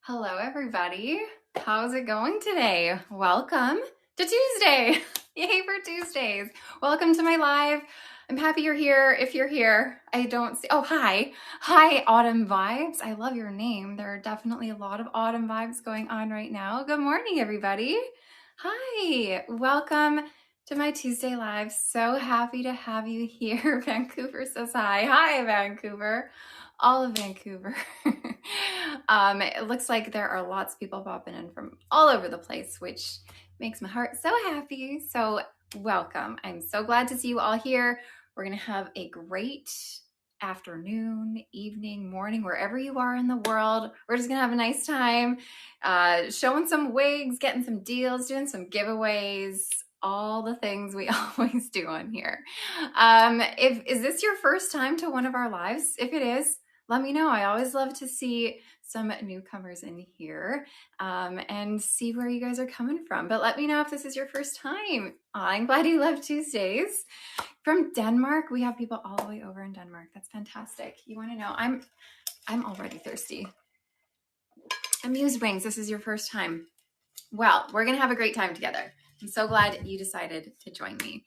Hello, everybody. How's it going today? Welcome to Tuesday. Yay for Tuesdays. Welcome to my live. I'm happy you're here. If you're here, I don't see. Oh, hi. Hi, Autumn Vibes. I love your name. There are definitely a lot of autumn vibes going on right now. Good morning, everybody. Hi. Welcome to my Tuesday live. So happy to have you here. Vancouver says hi. Hi, Vancouver. All of Vancouver. It looks like there are lots of people popping in from all over the place, which makes my heart so happy. So welcome. I'm so glad to see you all here. We're going to have a great afternoon, evening, morning, wherever you are in the world. We're just going to have a nice time showing some wigs, getting some deals, doing some giveaways, all the things we always do on here. Is this your first time to one of our lives? If it is, let me know. I always love to see some newcomers in here and see where you guys are coming from. But let me know if this is your first time. I'm glad you love Tuesdays. From Denmark, we have people all the way over in Denmark. That's fantastic. You want to know? I'm already thirsty. Amuse Wings, this is your first time. Well, we're going to have a great time together. I'm so glad you decided to join me.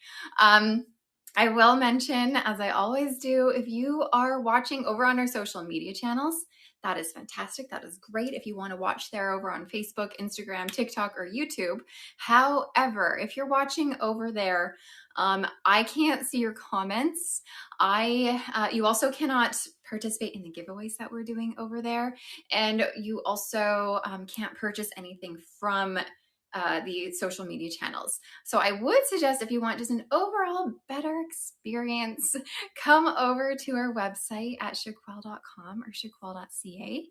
I will mention, as I always do, if you are watching over on our social media channels, that is fantastic. That is great if you want to watch there over on Facebook, Instagram, TikTok, or YouTube. However, if you're watching over there, I can't see your comments. You also cannot participate in the giveaways that we're doing over there. And you also can't purchase anything from the social media channels. So I would suggest, if you want just an overall better experience, come over to our website at shaquel.com or shaquel.ca.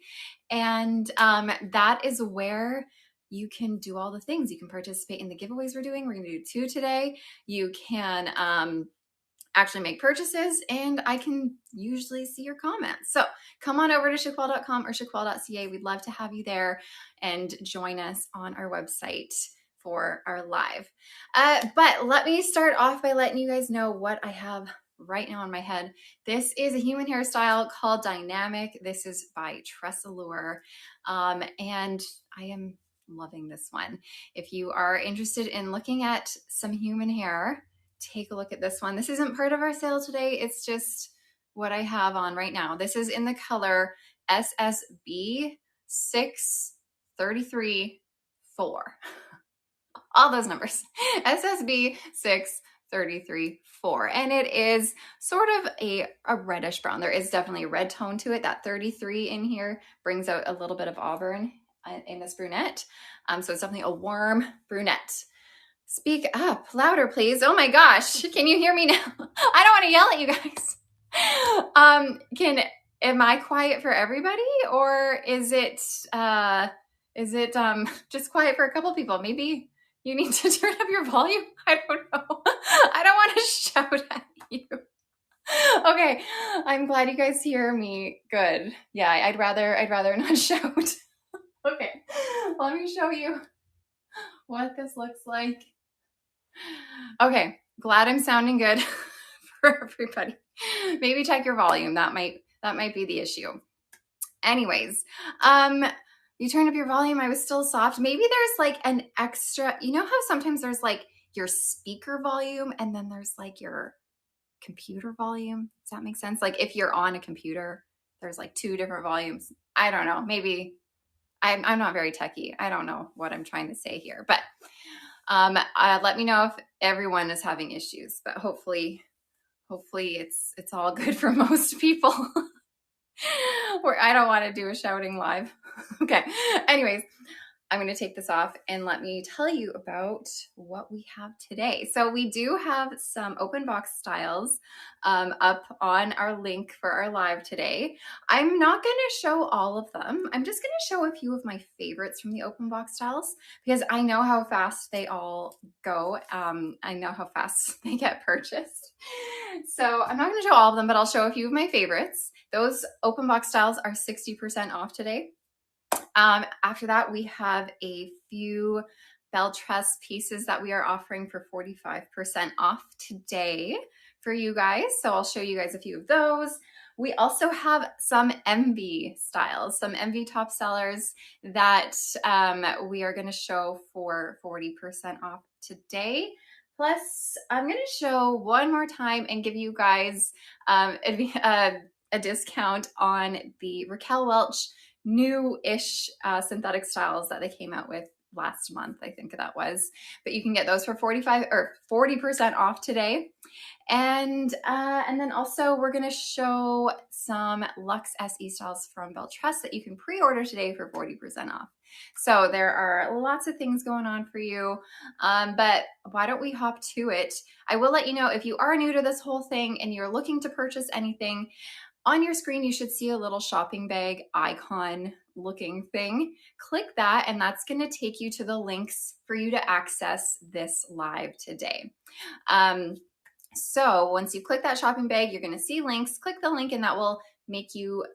And that is where you can do all the things. You can participate in the giveaways we're doing. We're going to do 2 today. You can actually make purchases, and I can usually see your comments. So come on over to shaquel.com or shaquel.ca. We'd love to have you there and join us on our website for our live. But let me start off by letting you guys know what I have right now on my head. This is a human hairstyle called Dynamic. This is by Tressalure, and I am loving this one. If you are interested in looking at some human hair, take a look at this one. This isn't part of our sale today. It's just what I have on right now. This is in the color SSB 633 4. All those numbers. SSB 633 4. And it is sort of a reddish brown. There is definitely a red tone to it. That 33 in here brings out a little bit of auburn in this brunette. So it's definitely a warm brunette. Speak up louder, please. Oh my gosh. Can you hear me now? I don't want to yell at you guys. Am I quiet for everybody, or is it just quiet for a couple people? Maybe you need to turn up your volume. I don't know. I don't want to shout at you. Okay. I'm glad you guys hear me. Good. Yeah, I'd rather not shout. Okay. Let me show you what this looks like. Okay, glad I'm sounding good for everybody. Maybe check your volume. That might be the issue. Anyways, you turned up your volume. I was still soft. Maybe there's like an extra, you know how sometimes there's like your speaker volume and then there's like your computer volume. Does that make sense? Like if you're on a computer, there's like 2 different volumes. I don't know. Maybe I'm not very techie. I don't know what I'm trying to say here, but let me know if everyone is having issues, but hopefully it's all good for most people. Where I don't want to do a shouting live. Okay. Anyways, I'm going to take this off and let me tell you about what we have today. So we do have some open box styles up on our link for our live today. I'm not going to show all of them. I'm just going to show a few of my favorites from the open box styles because I know how fast they all go. I know how fast they get purchased. So I'm not going to show all of them, but I'll show a few of my favorites. Those open box styles are 60% off today. After that, we have a few Belle Tress pieces that we are offering for 45% off today for you guys. So I'll show you guys a few of those. We also have some MV styles, some MV top sellers that we are going to show for 40% off today. Plus, I'm going to show one more time and give you guys a discount on the Raquel Welch new-ish synthetic styles that they came out with last month, I think that was. But you can get those for 40% off today. And then also we're gonna show some LuxSE styles from Belle Tress that you can pre-order today for 40% off. So there are lots of things going on for you, but why don't we hop to it? I will let you know if you are new to this whole thing and you're looking to purchase anything, on your screen, you should see a little shopping bag icon looking thing. Click that, and that's gonna take you to the links for you to access this live today. So once you click that shopping bag, you're gonna see links. Click the link and that will make you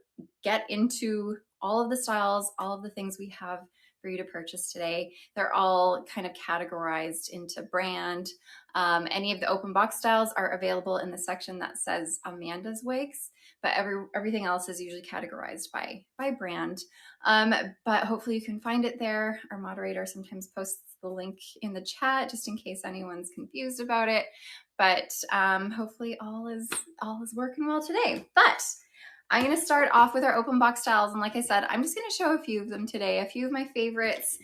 get into all of the styles, all of the things we have for you to purchase today. They're all kind of categorized into brand. Any of the open box styles are available in the section that says Amanda's wigs, but everything else is usually categorized by brand. But hopefully you can find it there. Our moderator sometimes posts the link in the chat just in case anyone's confused about it. But hopefully all is working well today. But I'm going to start off with our open box styles. And like I said, I'm just going to show a few of them today, a few of my favorites.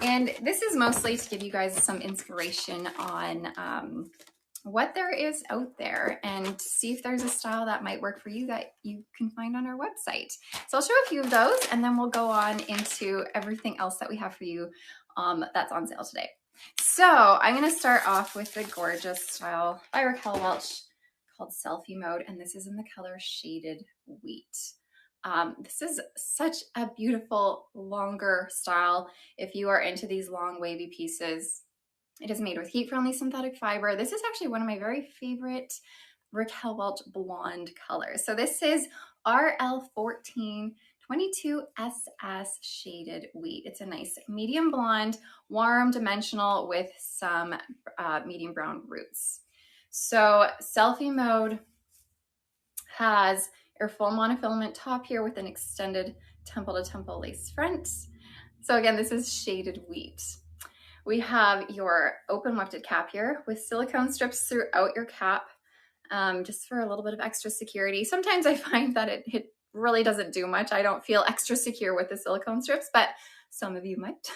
And this is mostly to give you guys some inspiration on what there is out there and see if there's a style that might work for you that you can find on our website. So I'll show a few of those and then we'll go on into everything else that we have for you that's on sale today. So I'm going to start off with the gorgeous style by Raquel Welch called Selfie Mode, and this is in the color Shaded Wheat. This is such a beautiful, longer style. If you are into these long wavy pieces, it is made with heat-friendly synthetic fiber. This is actually one of my very favorite Raquel Welch blonde colors. So this is RL14 22SS Shaded Wheat. It's a nice medium blonde, warm, dimensional with some medium brown roots. So Selfie Mode has your full monofilament top here with an extended temple to temple lace front. So again, this is Shaded Wheat. We have your open wefted cap here with silicone strips throughout your cap, just for a little bit of extra security. Sometimes I find that it really doesn't do much. I don't feel extra secure with the silicone strips, but some of you might.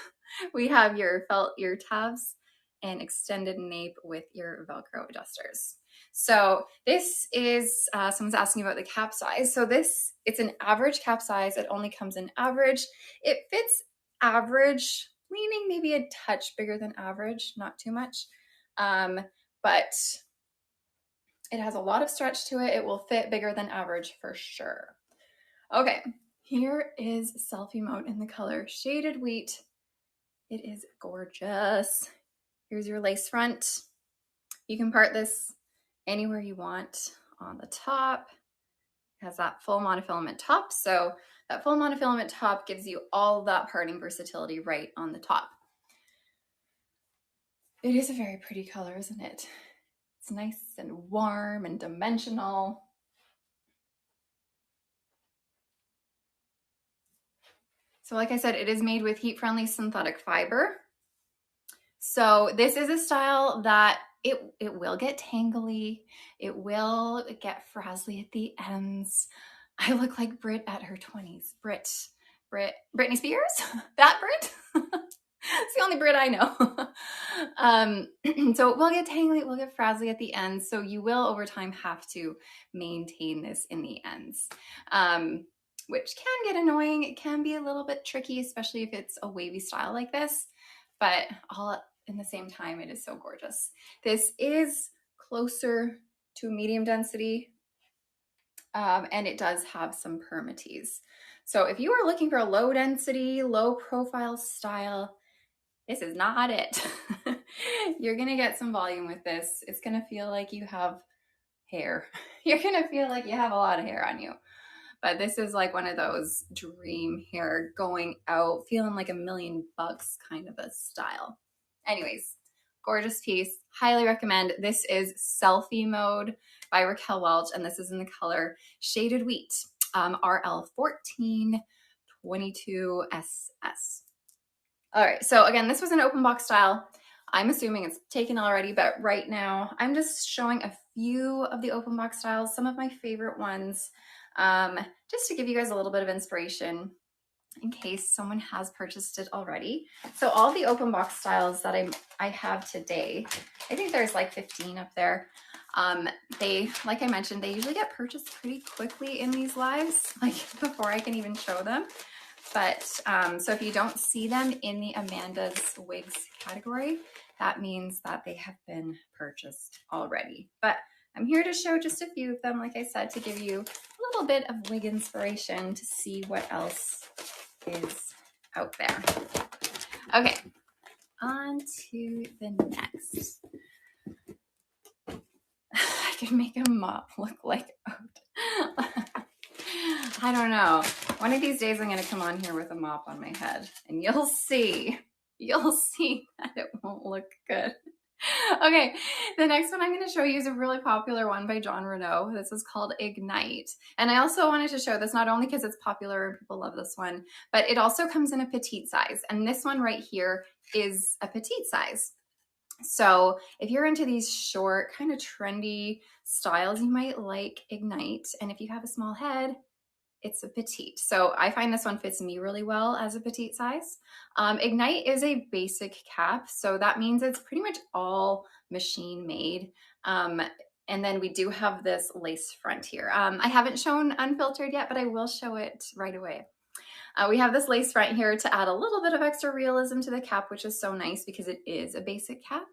We have your felt ear tabs and extended nape with your Velcro adjusters. So this is, someone's asking about the cap size. So it's an average cap size. It only comes in average. It fits average, leaning maybe a touch bigger than average, not too much. But it has a lot of stretch to it. It will fit bigger than average for sure. Okay, here is Selfie Mode in the color Shaded Wheat. It is gorgeous. Here's your lace front. You can part this anywhere you want on the top. It has that full monofilament top. So that full monofilament top gives you all that parting versatility right on the top. It is a very pretty color, isn't it? It's nice and warm and dimensional. So like I said, it is made with heat-friendly synthetic fiber. So this is a style that it will get tangly. It will get frazzly at the ends. I look like Brit at her 20s. Britney Spears? That Brit? It's the only Brit I know. So it will get tangly, it will get frazzly at the ends. So you will over time have to maintain this in the ends, which can get annoying. It can be a little bit tricky, especially if it's a wavy style like this, but all in the same time, it is so gorgeous. This is closer to medium density, and it does have some permatease. So if you are looking for a low density, low profile style, this is not it. You're gonna get some volume with this. It's gonna feel like you have hair. You're gonna feel like you have a lot of hair on you. But this is like one of those dream hair going out, feeling like $1 million kind of a style. Anyways, gorgeous piece. Highly recommend. This is Selfie Mode. by Raquel Welch, and this is in the color Shaded Wheat, RL1422SS. All right, so again, this was an open box style. I'm assuming it's taken already, but right now I'm just showing a few of the open box styles, some of my favorite ones, just to give you guys a little bit of inspiration in case someone has purchased it already. So all the open box styles that I have today, I think there's like 15 up there. They, like I mentioned, they usually get purchased pretty quickly in these lives, like before I can even show them. But so if you don't see them in the Amanda's Wigs category, that means that they have been purchased already. But I'm here to show just a few of them, like I said, to give you a little bit of wig inspiration to see what else is out there. Okay, on to the next. I can make a mop look like oat. I don't know. One of these days I'm going to come on here with a mop on my head and you'll see that it won't look good. Okay, the next one I'm going to show you is a really popular one by John Renaud. This is called Ignite. And I also wanted to show this not only because it's popular and people love this one, but it also comes in a petite size. And this one right here is a petite size. So if you're into these short, kind of trendy styles, you might like Ignite. And if you have a small head, it's a petite. So I find this one fits me really well as a petite size. Ignite is a basic cap. So that means it's pretty much all machine made. And then we do have this lace front here. I haven't shown unfiltered yet, but I will show it right away. We have this lace front here to add a little bit of extra realism to the cap, which is so nice because it is a basic cap.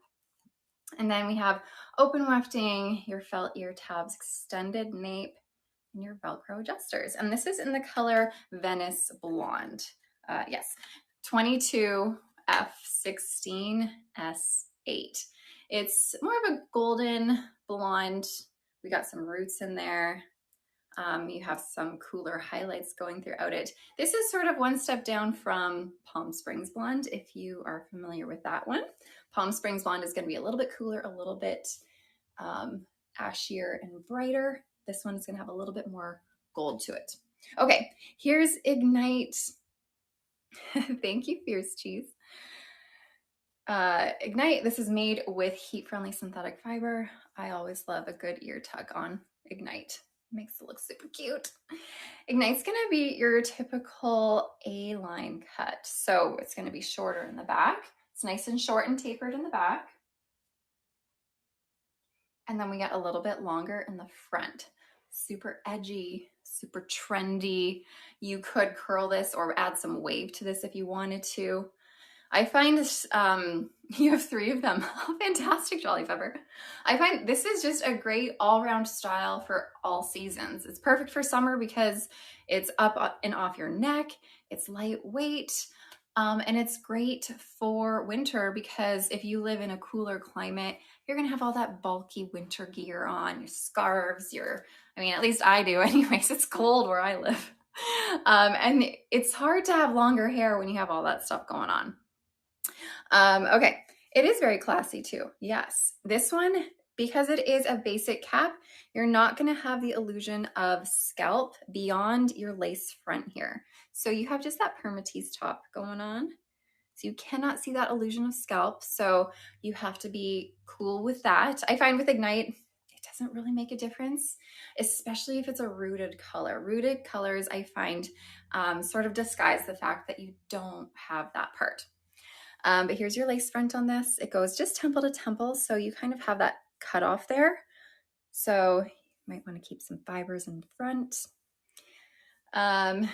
And then we have open wefting, your felt ear tabs, extended nape, and your Velcro adjusters. And this is in the color Venice Blonde. Yes, 22F16S8. It's more of a golden blonde. We got some roots in there. You have some cooler highlights going throughout it. This is sort of one step down from Palm Springs Blonde, if you are familiar with that one. Palm Springs Blonde is going to be a little bit cooler, a little bit ashier and brighter. This one is going to have a little bit more gold to it. Okay, here's Ignite. Thank you, Fierce Cheese. Ignite, this is made with heat-friendly synthetic fiber. I always love a good ear tuck on Ignite. Makes it look super cute. Ignite's going to be your typical A-line cut. So it's going to be shorter in the back. It's nice and short and tapered in the back. And then we got a little bit longer in the front. Super edgy, super trendy. You could curl this or add some wave to this if you wanted to. I find you have 3 of them. Oh, fantastic, Jolly Pepper. I find this is just a great all-round style for all seasons. It's perfect for summer because it's up and off your neck. It's lightweight. And it's great for winter because if you live in a cooler climate, you're going to have all that bulky winter gear on, your scarves, I mean, at least I do anyways. It's cold where I live. And it's hard to have longer hair when you have all that stuff going on. Okay, it is very classy too. Yes, this one, because it is a basic cap, you're not going to have the illusion of scalp beyond your lace front here. So you have just that permatease top going on. So you cannot see that illusion of scalp. So you have to be cool with that. I find with Ignite, it doesn't really make a difference, especially if it's a rooted color. Rooted colors, I find, sort of disguise the fact that you don't have that part. But here's your lace front on this. It goes just temple to temple, so you kind of have that cut off there. So you might want to keep some fibers in front. But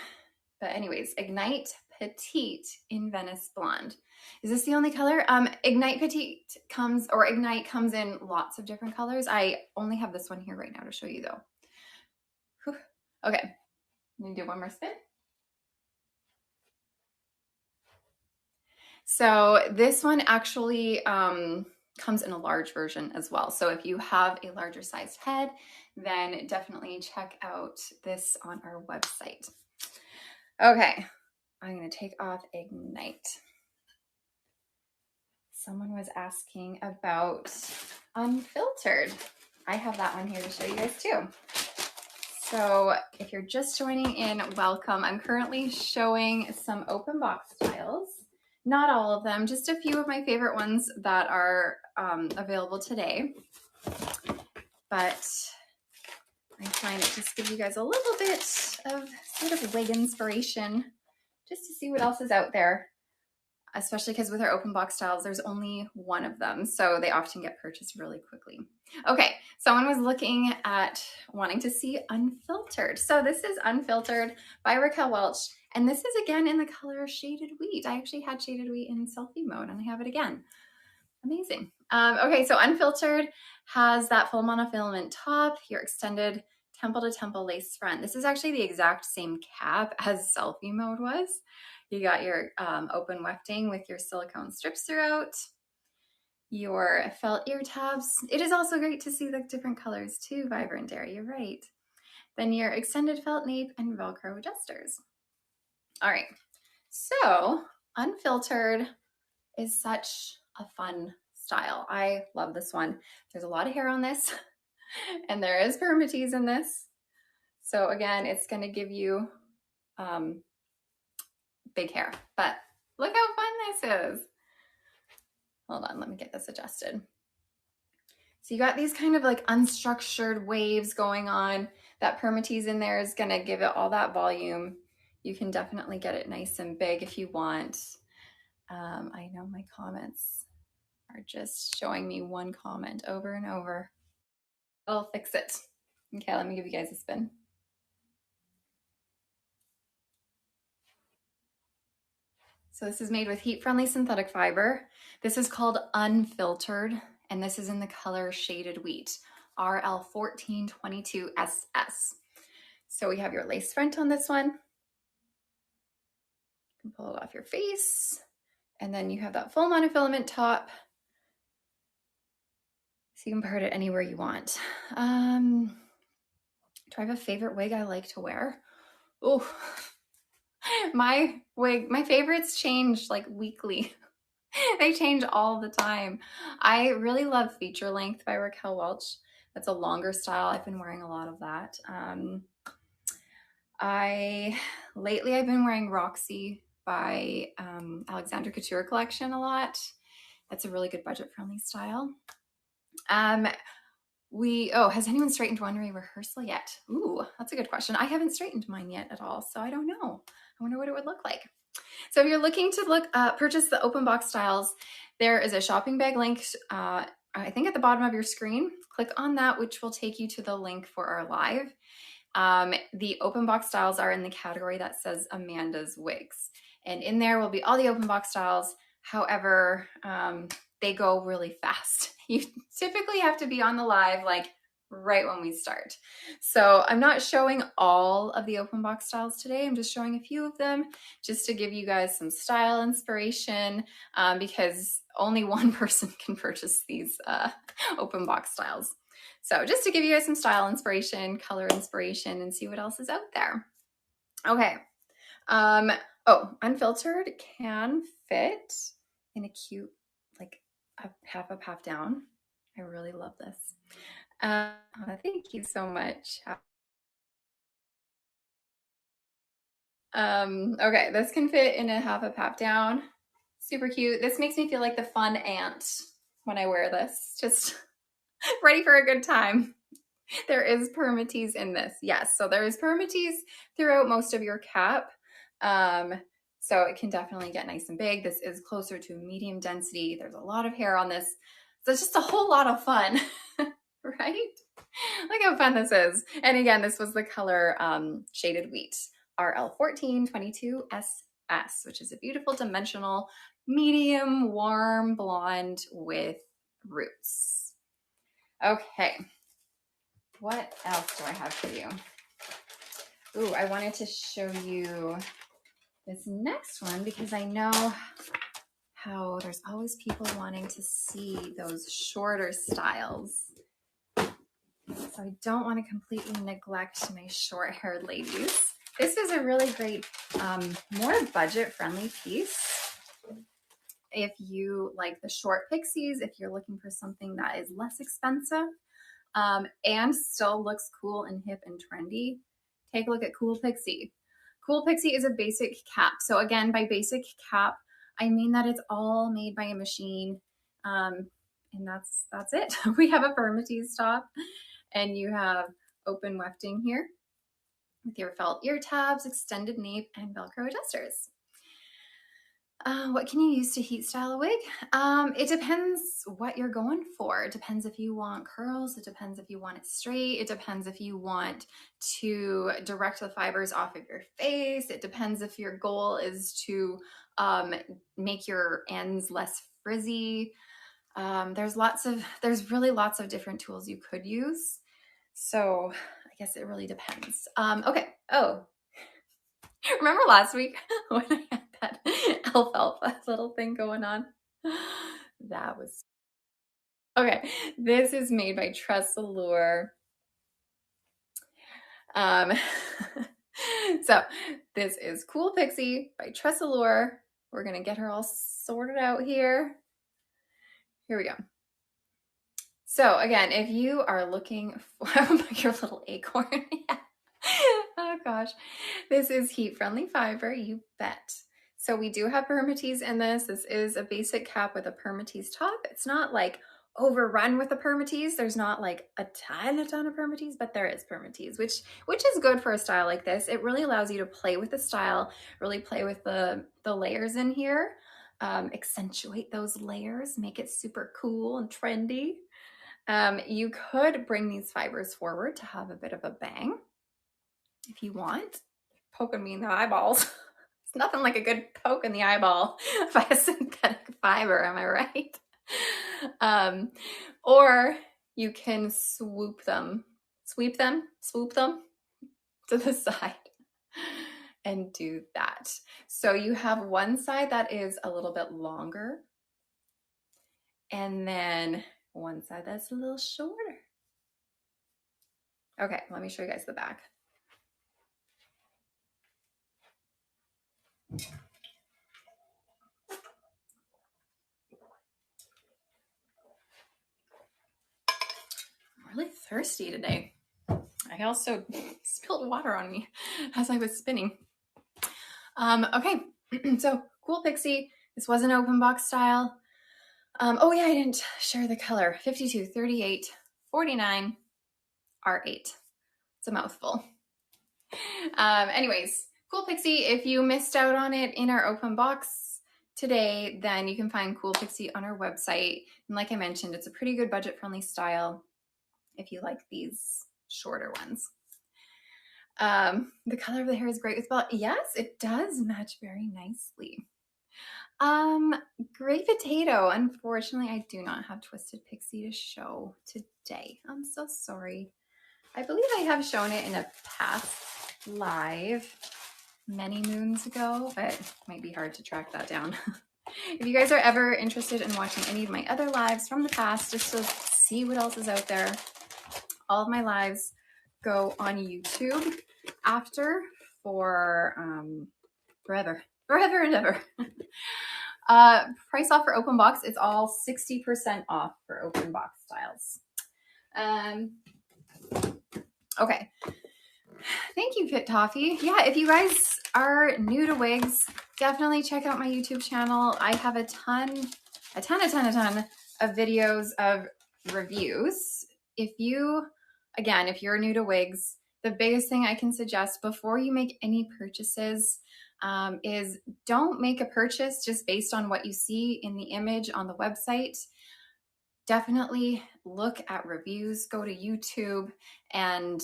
anyways, Ignite Petite in Venice Blonde. Is this the only color? Ignite Petite comes in lots of different colors. I only have this one here right now to show you though. Whew. Okay, let me do one more spin. So this one actually comes in a large version as well. So if you have a larger sized head, then definitely check out this on our website. Okay, I'm going to take off Ignite. Someone was asking about unfiltered. I have that one here to show you guys too. So if you're just joining in, welcome. I'm currently showing some open box styles. Not all of them, just a few of my favorite ones that are available today. But I'm trying to just give you guys a little bit of sort of wig inspiration just to see what else is out there. Especially because with our open box styles, there's only one of them. So they often get purchased really quickly. Okay, someone was looking at wanting to see Unfiltered. So this is Unfiltered by Raquel Welch. And this is again in the color Shaded Wheat. I actually had Shaded Wheat in selfie mode and I have it again. Amazing. Okay, so Unfiltered has that full monofilament top, your extended temple to temple lace front. This is actually the exact same cap as selfie mode was. You got your open wefting with your silicone strips throughout, your felt ear tabs. It is also great to see the different colors too, vibrant there, you're right. Then your extended felt nape and Velcro adjusters. All right, so Unfiltered is such a fun style. I love this one. There's a lot of hair on this and there is permatease in this. So again, it's gonna give you big hair, but look how fun this is. Hold on, let me get this adjusted. So you got these kind of like unstructured waves going on. That permatease in there is gonna give it all that volume. You can definitely get it nice and big if you want. I know my comments are just showing me one comment over and over. I'll fix it. Okay, let me give you guys a spin. So this is made with heat-friendly synthetic fiber. This is called Unfiltered, and this is in the color Shaded Wheat, RL1422SS. So we have your lace front on this one. You can pull it off your face, and then you have that full monofilament top. So you can part it anywhere you want. Do I have a favorite wig I like to wear? Oh, my favorites change like weekly. They change all the time. I really love Feature Length by Raquel Welch. That's a longer style. I've been wearing a lot of that. Lately I've been wearing Rossi by Alexander Couture Collection a lot. That's a really good budget-friendly style. Has anyone straightened one rehearsal yet? Ooh, that's a good question. I haven't straightened mine yet at all, so I don't know. I wonder what it would look like. So if you're looking to purchase the open box styles, there is a shopping bag link, I think at the bottom of your screen. Click on that, which will take you to the link for our live. The open box styles are in the category that says Amanda's Wigs. And in there will be all the open box styles. However, they go really fast. You typically have to be on the live like right when we start. So I'm not showing all of the open box styles today. I'm just showing a few of them just to give you guys some style inspiration because only one person can purchase these open box styles. So just to give you guys some style inspiration, color inspiration, and see what else is out there. Okay. Unfiltered can fit in a cute, like a half down. I really love this. Thank you so much. Okay, this can fit in a half down. Super cute. This makes me feel like the fun aunt when I wear this. Just ready for a good time. There is permatease in this. Yes, so there is permatease throughout most of your cap. So it can definitely get nice and big. This is closer to medium density. There's a lot of hair on this. So it's just a whole lot of fun, right? Look how fun this is. And again, this was the color Shaded Wheat, RL1422SS, which is a beautiful dimensional, medium, warm blonde with roots. Okay. What else do I have for you? Ooh, I wanted to show you this next one because I know how there's always people wanting to see those shorter styles. So I don't want to completely neglect my short-haired ladies. This is a really great, more budget-friendly piece. If you like the short pixies, if you're looking for something that is less expensive, and still looks cool and hip and trendy, take a look at Cool Pixie. Cool Pixie is a basic cap. So again, by basic cap, I mean that it's all made by a machine. And that's it. We have a permatease top, and you have open wefting here with your felt ear tabs, extended nape, and Velcro adjusters. What can you use to heat style a wig? It depends what you're going for. It depends if you want curls. It depends if you want it straight. It depends if you want to direct the fibers off of your face. It depends if your goal is to make your ends less frizzy. There's really lots of different tools you could use. So I guess it really depends. Okay. Oh, remember last week when I had that alfalfa little thing going on? That was okay. This is made by Tress LuxSE. So this is Cool Pixie by Tress LuxSE. We're gonna get her all sorted out here. Here we go. So again, if you are looking for your little acorn, yeah. Oh gosh, this is heat-friendly fiber, you bet. So we do have permatease in this. This is a basic cap with a permatease top. It's not like overrun with the permatease. There's not like a ton of permatease, but there is permatease, which is good for a style like this. It really allows you to play with the style, really play with the layers in here, accentuate those layers, make it super cool and trendy. You could bring these fibers forward to have a bit of a bang if you want. Poking me in the eyeballs. It's nothing like a good poke in the eyeball by a synthetic fiber, am I right? Or you can swoop them to the side and do that. So you have one side that is a little bit longer, and then one side that's a little shorter. Okay, let me show you guys the back. I'm really thirsty today. I also spilled water on me as I was spinning. Okay, so Cool Pixie. This was an open box style. Oh yeah, I didn't share the color. 52, 38, 49, R8. It's a mouthful. Anyways, Cool Pixie, if you missed out on it in our open box today, then you can find Cool Pixie on our website. And like I mentioned, it's a pretty good budget-friendly style if you like these shorter ones. The color of the hair is great with Belle. Yes, it does match very nicely. Great potato. Unfortunately, I do not have Twisted Pixie to show today. I'm so sorry. I believe I have shown it in a past live many moons ago, but it might be hard to track that down. If you guys are ever interested in watching any of my other lives from the past, just to see what else is out there, all of my lives go on YouTube after for forever and ever. Price off for open box. It's all 60% off for open box styles. Okay. Thank you, Fit Toffee. Yeah, if you guys are new to wigs, definitely check out my YouTube channel. I have a ton of videos of reviews. If you're new to wigs, the biggest thing I can suggest before you make any purchases is don't make a purchase just based on what you see in the image on the website. Definitely look at reviews, go to YouTube and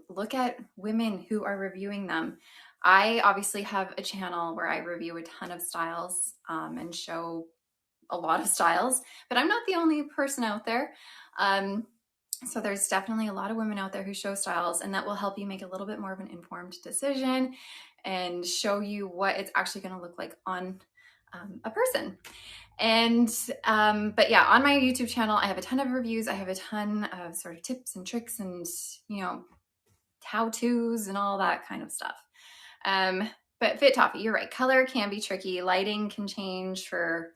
look at women who are reviewing them. I obviously have a channel where I review a ton of styles and show a lot of styles, but I'm not the only person out there. So there's definitely a lot of women out there who show styles, and that will help you make a little bit more of an informed decision and show you what it's actually going to look like on a person. And but yeah, on my YouTube channel, I have a ton of reviews. I have a ton of sort of tips and tricks and, you know, how-tos and all that kind of stuff. But Fit Toffee, you're right. Color can be tricky. Lighting can change for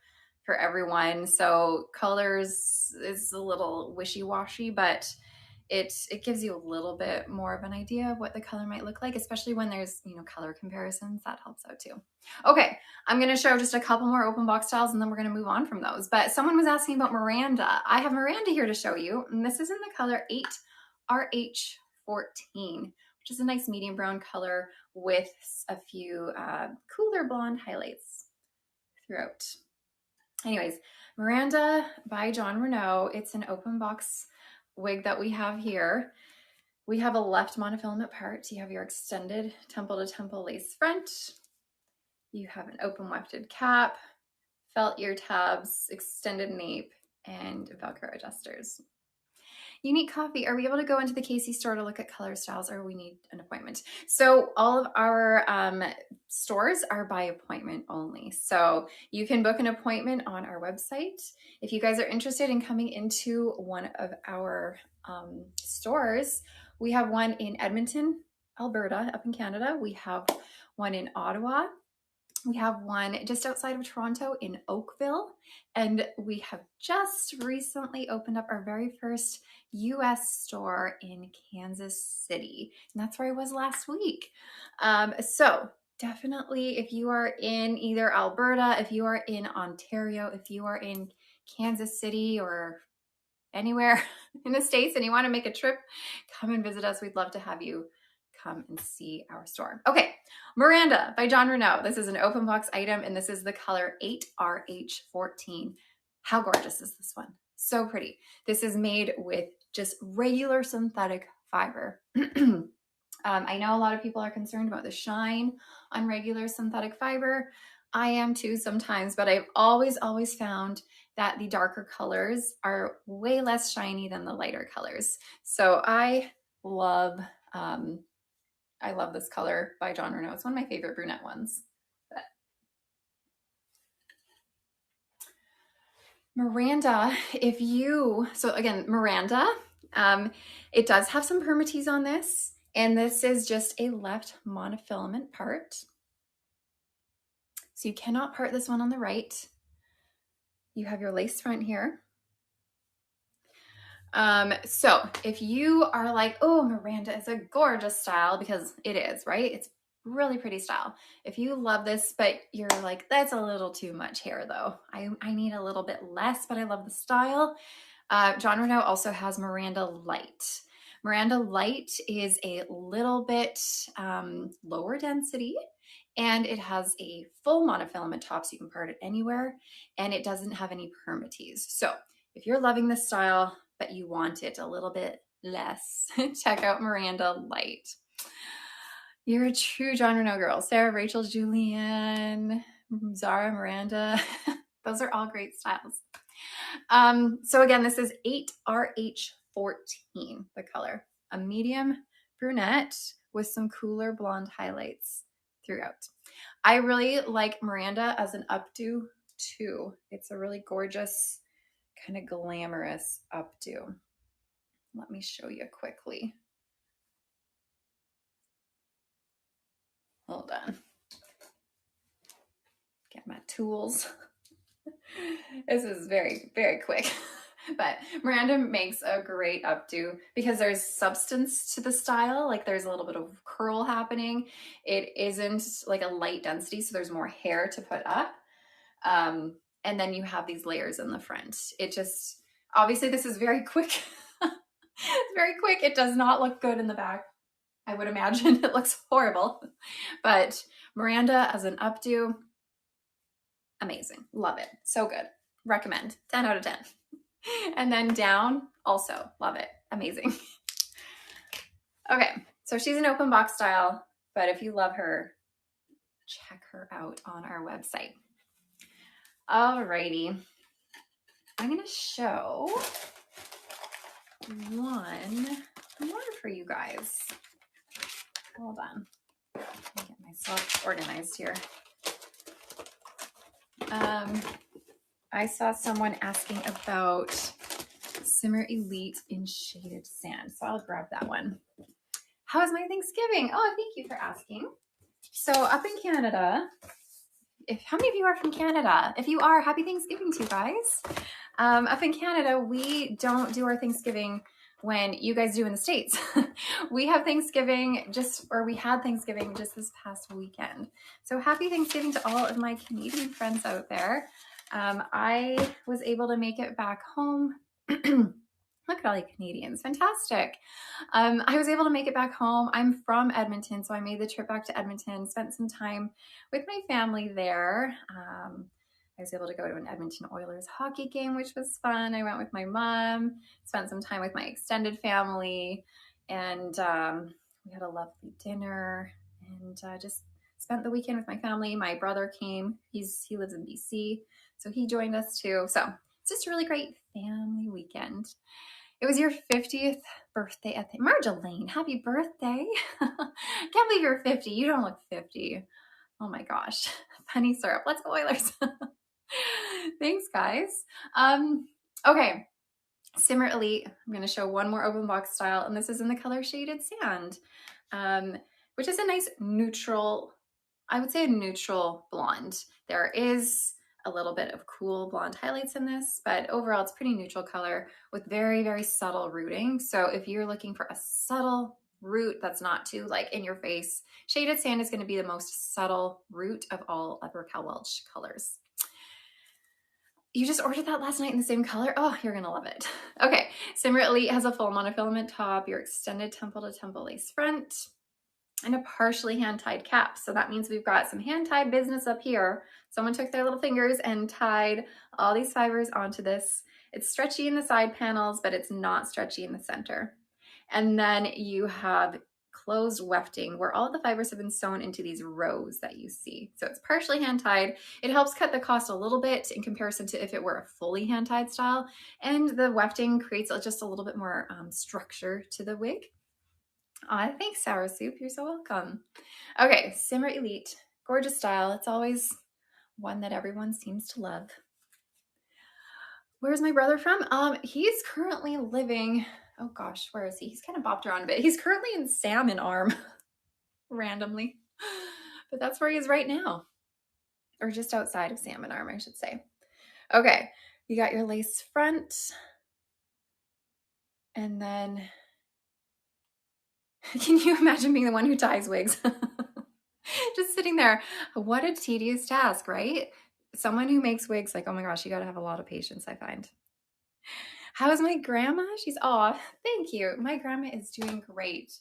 for everyone. So colors is a little wishy-washy, but it gives you a little bit more of an idea of what the color might look like, especially when there's, you know, color comparisons. That helps out too. Okay, I'm going to show just a couple more open box styles and then we're going to move on from those. But someone was asking about Miranda. I have Miranda here to show you, and this is in the color 8RH14, which is a nice medium brown color with a few cooler blonde highlights throughout. Anyways, Miranda by Jon Renau. It's an open box wig that we have here. We have a left monofilament part. You have your extended temple to temple lace front. You have an open wefted cap, felt ear tabs, extended nape, and Velcro adjusters. Unique Coffee. Are we able to go into the Casey store to look at color styles, or we need an appointment? So all of our stores are by appointment only. So you can book an appointment on our website. If you guys are interested in coming into one of our stores, we have one in Edmonton, Alberta, up in Canada. We have one in Ottawa. We have one just outside of Toronto in Oakville, and we have just recently opened up our very first US store in Kansas City, and that's where I was last week. So definitely, if you are in either Alberta, if you are in Ontario, if you are in Kansas City or anywhere in the States and you want to make a trip, come and visit us. We'd love to have you come and see our store. Okay, Miranda by Jon Renau. This is an open box item, and this is the color 8RH14. How gorgeous is this one? So pretty. This is made with just regular synthetic fiber. I know a lot of people are concerned about the shine on regular synthetic fiber. I am too sometimes, but I've always found that the darker colors are way less shiny than the lighter colors. So I love this color by Jon Renau. It's one of my favorite brunette ones. But Miranda, so again, Miranda, it does have some permatease on this, and this is just a left monofilament part. So you cannot part this one on the right. You have your lace front here. So if you are like, oh, Miranda is a gorgeous style, because it is, right? It's really pretty style. If you love this, but you're like, that's a little too much hair though. I need a little bit less, but I love the style. Jon Renau also has Miranda Light. Miranda Light is a little bit lower density, and it has a full monofilament top, so you can part it anywhere, and it doesn't have any permatease. So if you're loving this style, but you want it a little bit less, check out Miranda Light. You're a true Jon Renau girl. Sarah, Rachel, Julianne, Zara, Miranda. Those are all great styles. So again, this is 8RH14, the color. A medium brunette with some cooler blonde highlights throughout. I really like Miranda as an updo too. It's a really gorgeous, kind of glamorous updo. Let me show you quickly. Hold on. Get my tools. This is very, very quick. But Miranda makes a great updo because there's substance to the style. Like there's a little bit of curl happening. It isn't like a light density, so there's more hair to put up. And then you have these layers in the front. It just, obviously this is very quick. It's very quick. It does not look good in the back. I would imagine it looks horrible. But Miranda as an updo, amazing. Love it. So good. Recommend. 10 out of 10. And then down, also love it. Amazing. Okay, so she's an open box style, but if you love her, check her out on our website. Alrighty, I'm gonna show one more for you guys. Hold on, let me get myself organized here. I saw someone asking about Simmer Elite in Shaded Sand, so I'll grab that one. How was my Thanksgiving? Oh, thank you for asking. So up in Canada, how many of you are from Canada? If you are, happy Thanksgiving to you guys. Up in Canada, we don't do our Thanksgiving when you guys do in the States. We have Thanksgiving we had Thanksgiving just this past weekend. So happy Thanksgiving to all of my Canadian friends out there. I was able to make it back home. Look at all you Canadians, fantastic. I was able to make it back home. I'm from Edmonton, so I made the trip back to Edmonton, spent some time with my family there. I was able to go to an Edmonton Oilers hockey game, which was fun. I went with my mom, spent some time with my extended family, and we had a lovely dinner, and just spent the weekend with my family. My brother came. He lives in BC, so he joined us too. So it's just a really great family weekend. It was your 50th birthday at the Marjolaine. Happy birthday. Can't believe you're 50. You don't look 50. Oh my gosh. Penny syrup. Let's go Oilers. Thanks, guys. Okay. Simmer Elite. I'm going to show one more open box style, and this is in the color Shaded Sand, which is a nice neutral, I would say a neutral blonde. There is a little bit of cool blonde highlights in this, but overall it's pretty neutral color with very, very subtle rooting. So if you're looking for a subtle root that's not too like in your face, Shaded Sand is going to be the most subtle root of all of Raquel Welch colors. You just ordered that last night in the same color? Oh, you're going to love it. Okay, Simmer Elite has a full monofilament top, your extended temple to temple lace front, and a partially hand-tied cap. So that means we've got some hand-tied business up here. Someone took their little fingers and tied all these fibers onto this. It's stretchy in the side panels, but it's not stretchy in the center. And then you have closed wefting where all the fibers have been sewn into these rows that you see. So it's partially hand-tied. It helps cut the cost a little bit in comparison to if it were a fully hand-tied style. And the wefting creates just a little bit more structure to the wig. Thanks, Sour Soup. You're so welcome. Okay, Simmer Elite. Gorgeous style. It's always one that everyone seems to love. Where's my brother from? He's currently living, oh gosh, where is he? He's kind of bopped around a bit. He's currently in Salmon Arm, randomly. But that's where he is right now. Or just outside of Salmon Arm, I should say. Okay, you got your lace front. And then can you imagine being the one who ties wigs? Just sitting there. What a tedious task, right? Someone who makes wigs, like, oh my gosh, you got to have a lot of patience, I find. How is my grandma? She's, oh, thank you. My grandma is doing great.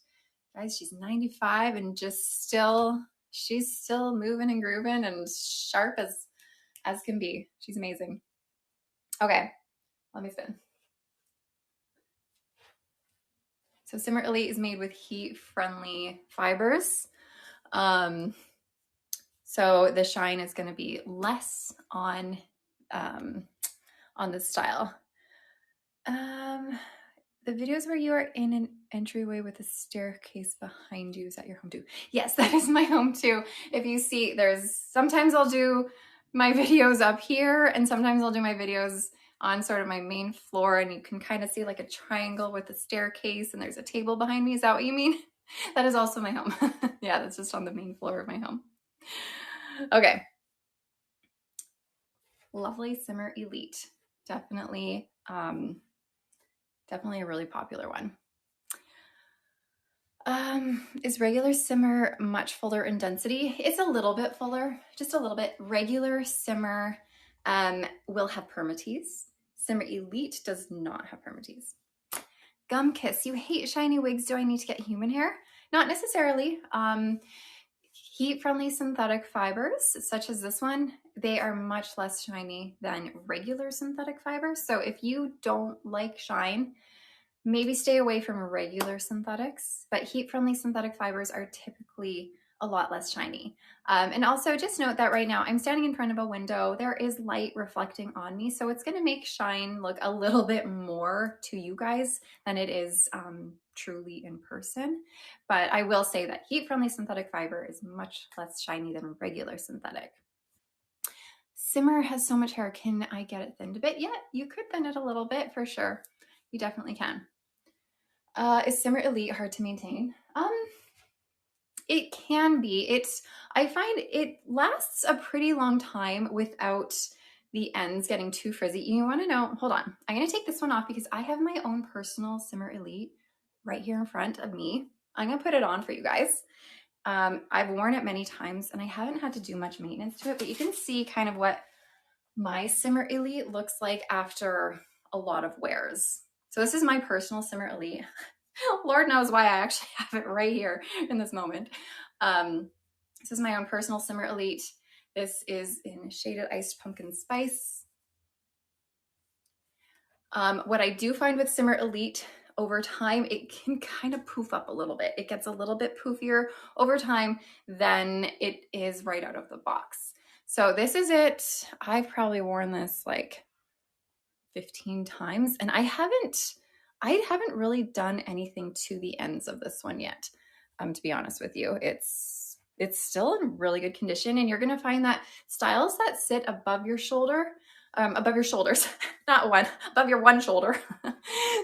Guys, she's 95 and she's still moving and grooving and sharp as can be. She's amazing. Okay, let me spin. So Simmer Elite is made with heat-friendly fibers. So the shine is going to be less on this style. The videos where you are in an entryway with a staircase behind you, is that your home too? Yes, that is my home too. If you see, sometimes I'll do my videos up here and sometimes I'll do my videos on sort of my main floor, and you can kind of see like a triangle with a staircase and there's a table behind me. Is that what you mean? That is also my home. Yeah, that's just on the main floor of my home. Okay. Lovely Simmer Elite. Definitely a really popular one. Is regular Simmer much fuller in density? It's a little bit fuller, just a little bit. Regular Simmer will have permatease. Simmer Elite does not have permatease. Gum Kiss, you hate shiny wigs. Do I need to get human hair? Not necessarily. Heat-friendly synthetic fibers, such as this one, they are much less shiny than regular synthetic fibers. So if you don't like shine, maybe stay away from regular synthetics, but heat-friendly synthetic fibers are typically a lot less shiny. And also just note that right now I'm standing in front of a window. There is light reflecting on me, so it's going to make shine look a little bit more to you guys than it is truly in person. But I will say that heat-friendly synthetic fiber is much less shiny than regular synthetic. Simmer has so much hair. Can I get it thinned a bit? Yeah, you could thin it a little bit for sure. You definitely can. Is Simmer Elite hard to maintain? It can be. I find it lasts a pretty long time without the ends getting too frizzy. You want to know, hold on. I'm going to take this one off because I have my own personal Simmer Elite right here in front of me. I'm going to put it on for you guys. I've worn it many times and I haven't had to do much maintenance to it, but you can see kind of what my Simmer Elite looks like after a lot of wears. So this is my personal Simmer Elite. Lord knows why I actually have it right here in this moment. This is my own personal Simmer Elite. This is in Shaded Iced Pumpkin Spice. What I do find with Simmer Elite over time, it can kind of poof up a little bit. It gets a little bit poofier over time than it is right out of the box. So this is it. I've probably worn this like 15 times and I haven't really done anything to the ends of this one yet. To be honest with you, it's still in really good condition, and you're going to find that styles that sit above your shoulder, above your shoulders, not one, above your one shoulder,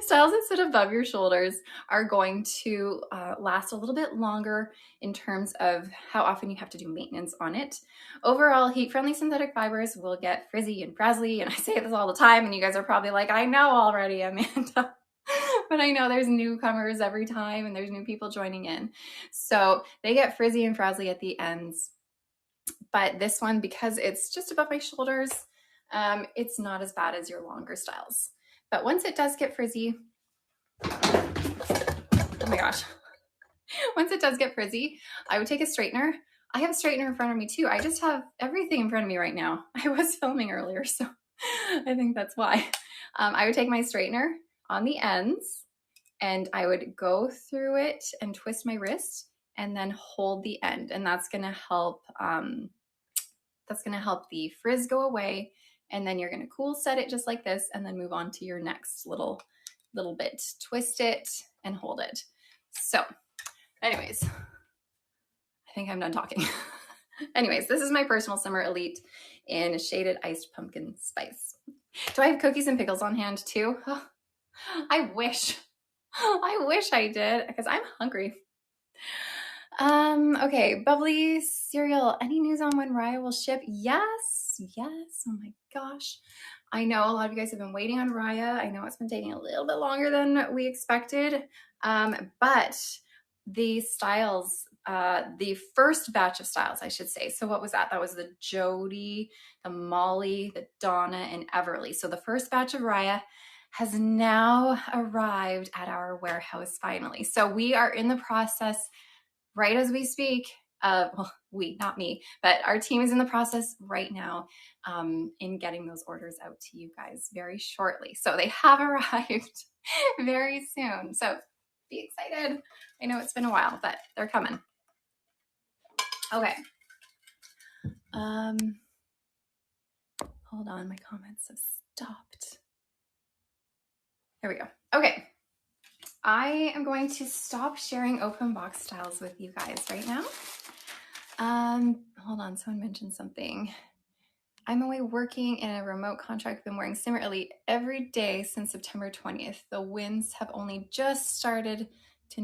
styles that sit above your shoulders are going to last a little bit longer in terms of how often you have to do maintenance on it. Overall, heat-friendly synthetic fibers will get frizzy and frazzly, and I say this all the time, and you guys are probably like, I know already, Amanda. But I know there's newcomers every time and there's new people joining in. So they get frizzy and frazzly at the ends. But this one, because it's just above my shoulders, it's not as bad as your longer styles. But once it does get frizzy, oh my gosh, once it does get frizzy, I would take a straightener. I have a straightener in front of me too. I just have everything in front of me right now. I was filming earlier, so I think that's why. I would take my straightener on the ends and I would go through it and twist my wrist and then hold the end. And that's going to help, the frizz go away. And then you're going to cool set it just like this and then move on to your next little bit. Twist it and hold it. So anyways, I think I'm done talking. Anyways, this is my personal Simmer Elite in Shaded Iced Pumpkin Spice. Do I have cookies and pickles on hand too? Oh, I wish I did because I'm hungry. Okay, Bubbly Cereal. Any news on when Raya will ship? Yes. Oh my gosh. I know a lot of you guys have been waiting on Raya. I know it's been taking a little bit longer than we expected. But the styles, the first batch of styles, I should say. So what was that? That was the Jody, the Molly, the Donna, and Everly. So the first batch of Raya has now arrived at our warehouse finally. So we are in the process right as we speak. Well, we, not me, but our team is in the process right now in getting those orders out to you guys very shortly. So they have arrived very soon. So be excited. I know it's been a while, but they're coming. Okay. Hold on, my comments have stopped. There we go. Okay. I am going to stop sharing open box styles with you guys right now. Hold on, someone mentioned something. I'm away working in a remote contract. Been wearing Simmer Elite every day since September 20th. The ends have just started to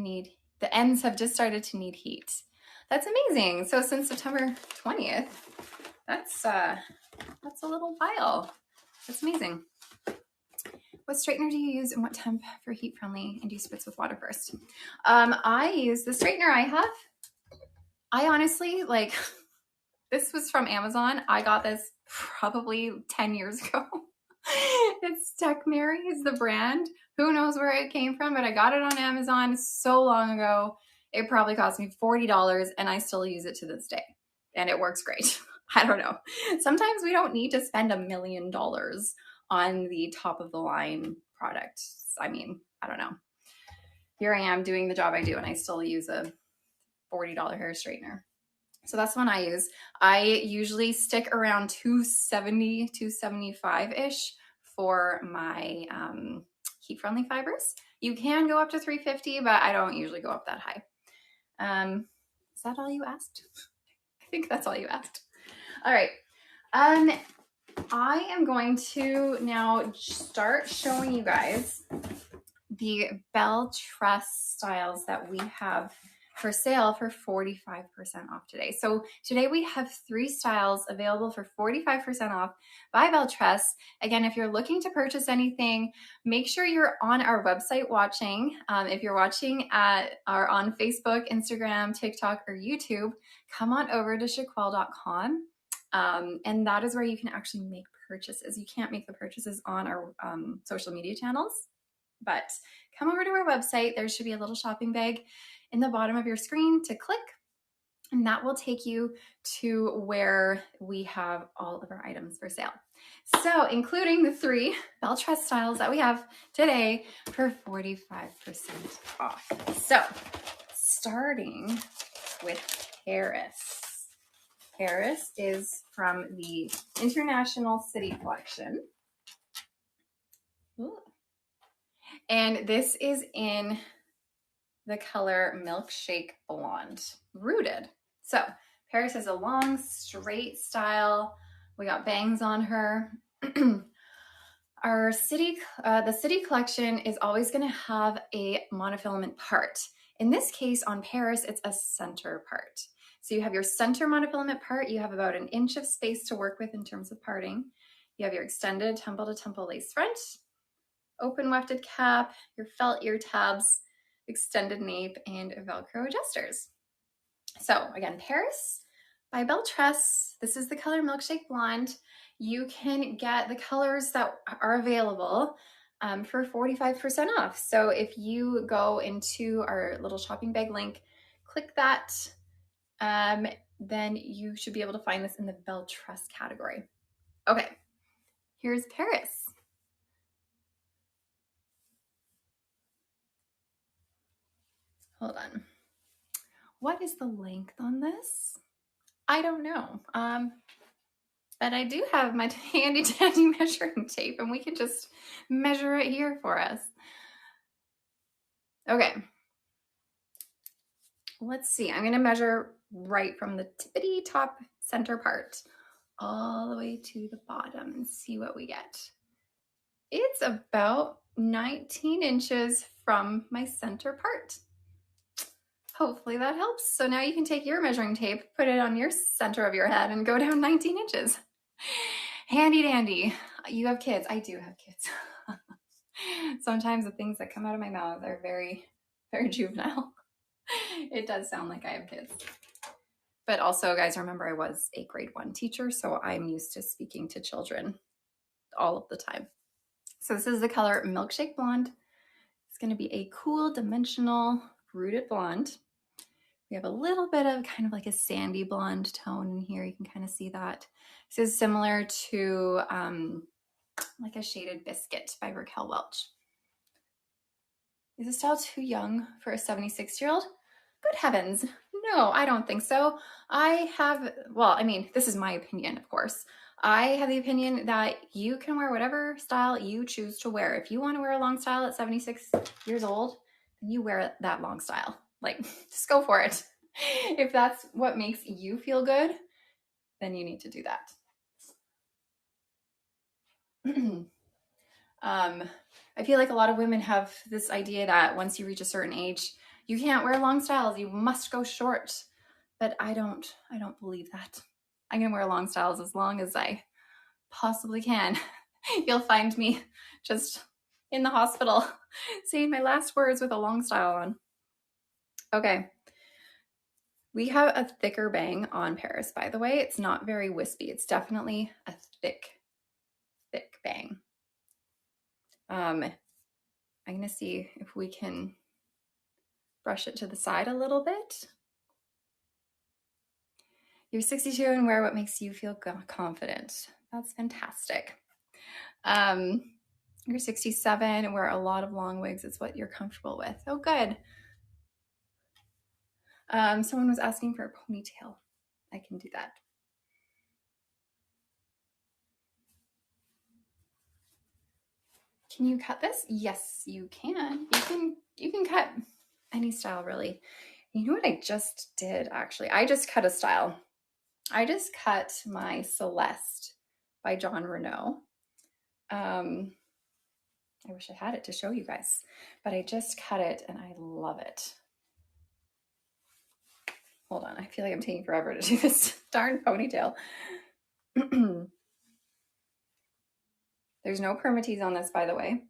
need heat. That's amazing. So since September 20th, that's a little while. That's amazing. What straightener do you use and what temp for heat friendly, and do you spritz with water first? I use the straightener I have. I honestly, like, this was from Amazon. I got this probably 10 years ago. It's Tech Mary is the brand. Who knows where it came from, but I got it on Amazon so long ago. It probably cost me $40 and I still use it to this day. And it works great. I don't know. Sometimes we don't need to spend $1 million on the top of the line product. I mean, I don't know. Here I am doing the job I do and I still use a $40 hair straightener. So that's the one I use. I usually stick around 270, 275-ish for my heat-friendly fibers. You can go up to 350, but I don't usually go up that high. Is that all you asked? I think that's all you asked. All right. I am going to now start showing you guys the Belle Tress styles that we have for sale for 45% off today. So today we have 3 styles available for 45% off by Belle Tress. Again, if you're looking to purchase anything, make sure you're on our website watching. If you're watching on Facebook, Instagram, TikTok, or YouTube, come on over to shaquelle.com. And that is where you can actually make purchases. You can't make the purchases on our social media channels, but come over to our website. There should be a little shopping bag in the bottom of your screen to click, and that will take you to where we have all of our items for sale. So including the 3 Belle Tress styles that we have today for 45% off. So starting with Paris. Paris is from the International City Collection. Ooh. And this is in the color Milkshake Blonde, Rooted. So Paris has a long, straight style. We got bangs on her. Our the City Collection is always going to have a monofilament part. In this case, on Paris, it's a center part. So you have your center monofilament part. You have about 1 inch of space to work with in terms of parting. You have your extended temple to temple lace front, open wefted cap, your felt ear tabs, extended nape, and Velcro adjusters. So again, Paris by Belle Tress. This is the color Milkshake Blonde. You can get the colors that are available for 45% off. So if you go into our little shopping bag link, click that, then you should be able to find this in the Belle Tress category. Okay, here's Paris. Hold on. What is the length on this? I don't know. But I do have my handy dandy measuring tape, and we can just measure it here for us. Okay. Let's see. I'm going to measure right from the tippity top center part all the way to the bottom and see what we get. It's about 19 inches from my center part. Hopefully that helps. So now you can take your measuring tape, put it on your center of your head, and go down 19 inches. Handy dandy. You have kids. I do have kids. Sometimes the things that come out of my mouth are very, very juvenile. It does sound like I have kids. But also, guys, remember I was a grade 1 teacher, so I'm used to speaking to children all of the time. So this is the color Milkshake Blonde. It's going to be a cool, dimensional, rooted blonde. We have a little bit of kind of like a sandy blonde tone in here. You can kind of see that. This is similar to like a shaded biscuit by Raquel Welch. Is this style too young for a 76-year-old? Good heavens. No, I don't think so. Well, I mean, this is my opinion, of course. I have the opinion that you can wear whatever style you choose to wear. If you want to wear a long style at 76 years old, then you wear that long style. Like, just go for it. If that's what makes you feel good, then you need to do that. I feel like a lot of women have this idea that once you reach a certain age, you can't wear long styles. You must go short. But I don't believe that. I'm going to wear long styles as long as I possibly can. You'll find me just in the hospital saying my last words with a long style on. Okay. We have a thicker bang on Paris, by the way. It's not very wispy. It's definitely a thick bang. I'm going to see if we can brush it to the side a little bit. You're 62 and wear what makes you feel confident. That's fantastic. You're 67 and wear a lot of long wigs. It's what you're comfortable with. Oh, good. Someone was asking for a ponytail. I can do that. Can you cut this? Yes, you can. You can cut any style, really. You know what I just did, actually? I just cut a style. I just cut my Celeste by John Renault. I wish I had it to show you guys, but I just cut it and I love it. hold on, I feel like I'm taking forever to do this darn ponytail. There's no permatease on this, by the way.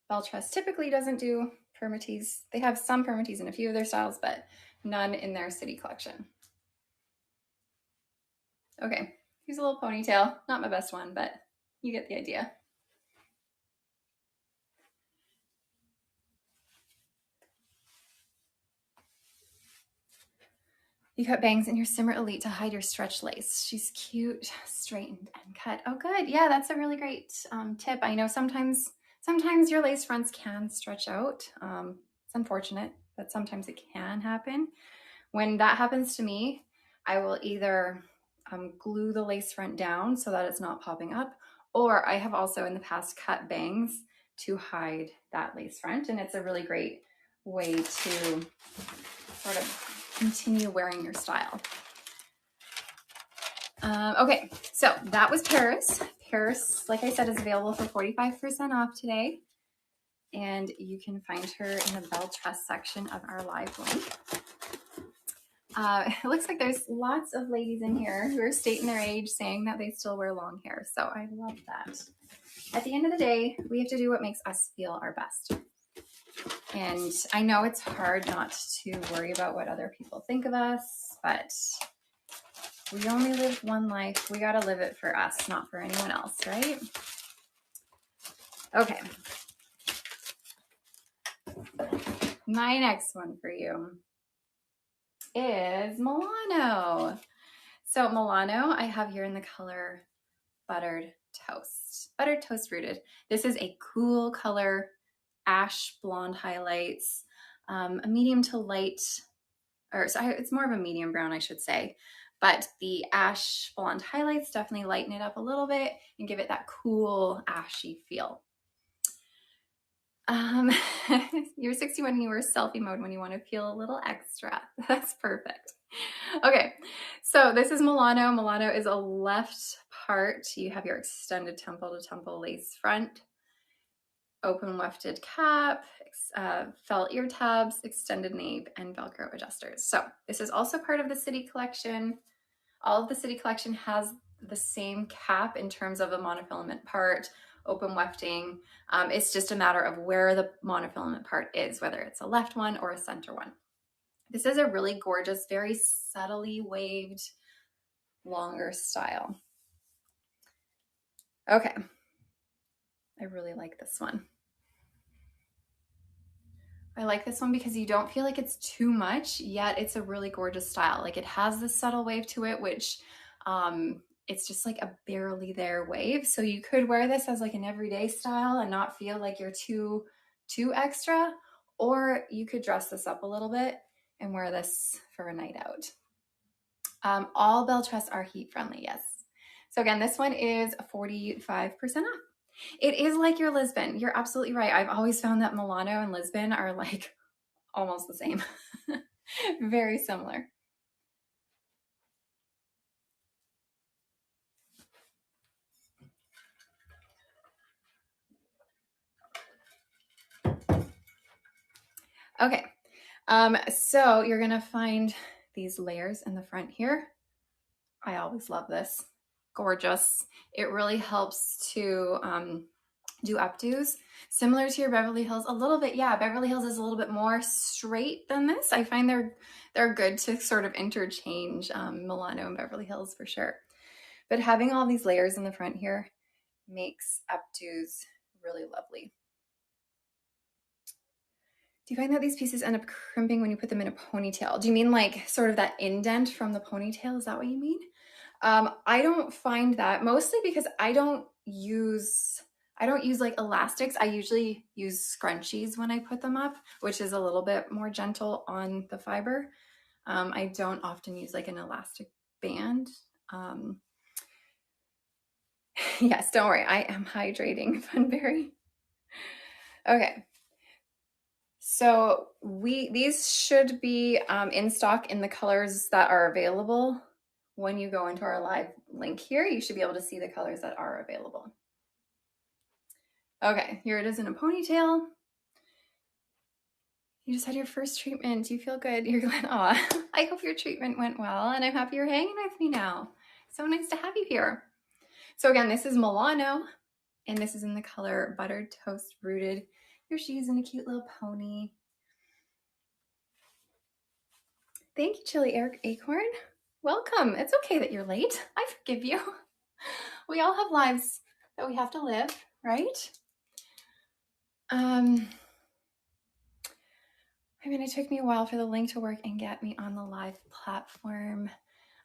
Belle Tress typically doesn't do permatease. They have some permatease in a few of their styles, but none in their city collection. Okay, here's a little ponytail. Not my best one, but you get the idea. You cut bangs in your Simmer Elite to hide your stretch lace. She's cute, straightened, and cut. Oh, good. Yeah, that's a really great tip. I know sometimes your lace fronts can stretch out. It's unfortunate, but sometimes it can happen. When that happens to me, I will either glue the lace front down so that it's not popping up, or I have also in the past cut bangs to hide that lace front, and it's a really great way to sort of continue wearing your style. Okay, so that was Paris. Paris, like I said, is available for 45% off today, and you can find her in the Belle Tress section of our live link. It looks like there's lots of ladies in here who are stating their age, saying that they still wear long hair, so I love that. At the end of the day, we have to do what makes us feel our best. And I know it's hard not to worry about what other people think of us, but we only live one life. We got to live it for us, not for anyone else, right? Okay. My next one for you is Milano. So Milano, I have here in the color Buttered Toast. Buttered Toast Rooted. This is a cool color, ash blonde highlights, a medium to light, or so it's more of a medium brown, I should say. But the ash blonde highlights definitely lighten it up a little bit and give it that cool ashy feel. You're 61 and you were selfie mode when you want to feel a little extra. That's perfect. Okay, so this is Milano. Milano is a left part. You have your extended temple to temple lace front, open wefted cap, felt ear tabs, extended nape, and Velcro adjusters. So this is also part of the city collection. All of the city collection has the same cap in terms of a monofilament part, open wefting. It's just a matter of where the monofilament part is, whether it's a left one or a center one. This is a really gorgeous, very subtly waved, longer style. Okay, I really like this one. I like this one because you don't feel like it's too much, yet it's a really gorgeous style. Like it has this subtle wave to it, which it's just like a barely there wave. So you could wear this as like an everyday style and not feel like you're too extra, or you could dress this up a little bit and wear this for a night out. All Belle Tress are heat friendly, yes. So again, this one is 45% off. It is like your Lisbon. You're absolutely right. I've always found that Milano and Lisbon are like almost the same. Very similar. Okay, so you're gonna find these layers in the front here. I always love this. Gorgeous. It really helps to do updos. Similar to your Beverly Hills, a little bit, yeah, Beverly Hills is a little bit more straight than this. I find they're good to sort of interchange Milano and Beverly Hills for sure. But having all these layers in the front here makes updos really lovely. Do you find that these pieces end up crimping when you put them in a ponytail? Do you mean like sort of that indent from the ponytail? Is that what you mean? I don't find that, mostly because I don't use like elastics. I usually use scrunchies when I put them up, which is a little bit more gentle on the fiber. I don't often use like an elastic band. Yes, don't worry. I am hydrating, Funberry. Okay. So these should be in stock in the colors that are available. When you go into our live link here, you should be able to see the colors that are available. Okay, here it is in a ponytail. You just had your first treatment. You feel good. You're going, oh, I hope your treatment went well, and I'm happy you're hanging with me now. So nice to have you here. So again, this is Milano, and this is in the color Buttered Toast Rooted. Here she is in a cute little pony. Thank you, Chili Eric Acorn. Welcome. It's okay that you're late. I forgive you. We all have lives that we have to live, right? I mean, it took me a while for the link to work and get me on the live platform.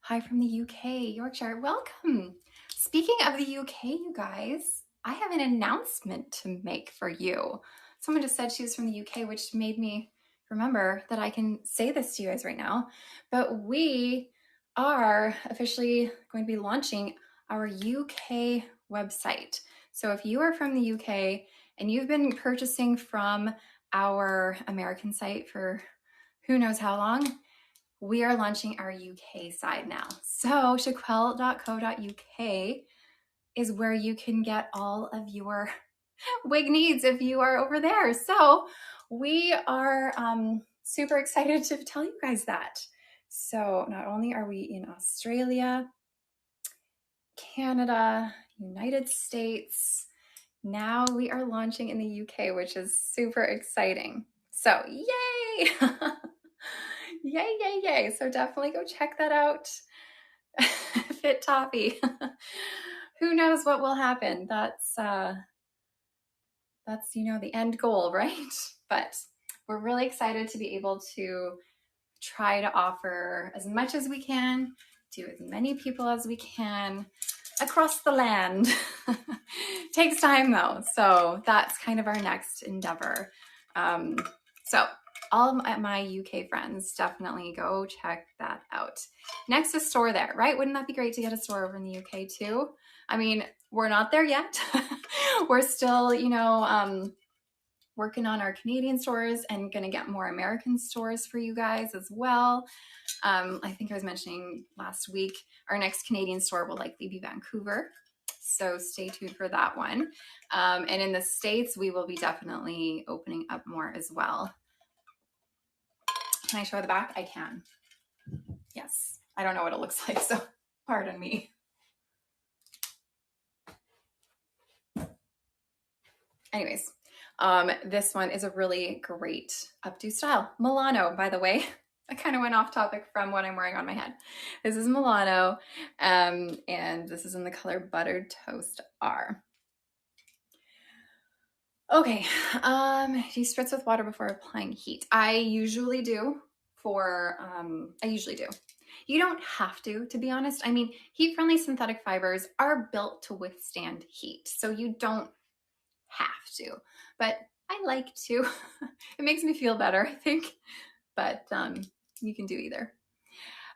Hi from the UK, Yorkshire. Welcome. Speaking of the UK, you guys, I have an announcement to make for you. Someone just said she was from the UK, which made me remember that I can say this to you guys right now. But we are officially going to be launching our UK website. So if you are from the UK and you've been purchasing from our American site for who knows how long, we are launching our UK side now. So shaquel.co.uk is where you can get all of your wig needs if you are over there. So we are super excited to tell you guys that. So not only are we in Australia, Canada, United States, now we are launching in the UK, which is super exciting. So yay! Yay, yay, yay. So definitely go check that out. Fit Toppy. Who knows what will happen? That's you know, the end goal, right? But we're really excited to be able to try to offer as much as we can to as many people as we can across the land. Takes time though. So that's kind of our next endeavor. So all of my UK friends, definitely go check that out. Next, a store there, right? Wouldn't that be great to get a store over in the UK too? I mean, we're not there yet. We're still, you know, working on our Canadian stores and gonna get more American stores for you guys as well. I think I was mentioning last week, our next Canadian store will likely be Vancouver. So stay tuned for that one. And in the States, we will be definitely opening up more as well. Can I show the back? I can. Yes. I don't know what it looks like, so pardon me. Anyways, this one is a really great updo style. Milano, by the way. I kind of went off topic from what I'm wearing on my head. This is Milano, and this is in the color Buttered Toast R. Okay, do you spritz with water before applying heat? I usually do You don't have to be honest. I mean, heat-friendly synthetic fibers are built to withstand heat, so you don't have to, but I like to. It makes me feel better, I think, but you can do either.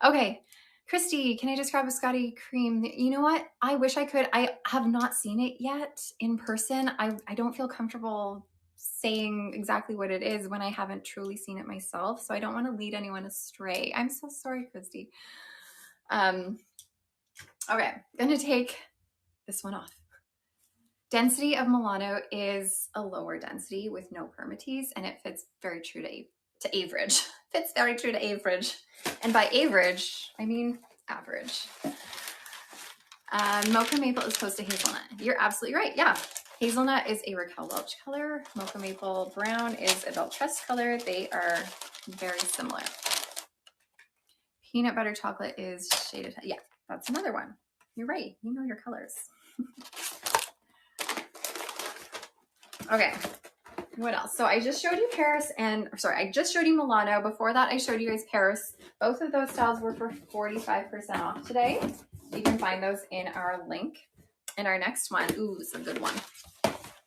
Okay, Christy, can I just grab a Scotty cream? You know what? I wish I could. I have not seen it yet in person. I don't feel comfortable saying exactly what it is when I haven't truly seen it myself, so I don't want to lead anyone astray. I'm so sorry, Christy. Okay, I'm gonna take this one off. Density of Milano is a lower density with no permatease, and it fits very true to average. Fits very true to average. And by average, I mean average. Mocha Maple is close to Hazelnut. You're absolutely right. Yeah. Hazelnut is a Raquel Welch color. Mocha Maple Brown is a Belle Tress color. They are very similar. Peanut Butter Chocolate is shaded. Yeah, that's another one. You're right. You know your colors. Okay, what else? So I just showed you Paris I just showed you Milano. Before that, I showed you guys Paris. Both of those styles were for 45% off today. You can find those in our link. And our next one, ooh, this is a good one.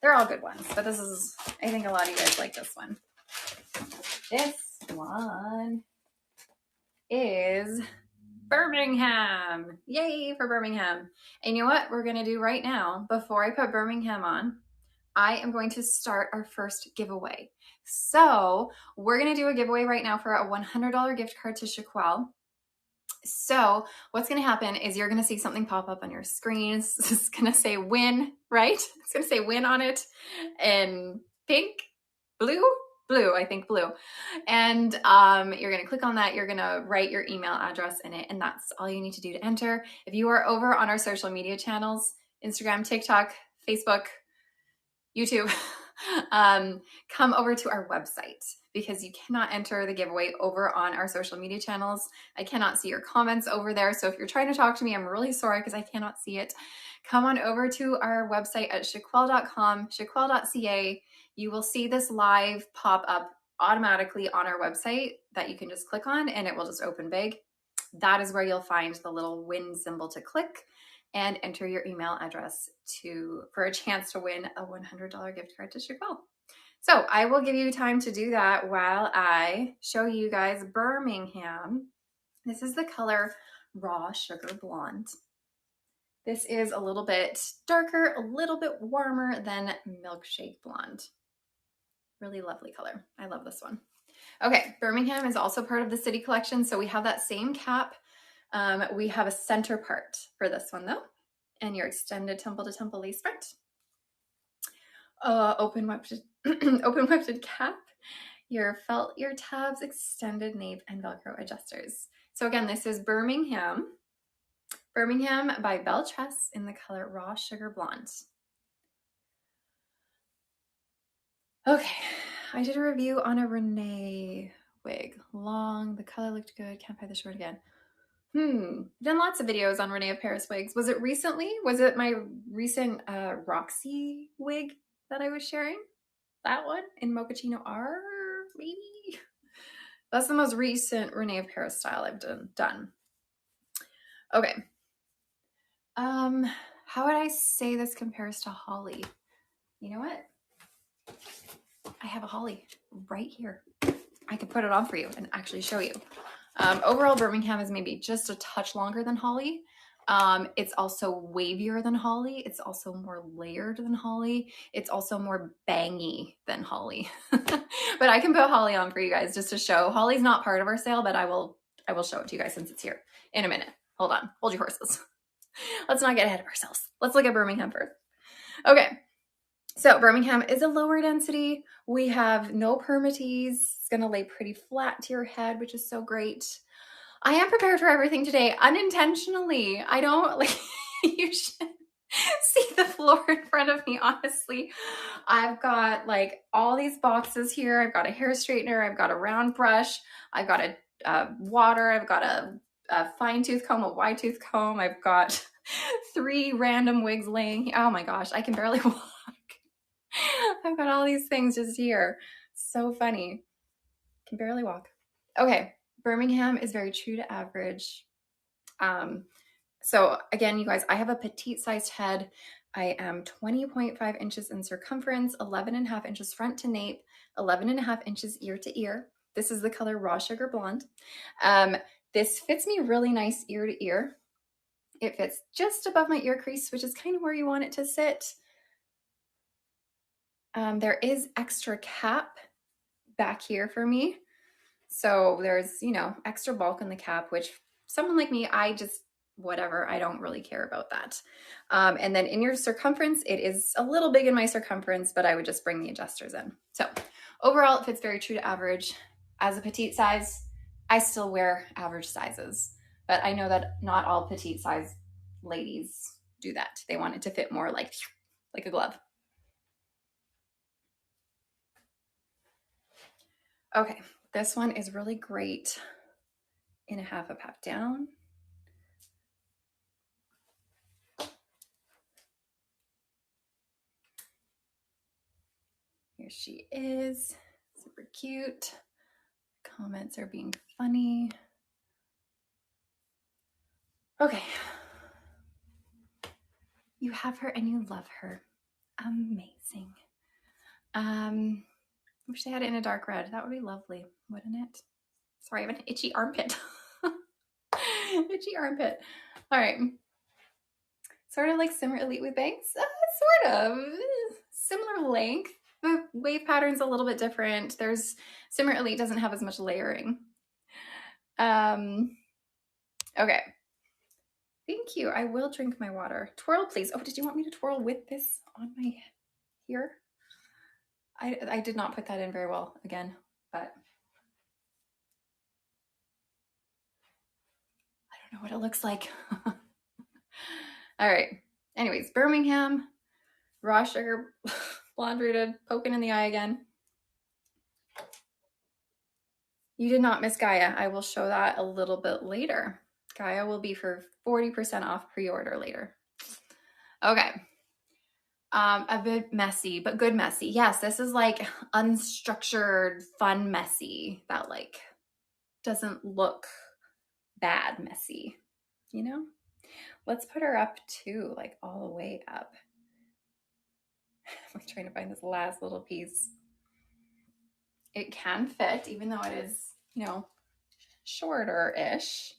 They're all good ones, but this is, I think a lot of you guys like this one. This one is Birmingham. Yay for Birmingham. And you know what we're gonna do right now, before I put Birmingham on, I am going to start our first giveaway. So we're gonna do a giveaway right now for a $100 gift card to Shaquel. So what's gonna happen is you're gonna see something pop up on your screen. It's gonna say win, right? It's gonna say win on it in pink, blue, blue, I think blue. And you're gonna click on that, you're gonna write your email address in it, and that's all you need to do to enter. If you are over on our social media channels, Instagram, TikTok, Facebook, YouTube, come over to our website because you cannot enter the giveaway over on our social media channels. I cannot see your comments over there. So if you're trying to talk to me, I'm really sorry because I cannot see it. Come on over to our website at shaquel.com, shaquel.ca. You will see this live pop up automatically on our website that you can just click on and it will just open big. That is where you'll find the little win symbol to click and enter your email address for a chance to win a $100 gift card to Raquel. So I will give you time to do that while I show you guys Birmingham. This is the color Raw Sugar Blonde. This is a little bit darker, a little bit warmer than Milkshake Blonde. Really lovely color. I love this one. Okay, Birmingham is also part of the City Collection, so we have that same cap. We have a center part for this one though, and your extended temple to temple lace front. Open wefted cap, your felt ear tabs, extended nape, and Velcro adjusters. So again, this is Birmingham by Belle Tress in the color Raw Sugar Blonde. Okay, I did a review on a Renee wig. Long, the color looked good, can't find the short again. I've done lots of videos on Renee of Paris wigs. Was it recently? Was it my recent Rossi wig that I was sharing? That one in Mochaccino R, maybe? That's the most recent Renee of Paris style I've done. Okay. How would I say this compares to Holly? You know what? I have a Holly right here. I could put it on for you and actually show you. Overall, Birmingham is maybe just a touch longer than Holly. It's also wavier than Holly. It's also more layered than Holly. It's also more bangy than Holly. But I can put Holly on for you guys just to show. Holly's not part of our sale, but I will show it to you guys since it's here in a minute. Hold on, hold your horses. Let's not get ahead of ourselves. Let's look at Birmingham first. Okay. So Birmingham is a lower density. We have no permatease. It's gonna lay pretty flat to your head, which is so great. I am prepared for everything today, unintentionally. I don't like, you should see the floor in front of me, honestly. I've got like all these boxes here. I've got a hair straightener. I've got a round brush. I've got a water. I've got a fine tooth comb, a wide tooth comb. I've got 3 random wigs laying. Oh my gosh, I can barely walk. I've got all these things just here. So funny. Can barely walk. Okay, Birmingham is very true to average. So again, you guys, I have a petite sized head. I am 20.5 inches in circumference, 11.5 inches front to nape, 11.5 inches ear to ear. This is the color Raw Sugar Blonde. This fits me really nice ear to ear. It fits just above my ear crease, which is kind of where you want it to sit. There is extra cap back here for me. So there's, you know, extra bulk in the cap, which someone like me, I just, whatever, I don't really care about that. And then in your circumference, it is a little big in my circumference, but I would just bring the adjusters in. So overall, it fits very true to average. As a petite size, I still wear average sizes, but I know that not all petite size ladies do that. They want it to fit more like a glove. Okay, this one is really great in a half up, half down. Here she is, super cute. Comments are being funny. Okay. You have her and you love her. Amazing. Wish they had it in a dark red. That would be lovely, wouldn't it? Sorry, I have an itchy armpit. Itchy armpit. All right. Sort of like Simmer Elite with bangs. Sort of. Similar length. The wave pattern's a little bit different. Simmer Elite doesn't have as much layering. Okay. Thank you. I will drink my water. Twirl, please. Oh, did you want me to twirl with this on my here? I did not put that in very well again, but I don't know what it looks like. All right. Anyways, Birmingham, raw sugar, blonde rooted, poking in the eye again. You did not miss Gaia. I will show that a little bit later. Gaia will be for 40% off pre-order later. Okay. A bit messy, but good messy. Yes, this is like unstructured, fun messy that like doesn't look bad messy, you know? Let's put her up too, like all the way up. I'm trying to find this last little piece. It can fit, even though it is, you know, shorter-ish.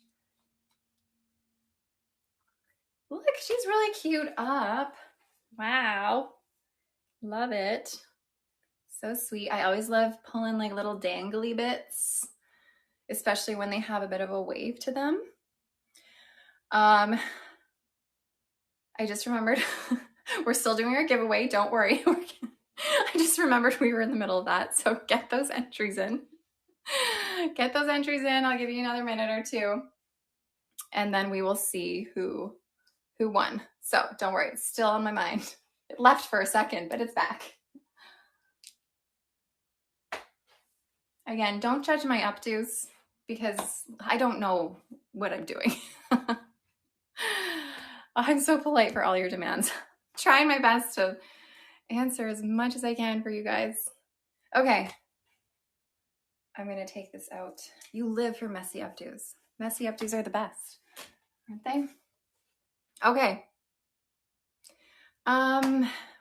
Look, she's really cute up. Wow. Love it. So sweet. I always love pulling like little dangly bits, especially when they have a bit of a wave to them. I just remembered we're still doing our giveaway. Don't worry. I just remembered we were in the middle of that. So get those entries in. Get those entries in. I'll give you another minute or two. And then we will see who won. So don't worry. It's still on my mind. It left for a second, but it's back. Again, don't judge my updos because I don't know what I'm doing. I'm so polite for all your demands. Trying my best to answer as much as I can for you guys. Okay. I'm going to take this out. You live for messy updos. Messy updos are the best, aren't they? Okay.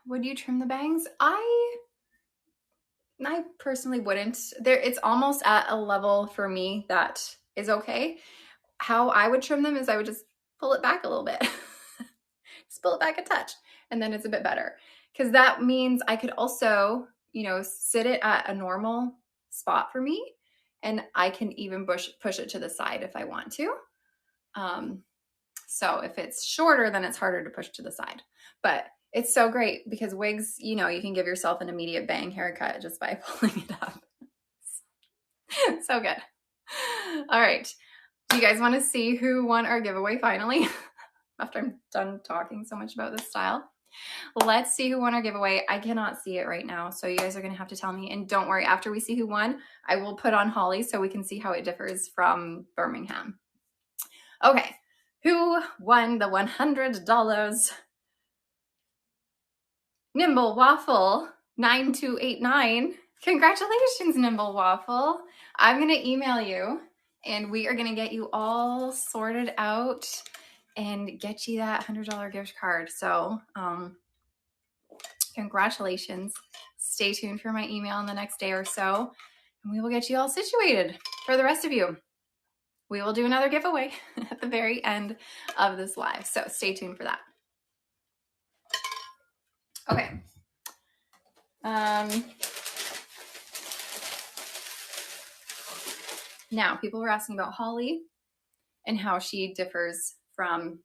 Would you trim the bangs? I personally wouldn't. It's almost at a level for me that is okay. How I would trim them is I would just pull it back a little bit. Just pull it back a touch, and then it's a bit better. Because that means I could also, you know, sit it at a normal spot for me, and I can even push it to the side if I want to. So if it's shorter, then it's harder to push to the side. But it's so great because wigs, you know, you can give yourself an immediate bang haircut just by pulling it up. So good. All right. Do you guys want to see who won our giveaway finally? After I'm done talking so much about this style. Let's see who won our giveaway. I cannot see it right now, so you guys are going to have to tell me. And don't worry, after we see who won, I will put on Holly so we can see how it differs from Birmingham. Okay, who won the $100? Nimble Waffle 9289. Congratulations, Nimble Waffle. I'm going to email you, and we are going to get you all sorted out and get you that $100 gift card. So congratulations. Stay tuned for my email in the next day or so, and we will get you all situated. For the rest of you, we will do another giveaway at the very end of this live. So stay tuned for that. Okay. Now, people were asking about Holly and how she differs from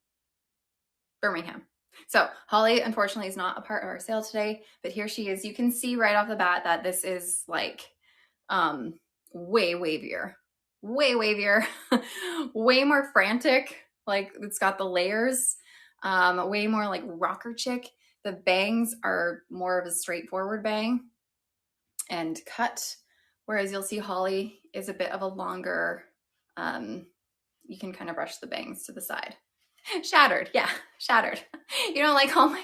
Birmingham. So Holly, unfortunately, is not a part of our sale today, but here she is. You can see right off the bat that this is like way wavier, way more frantic. Like it's got the layers, way more like rocker chick. The bangs are more of a straightforward bang and cut, whereas you'll see Holly is a bit of a longer, you can kind of brush the bangs to the side. Shattered, yeah, shattered. You don't like all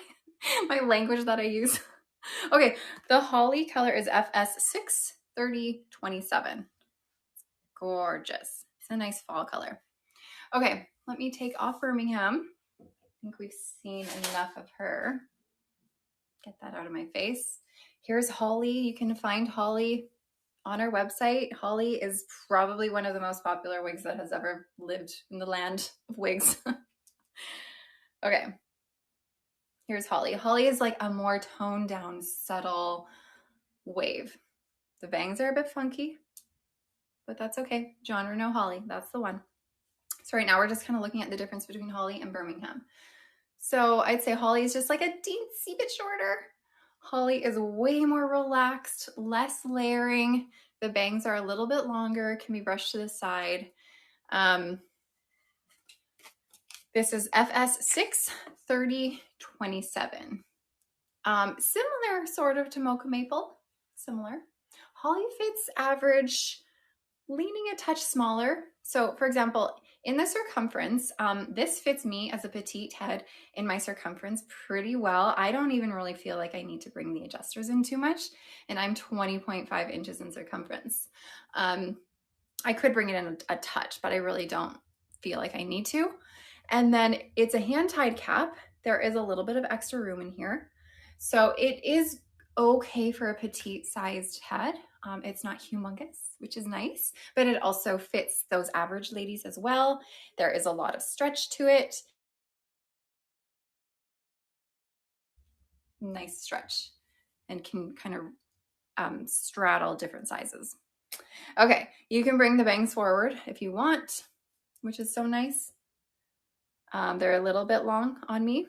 my language that I use? Okay, the Holly color is FS63027. Gorgeous. It's a nice fall color. Okay, let me take off Birmingham. I think we've seen enough of her. Get that out of my face. Here's Holly. You can find Holly on our website. Holly is probably one of the most popular wigs that has ever lived in the land of wigs. Okay, here's Holly. Holly is like a more toned down, subtle wave. The bangs are a bit funky, but that's okay. Genre no Holly, that's the one. So right now we're just kind of looking at the difference between Holly and Birmingham. So I'd say Holly is just like a teensy bit shorter. Holly is way more relaxed, less layering. The bangs are a little bit longer, can be brushed to the side. This is FS 63027. Similar sort of to Mocha Maple, similar. Holly fits average, leaning a touch smaller. So for example, in the circumference, this fits me as a petite head in my circumference pretty well. I don't even really feel like I need to bring the adjusters in too much, and I'm 20.5 inches in circumference. I could bring it in a touch, but I really don't feel like I need to. And then it's a hand-tied cap. There is a little bit of extra room in here. So it is okay for a petite sized head. It's not humongous, which is nice, but it also fits those average ladies as well. There is a lot of stretch to it. Nice stretch, and can kind of straddle different sizes. Okay, you can bring the bangs forward if you want, which is so nice. They're a little bit long on me,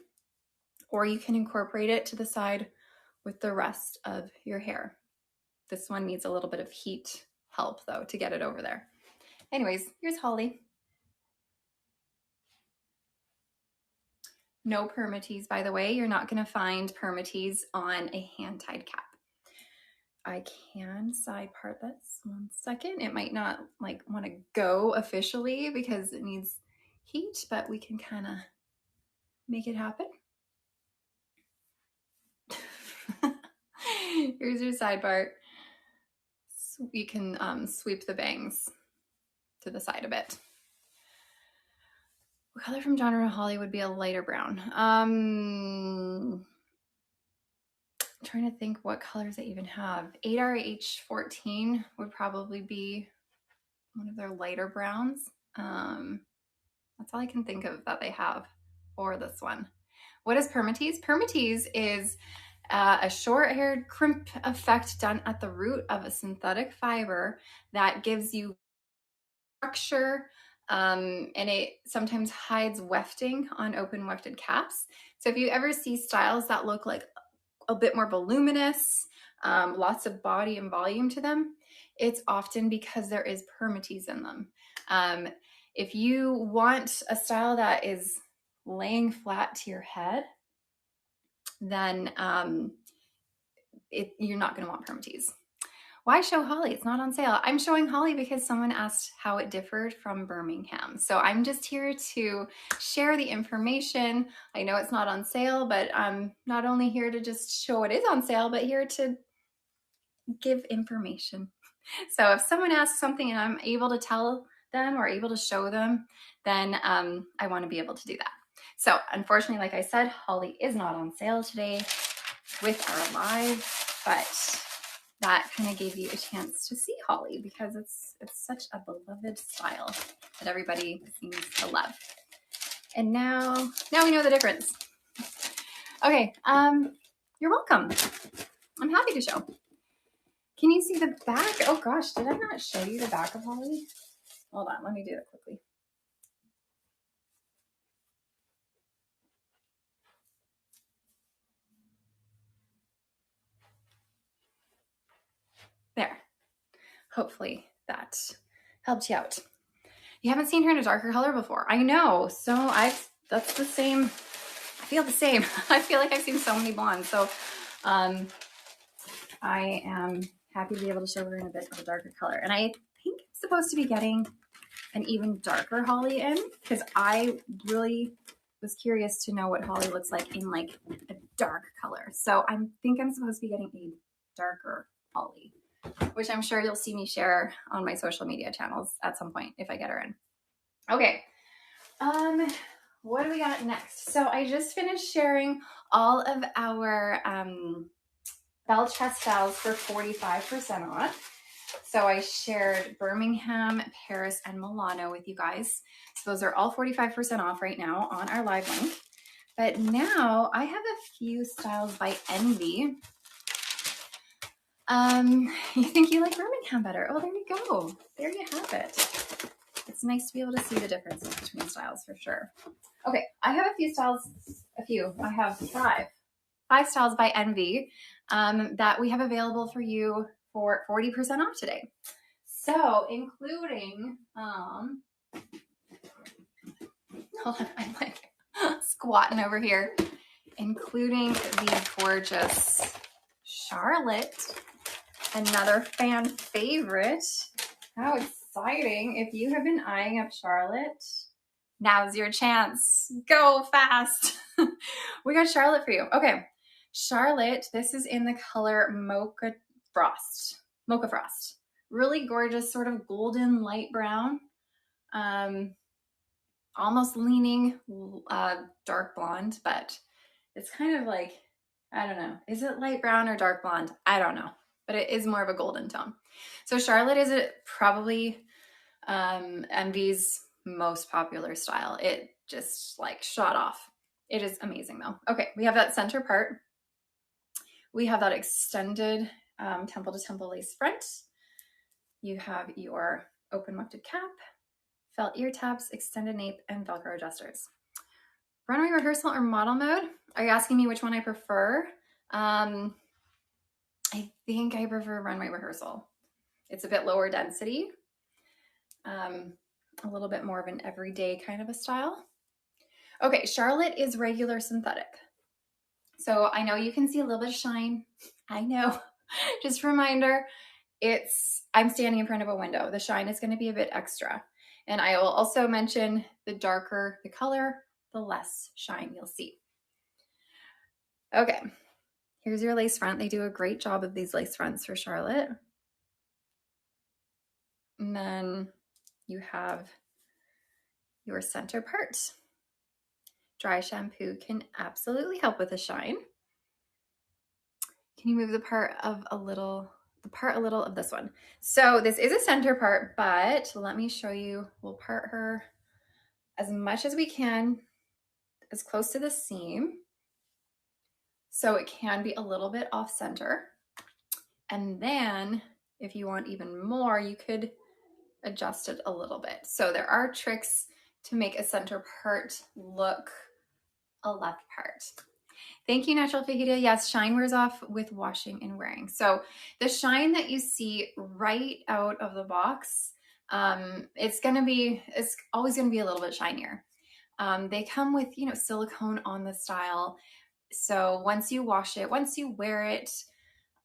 or you can incorporate it to the side with the rest of your hair. This one needs a little bit of heat help though to get it over there. Anyways, here's Holly. No permatease, by the way. You're not gonna find permatease on a hand-tied cap. I can side part this 1 second. It might not like want to go officially because it needs heat, but we can kind of make it happen. Here's your side part. So you can sweep the bangs to the side a bit. What color from Genre Holly would be a lighter brown? I'm trying to think what colors they even have. 8RH14 would probably be one of their lighter browns. That's all I can think of that they have for this one. What is permatease? Permatease is a short-haired crimp effect done at the root of a synthetic fiber that gives you structure, and it sometimes hides wefting on open wefted caps. So if you ever see styles that look like a bit more voluminous, lots of body and volume to them, it's often because there is permatease in them. If you want a style that is laying flat to your head, then you're not going to want permatease. Why show Holly? It's not on sale. I'm showing Holly because someone asked how it differed from Birmingham. So I'm just here to share the information. I know it's not on sale, but I'm not only here to just show it is on sale, but here to give information. So if someone asks something and I'm able to tell them or able to show them, then I want to be able to do that. So unfortunately, like I said, Holly is not on sale today with our live, but that kind of gave you a chance to see Holly because it's such a beloved style that everybody seems to love. And now we know the difference. Okay, you're welcome. I'm happy to show. Can you see the back? Oh gosh, did I not show you the back of Holly? Hold on, let me do that quickly. There. Hopefully that helped you out. You haven't seen her in a darker color before. I know. So that's the same. I feel the same. I feel like I've seen so many blondes. So I am happy to be able to show her in a bit of a darker color. And I think I'm supposed to be getting an even darker Holly in because I really was curious to know what Holly looks like in like a dark color. So I think I'm supposed to be getting a darker Holly, which I'm sure you'll see me share on my social media channels at some point if I get her in. Okay, what do we got next? So I just finished sharing all of our Belle Tress styles for 45% off. So I shared Birmingham, Paris, and Milano with you guys. So those are all 45% off right now on our live link. But now I have a few styles by Envy. You think you like Birmingham better? Oh, there you go. There you have it. It's nice to be able to see the differences between styles for sure. Okay, I have a few styles. I have 5 5 styles by Envy that we have available for you for 40% off today. So including, hold on, I'm like squatting over here, including the gorgeous Charlotte, another fan favorite. How exciting. If you have been eyeing up Charlotte, now's your chance. Go fast. We got Charlotte for you. Okay. Charlotte, this is in the color Mocha Frost. Mocha Frost. Really gorgeous, sort of golden light brown. Almost leaning dark blonde, but it's kind of like, I don't know. Is it light brown or dark blonde? I don't know, but it is more of a golden tone. So Charlotte is probably Envy's most popular style. It just like shot off. It is amazing though. Okay, we have that center part. We have that extended temple to temple lace front. You have your open wefted cap, felt ear tabs, extended nape, and Velcro adjusters. Runway rehearsal or model mode? Are you asking me which one I prefer? I think I prefer runway rehearsal. It's a bit lower density, a little bit more of an everyday kind of a style. Okay, Charlotte is regular synthetic. So I know you can see a little bit of shine. I know. Just a reminder, I'm standing in front of a window. The shine is going to be a bit extra. And I will also mention the darker the color, the less shine you'll see. Okay, here's your lace front. They do a great job of these lace fronts for Charlotte. And then you have your center part. Dry shampoo can absolutely help with the shine. Can you move the part a little of this one? So this is a center part, but let me show you. We'll part her as much as we can, as close to the seam. So it can be a little bit off center. And then if you want even more, you could adjust it a little bit. So there are tricks to make a center part look a left part. Thank you, Natural Fajita. Yes, shine wears off with washing and wearing. So the shine that you see right out of the box, it's always gonna be a little bit shinier. They come with, silicone on the style. So once you wash it, once you wear it,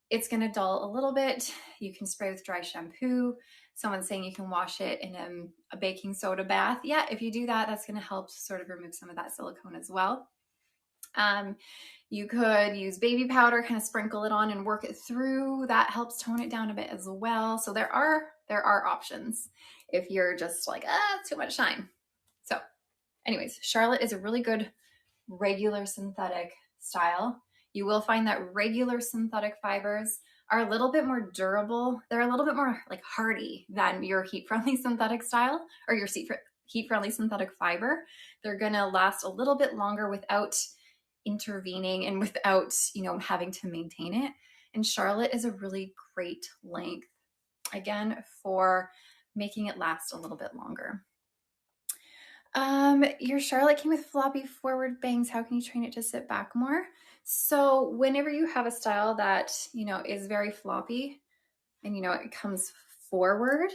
it's gonna dull a little bit. You can spray with dry shampoo. Someone's saying you can wash it in a baking soda bath. Yeah, if you do that, that's gonna help sort of remove some of that silicone as well. You could use baby powder, kind of sprinkle it on and work it through. That helps tone it down a bit as well. So there are options if you're just like, too much shine. So anyways, Charlotte is a really good regular synthetic style. You will find that regular synthetic fibers are a little bit more durable. They're a little bit more like hardy than your heat-friendly synthetic style or your heat-friendly synthetic fiber. They're gonna last a little bit longer without intervening and without, having to maintain it. And Charlotte is a really great length, again, for making it last a little bit longer. Your Charlotte came with floppy forward bangs. How can you train it to sit back more? So whenever you have a style that, is very floppy and, it comes forward,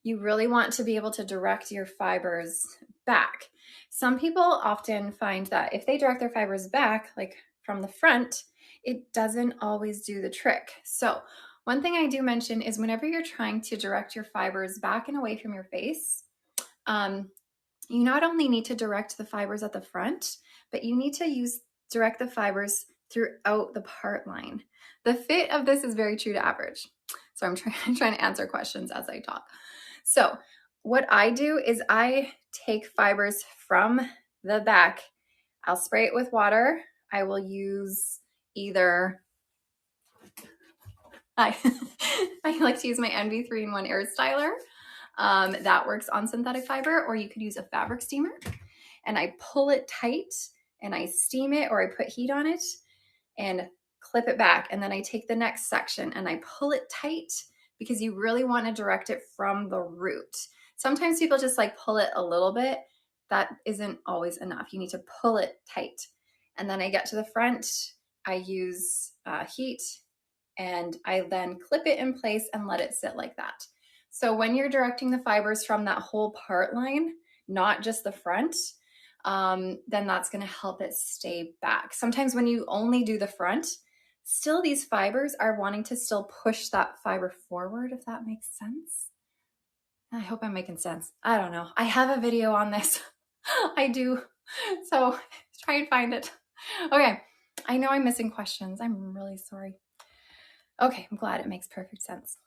you really want to be able to direct your fibers back. Some people often find that if they direct their fibers back, like from the front, it doesn't always do the trick. So one thing I do mention is whenever you're trying to direct your fibers back and away from your face, you not only need to direct the fibers at the front, but you need to direct the fibers throughout the part line. The fit of this is very true to average. So I'm trying to answer questions as I talk. So what I do is I take fibers from the back. I'll spray it with water. I will use either, I like to use my Envy 3-in-1 Air Styler. That works on synthetic fiber, or you could use a fabric steamer. And I pull it tight and I steam it, or I put heat on it and clip it back. And then I take the next section and I pull it tight because you really want to direct it from the root. Sometimes people just like pull it a little bit. That isn't always enough. You need to pull it tight. And then I get to the front, I use heat, and I then clip it in place and let it sit like that. So when you're directing the fibers from that whole part line, not just the front, then that's gonna help it stay back. Sometimes when you only do the front, still these fibers are wanting to still push that fiber forward, if that makes sense. I hope I'm making sense. I don't know. I have a video on this. I do. So try and find it. Okay. I know I'm missing questions. I'm really sorry. Okay. I'm glad it makes perfect sense.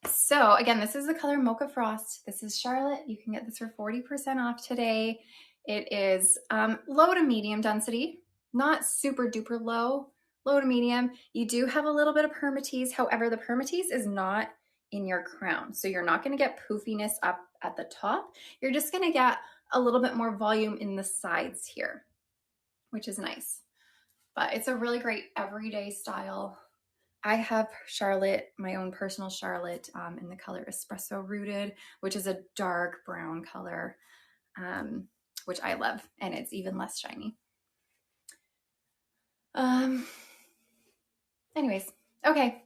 So again, this is the color Mocha Frost. This is Charlotte. You can get this for 40% off today. It is low to medium density, not super duper low, low to medium. You do have a little bit of permatease. However, the permatease is not in your crown. So you're not going to get poofiness up at the top. You're just going to get a little bit more volume in the sides here, which is nice. But it's a really great everyday style. I have Charlotte, my own personal Charlotte, in the color Espresso Rooted, which is a dark brown color, which I love, and it's even less shiny. Anyways, okay.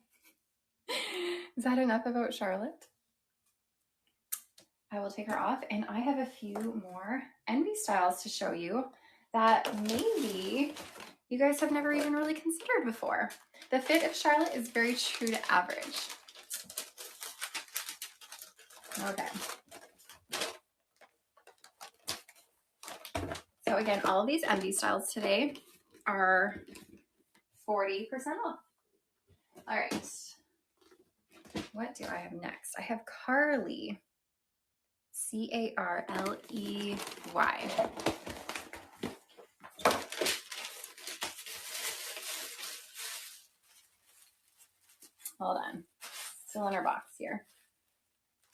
Is that enough about Charlotte? I will take her off, and I have a few more envy styles to show you that maybe you guys have never even really considered before. The fit of Charlotte is very true to average. Okay. So again, all of these envy styles today are 40% off. All right. What do I have next? I have Carley. Carley. Hold on. Still in our box here.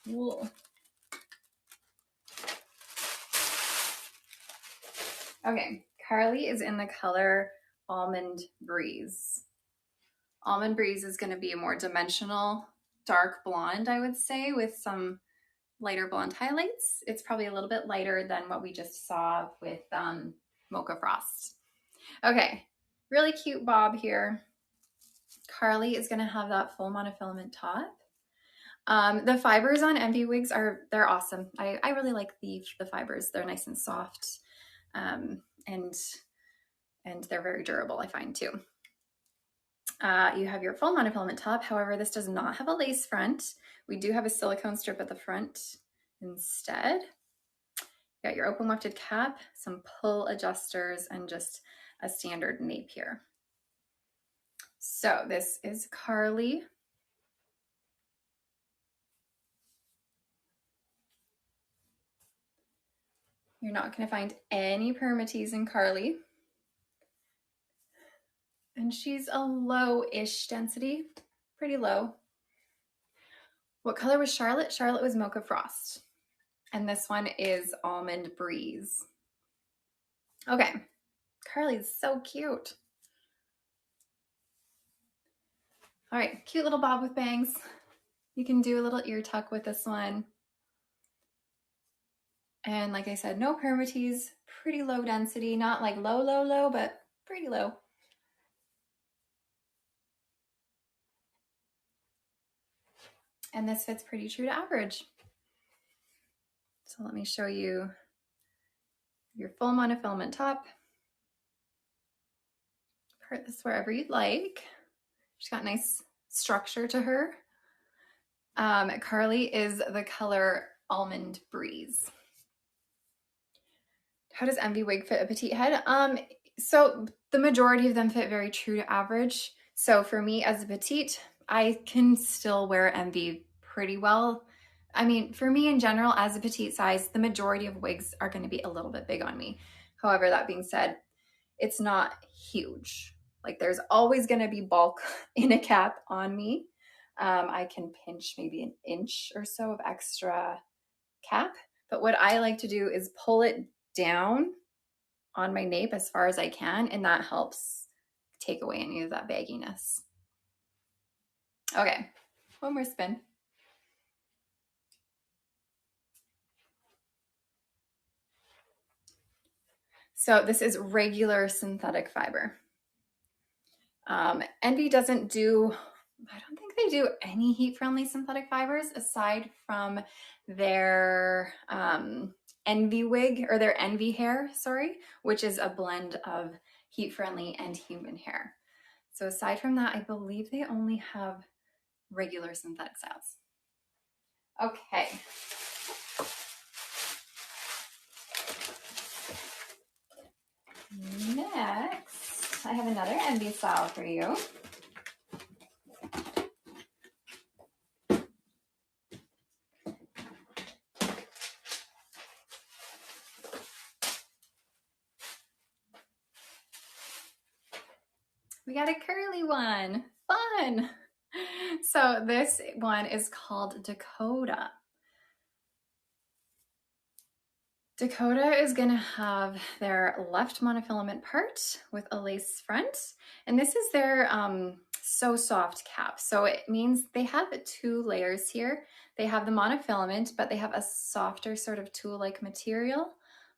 Whoa. Okay, Carley is in the color Almond Breeze. Almond Breeze is going to be a more dimensional, dark blonde, I would say, with some lighter blonde highlights. It's probably a little bit lighter than what we just saw with Mocha Frost. Okay, really cute bob here. Carley is going to have that full monofilament top. The fibers on Envy wigs they're awesome. I really like the fibers. They're nice and soft, and they're very durable, I find too. You have your full monofilament top. However, this does not have a lace front. We do have a silicone strip at the front instead. You got your open wefted cap, some pull adjusters, and just a standard nape here. So this is Carley. You're not going to find any permatease in Carley. And she's a low-ish density, pretty low. What color was Charlotte? Charlotte was Mocha Frost. And this one is Almond Breeze. Okay, Carley's so cute. All right, cute little bob with bangs. You can do a little ear tuck with this one. And like I said, no permatease, pretty low density, not like low, but pretty low. And this fits pretty true to average. So let me show you your full monofilament top. Part this wherever you'd like. She's got nice structure to her. Carley is the color Almond Breeze. How does Envy wig fit a petite head? So the majority of them fit very true to average. So for me as a petite, I can still wear Envy pretty well. I mean, for me in general, as a petite size, the majority of wigs are going to be a little bit big on me. However, that being said, it's not huge. Like there's always going to be bulk in a cap on me. I can pinch maybe an inch or so of extra cap. But what I like to do is pull it down on my nape as far as I can, and that helps take away any of that bagginess. Okay, one more spin. So this is regular synthetic fiber. Envy doesn't do, I don't think they do any heat-friendly synthetic fibers aside from their Envy wig, or their Envy hair, sorry, which is a blend of heat-friendly and human hair. So aside from that, I believe they only have regular synthetic styles. Okay. Next, I have another Envy style for you. We got a curly one. Fun. So this one is called Dakota. Dakota is going to have their left monofilament part with a lace front, and this is their So Soft cap. So it means they have 2 layers here. They have the monofilament, but they have a softer sort of tulle-like material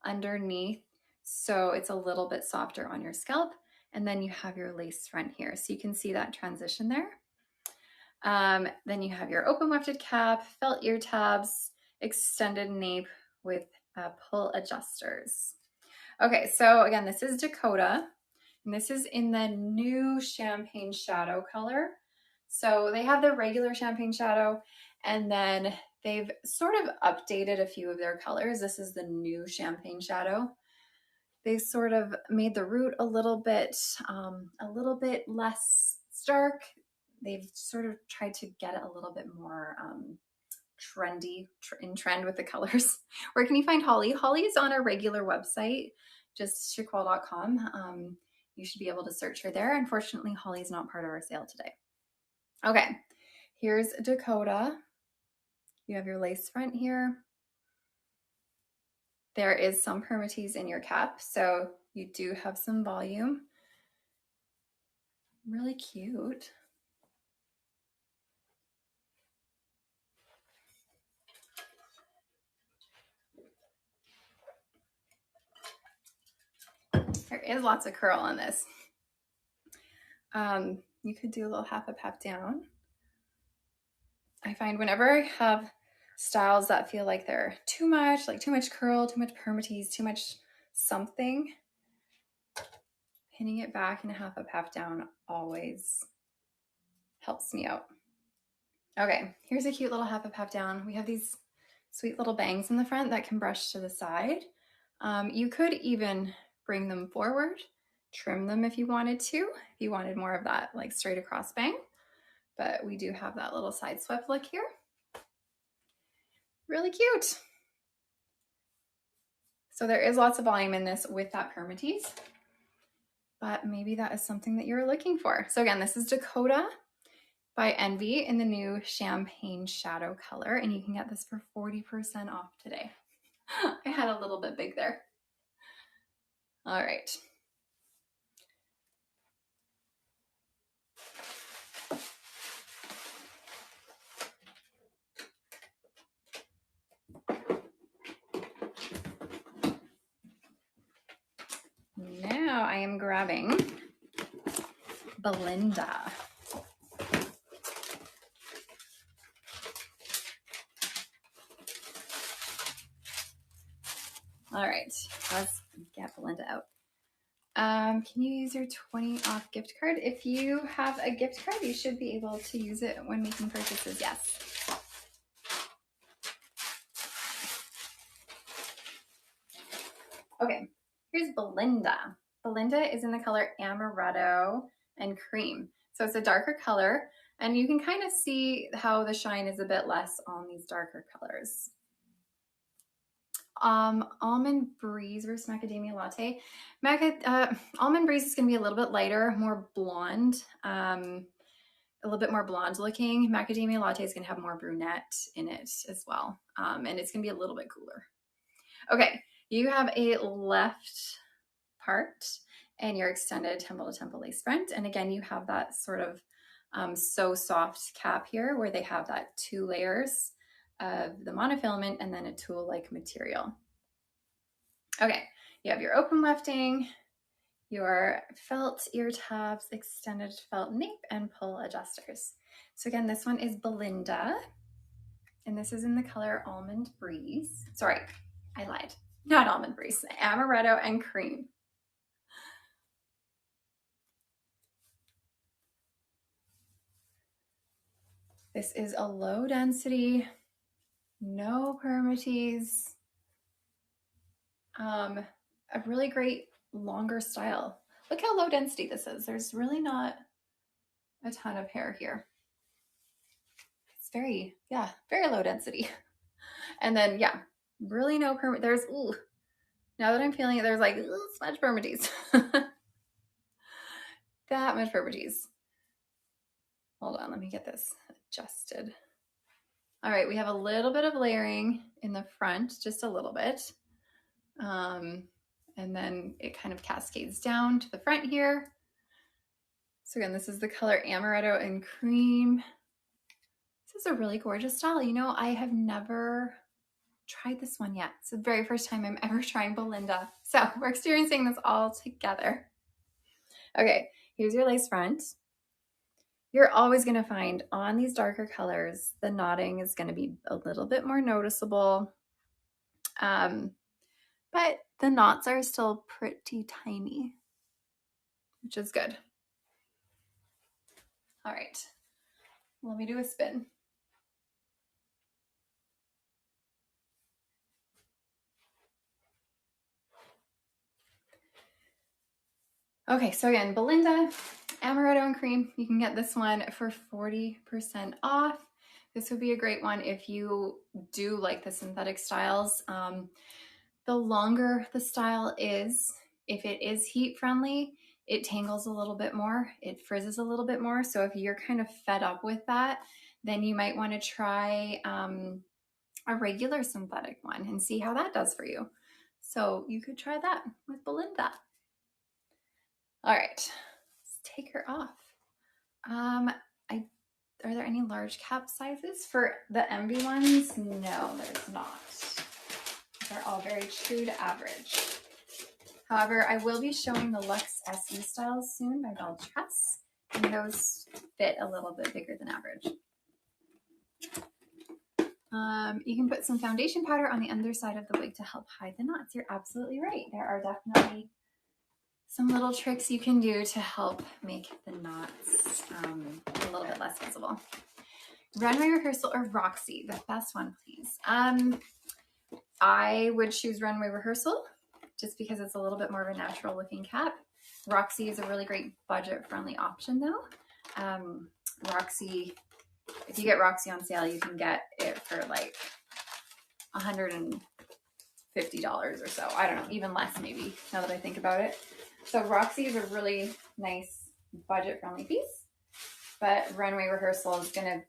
underneath, so it's a little bit softer on your scalp. And then you have your lace front here, so you can see that transition there. Then you have your open wefted cap, felt ear tabs, extended nape with pull adjusters. Okay, so again, this is Dakota, and this is in the new champagne shadow color. So they have the regular champagne shadow, and then they've sort of updated a few of their colors. This is the new champagne shadow. They sort of made the root a little bit less stark. They've sort of tried to get it a little bit more trendy, in trend with the colors. Where can you find Holly? Holly is on our regular website, just shaquille.com. You should be able to search her there. Unfortunately, Holly's not part of our sale today. Okay, here's Dakota. You have your lace front here. There is some permatease in your cap, so you do have some volume. Really cute. There is lots of curl on this. You could do a little half up, half down. I find whenever I have styles that feel like they're too much, like too much curl, too much permatease, too much something, pinning it back in a half up, half down always helps me out. Okay, here's a cute little half up, half down. We have these sweet little bangs in the front that can brush to the side. You could even bring them forward, trim them if you wanted to, if you wanted more of that like straight across bang. But we do have that little side swept look here. Really cute. So there is lots of volume in this with that permatease, but maybe that is something that you're looking for. So again, this is Dakota by Envy in the new champagne shadow color, and you can get this for 40% off today. I had a little bit big there. All right. Now I am grabbing Belinda. All right, let's get Belinda out. Can you use your 20 off gift card? If you have a gift card, you should be able to use it when making purchases, yes. Okay, here's Belinda. Belinda is in the color Amaretto and Cream. So it's a darker color, and you can kind of see how the shine is a bit less on these darker colors. Almond Breeze versus Macadamia Latte. Almond Breeze is going to be a little bit lighter, more blonde, a little bit more blonde looking. Macadamia Latte is going to have more brunette in it as well, and it's going to be a little bit cooler. Okay, you have a left part and your extended temple to temple lace front, and again you have that sort of So Soft cap here where they have that 2 layers of the monofilament and then a tulle-like material. Okay, you have your open wefting, your felt ear tabs, extended felt nape, and pull adjusters. So again, this one is Belinda, and this is in the color Almond Breeze. Sorry, I lied. Not Almond Breeze, Amaretto and Cream. This is a low density, no permatease, a really great longer style. Look how low density this is. There's really not a ton of hair here. It's very, yeah, very low density. And then, yeah, really no perm. There's, ooh, now that I'm feeling it, there's like so much permatease. That much permatease. Hold on, let me get this adjusted. All right, we have a little bit of layering in the front, just a little bit. And then it kind of cascades down to the front here. So again, this is the color Amaretto and Cream. This is a really gorgeous style. You know, I have never tried this one yet. It's the very first time I'm ever trying Belinda. So we're experiencing this all together. Okay, here's your lace front. You're always going to find on these darker colors, the knotting is going to be a little bit more noticeable. But the knots are still pretty tiny, which is good. All right, let me do a spin. Okay, so again, Belinda, Amaretto and Cream, you can get this one for 40% off. This would be a great one if you do like the synthetic styles. The longer the style is, if it is heat friendly, it tangles a little bit more, it frizzes a little bit more. So if you're kind of fed up with that, then you might want to try a regular synthetic one and see how that does for you. So you could try that with Belinda. All right, let's take her off. Are there any large cap sizes for the Envy ones? No, there's not. They're all very true to average. However, I will be showing the LuxSE styles soon by Belle Tress, and those fit a little bit bigger than average. You can put some foundation powder on the underside of the wig to help hide the knots. You're absolutely right. There are definitely some little tricks you can do to help make the knots a little bit less visible. Runway Rehearsal or Roxy, the best one, please. I would choose Runway Rehearsal just because it's a little bit more of a natural looking cap. Roxy is a really great budget friendly option though. Roxy, if you get Roxy on sale, you can get it for like $150 or so. I don't know, even less maybe now that I think about it. So Roxy is a really nice budget friendly piece, but Runway Rehearsal is gonna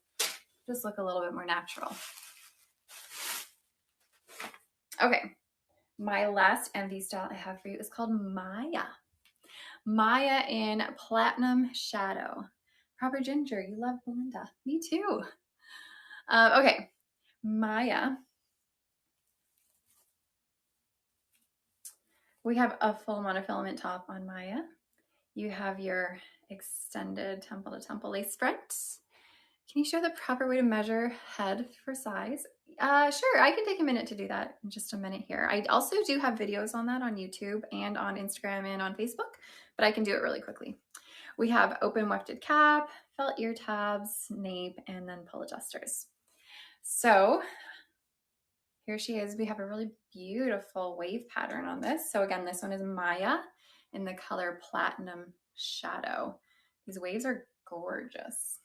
just look a little bit more natural. Okay, my last Envy style I have for you is called Maya. Maya in Platinum Shadow. Proper Ginger, you love Belinda. Me too. Okay, Maya. We have a full monofilament top on Maya. You have your extended temple to temple lace front. Can you show the proper way to measure head for size? Sure, I can take a minute to do that in just a minute here. I also do have videos on that on YouTube and on Instagram and on Facebook, but I can do it really quickly. We have open wefted cap, felt ear tabs, nape, and then pull adjusters. So here she is. We have a really beautiful wave pattern on this. So again, this one is Maya in the color Platinum Shadow. These waves are gorgeous.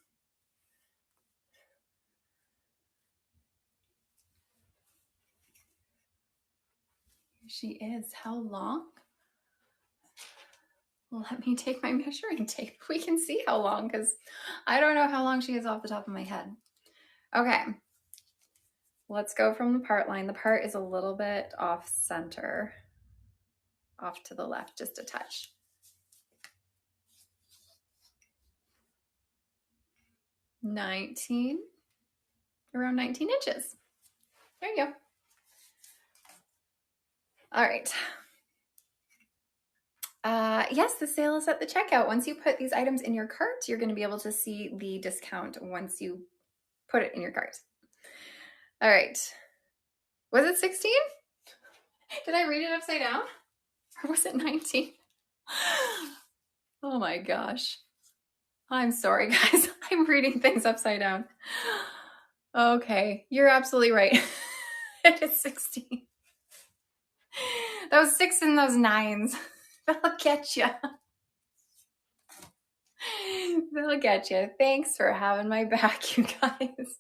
Here she is. How long? Let me take my measuring tape. We can see how long, because I don't know how long she is off the top of my head. Okay, let's go from the part line. The part is a little bit off center, off to the left, just a touch. Around 19 inches. There you go. All right. Yes, the sale is at the checkout. Once you put these items in your cart, you're going to be able to see the discount once you put it in your cart. All right. Was it 16? Did I read it upside down? Or was it 19? Oh my gosh. I'm sorry, guys. I'm reading things upside down. Okay, you're absolutely right. It is 16. Those 6 and those 9s, they'll get you. They'll get you. Thanks for having my back, you guys.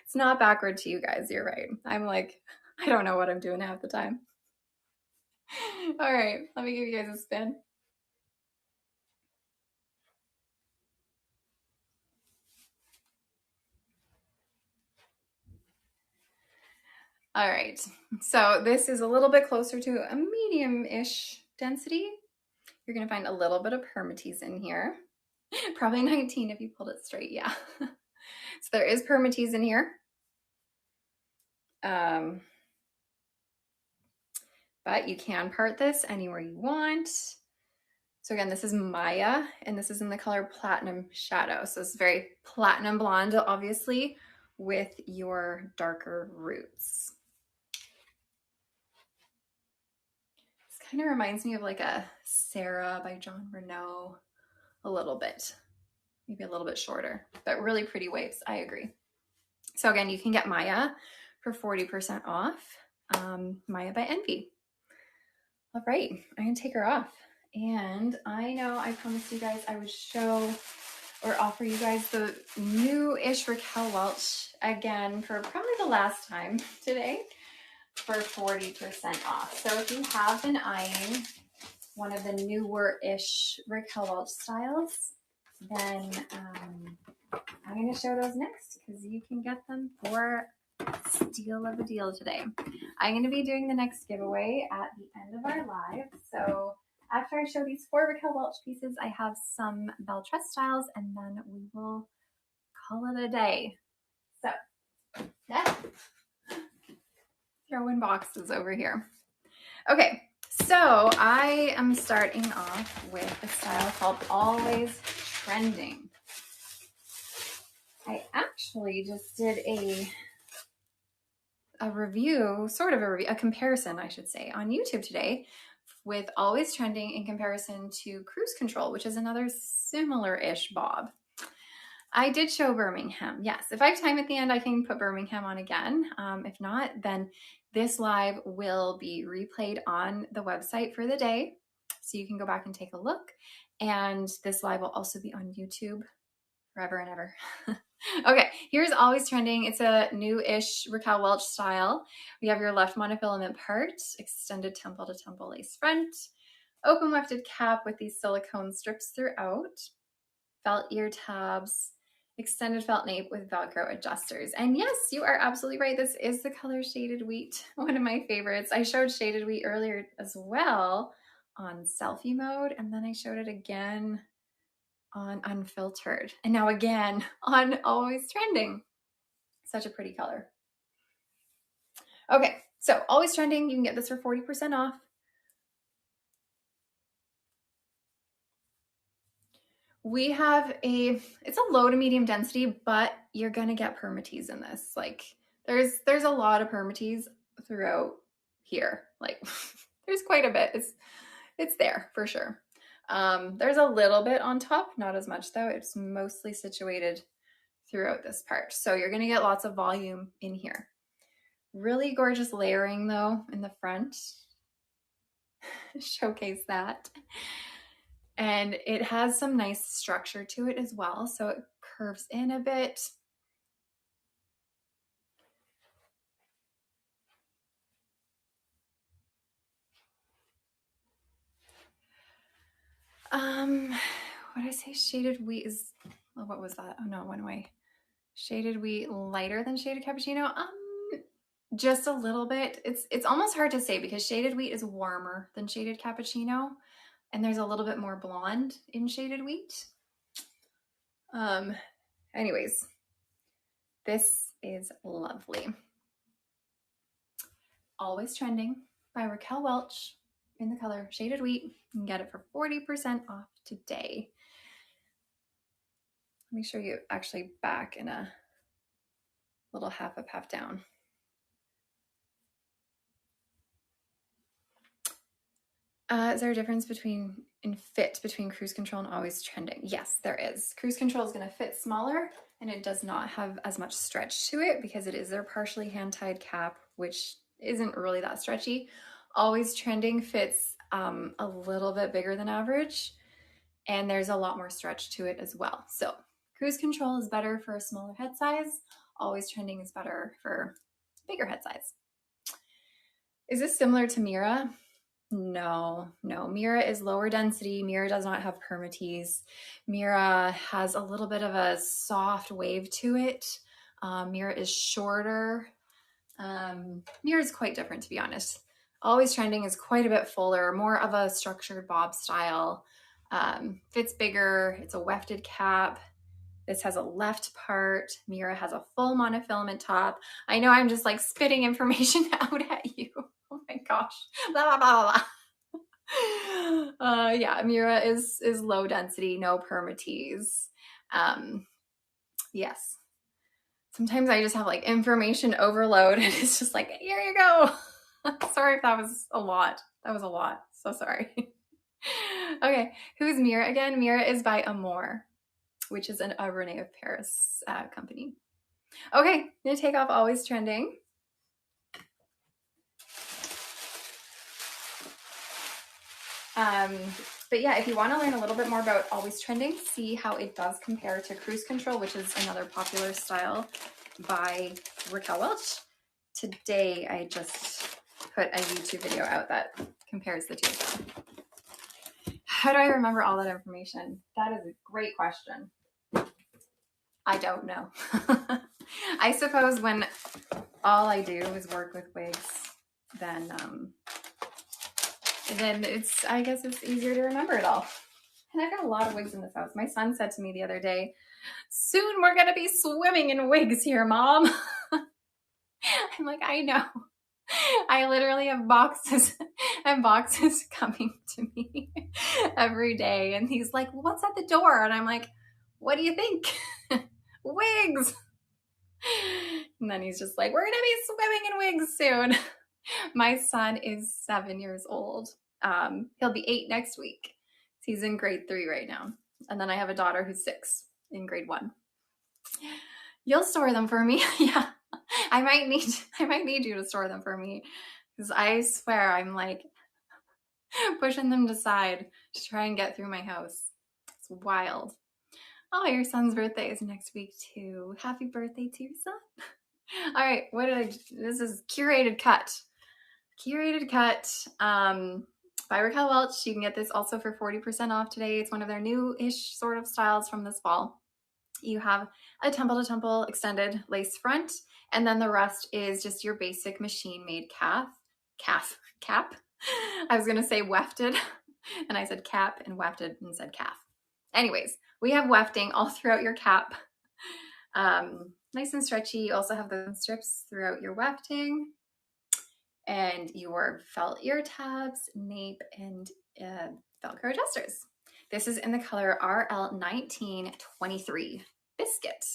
It's not backward to you guys. You're right. I'm like, I don't know what I'm doing half the time. All right, let me give you guys a spin. All right, so this is a little bit closer to a medium-ish density. You're gonna find a little bit of permatease in here. Probably 19 if you pulled it straight, yeah. So there is permatease in here. But you can part this anywhere you want. So again, this is Maya, and this is in the color Platinum Shadow. So it's very platinum blonde, obviously, with your darker roots. This kind of reminds me of like a Sarah by John Renaud, a little bit, maybe a little bit shorter, but really pretty waves, I agree. So again, you can get Maya for 40% off, Maya by Envy. All right, I'm gonna take her off. And I know I promised you guys I would show or offer you guys the new-ish Raquel Welch again for probably the last time today for 40% off. So if you have been eyeing one of the newer-ish Raquel Welch styles, then I'm going to show those next because you can get them for a steal of a deal today. I'm going to be doing the next giveaway at the end of our live. So after I show these 4 Raquel Welch pieces, I have some Belle Tress styles, and then we will call it a day. So, yeah. Throwing boxes over here. Okay, so I am starting off with a style called Always Trending. I actually just did a review, sort of a review, a comparison, I should say, on YouTube today with Always Trending in comparison to Cruise Control, which is another similar-ish bob. I did show Birmingham. Yes, if I have time at the end, I can put Birmingham on again. If not, then this live will be replayed on the website for the day. So you can go back and take a look. And this live will also be on YouTube forever and ever. Okay, here's Always Trending. It's a new-ish Raquel Welch style. We have your left monofilament part, extended temple to temple lace front, open wefted cap with these silicone strips throughout, felt ear tabs, extended felt nape with Velcro adjusters. And yes, you are absolutely right. This is the color Shaded Wheat, one of my favorites. I showed Shaded Wheat earlier as well on selfie mode, and then I showed it again on Unfiltered, and now again on Always Trending. Such a pretty color. Okay, so Always Trending, you can get this for 40% off. We have it's a low to medium density, but you're gonna get permatease in this. Like there's a lot of permatease throughout here. Like there's quite a bit. It's there for sure. There's a little bit on top, not as much though. It's mostly situated throughout this part. So you're gonna get lots of volume in here. Really gorgeous layering though in the front. Showcase that. And it has some nice structure to it as well. So it curves in a bit. What did I say? Shaded Wheat is, oh, what was that? Oh no, it went away. Shaded Wheat lighter than Shaded Cappuccino? Just a little bit. It's almost hard to say because Shaded Wheat is warmer than Shaded Cappuccino, and there's a little bit more blonde in Shaded Wheat. Anyways, this is lovely. Always Trending by Raquel Welch in the color Shaded Wheat. You can get it for 40% off today. Let me show you actually back in a little half up, half down. Is there a difference in fit between Cruise Control and Always Trending? Yes, there is. Cruise Control is going to fit smaller and it does not have as much stretch to it because it is their partially hand-tied cap, which isn't really that stretchy. Always Trending fits a little bit bigger than average and there's a lot more stretch to it as well. So Cruise Control is better for a smaller head size. Always Trending is better for bigger head size. Is this similar to Mira? No. Mira is lower density. Mira does not have permatease. Mira has a little bit of a soft wave to it. Mira is shorter. Mira is quite different, to be honest. Always Trending is quite a bit fuller, more of a structured bob style. Fits bigger. It's a wefted cap. This has a left part. Mira has a full monofilament top. I know I'm just like spitting information out at you. Oh my gosh. Blah, blah, blah, blah. Yeah, Mira is low density, no permatease. Yes. Sometimes I just have like information overload and it's just like, here you go. Sorry if that was a lot. That was a lot. So sorry. Okay, who's Mira again? Mira is by Amour, which is a Rene of Paris company. Okay, I'm gonna take off Always Trending. But yeah, if you want to learn a little bit more about Always Trending, see how it does compare to Cruise Control, which is another popular style by Raquel Welch. Today, I just put a YouTube video out that compares the two. How do I remember all that information? That is a great question. I don't know. I suppose when all I do is work with wigs, then I guess it's easier to remember it all. And I've got a lot of wigs in this house. My son said to me the other day, soon we're gonna be swimming in wigs here, Mom. I'm like, I know. I literally have boxes and boxes coming to me every day. And he's like, well, what's at the door? And I'm like, what do you think? Wigs. And then he's just like, we're gonna be swimming in wigs soon. My son is 7 years old. He'll be 8 next week. He's in grade 3 right now. And then I have a daughter who's 6 in grade 1. You'll store them for me. Yeah. I might need you to store them for me because I swear I'm like pushing them aside to try and get through my house. It's wild. Oh, your son's birthday is next week too. Happy birthday to your son. All right, this is Curated Cut. Curated Cut by Raquel Welch. You can get this also for 40% off today. It's one of their new-ish sort of styles from this fall. You have a temple-to-temple extended lace front, and then the rest is just your basic machine-made cap. I was gonna say wefted, and I said cap and wefted and said calf. Anyways, we have wefting all throughout your cap. Nice and stretchy. You also have the strips throughout your wefting and your felt ear tabs, nape, and Velcro adjusters. This is in the color RL1923 Biscuit.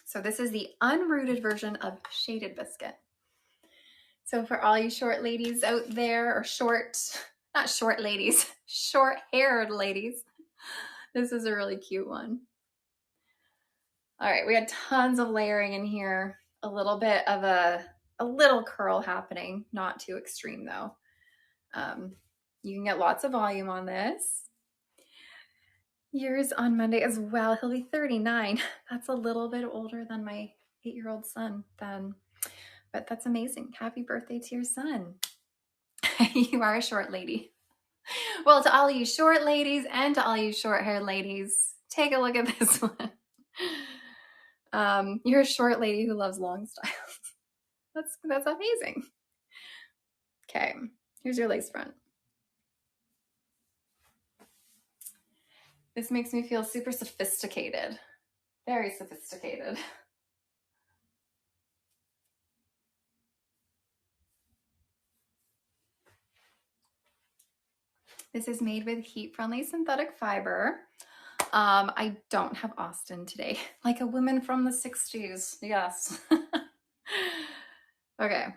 So this is the unrooted version of Shaded Biscuit. So for all you short ladies out there, or not short ladies, short-haired ladies, this is a really cute one. All right, we had tons of layering in here. A little bit of a little curl happening, not too extreme though. You can get lots of volume on this. Yours on Monday as well. He'll be 39. That's a little bit older than my 8-year-old son then, but that's amazing. Happy birthday to your son. You are a short lady. Well, to all you short ladies and to all you short-haired ladies, take a look at this one. You're a short lady who loves long styles. That's amazing. Okay, here's your lace front. This makes me feel super sophisticated. Very sophisticated. This is made with heat-friendly synthetic fiber. I don't have Austin today, like a woman from the 60s. Yes. Okay. I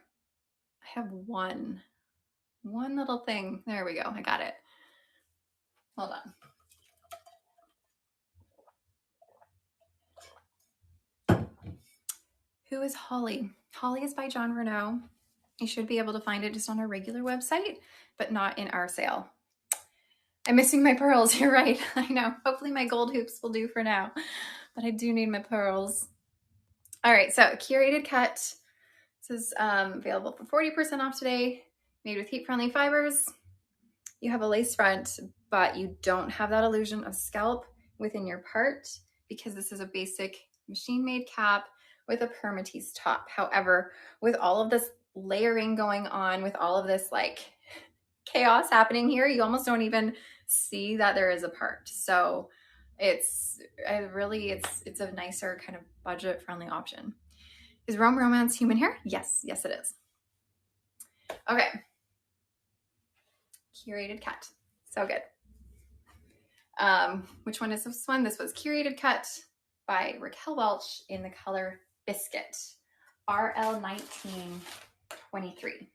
have one little thing. There we go. I got it. Hold on. Who is Holly? Holly is by John Renaud. You should be able to find it just on our regular website, but not in our sale. I'm missing my pearls. You're right. I know. Hopefully my gold hoops will do for now, but I do need my pearls. All right. So curated cut. This is available for 40% off today. Made with heat-friendly fibers. You have a lace front, but you don't have that illusion of scalp within your part because this is a basic machine-made cap with a permatease top. However, with all of this layering going on, with all of this like chaos happening here, you almost don't even see that there is a part. So it's a nicer kind of budget-friendly option. Is Rome Romance human hair? Yes, it is. Okay. Curated cut. So good. Which one is this one? This was Curated Cut by Raquel Welch in the color Biscuit. RL1923.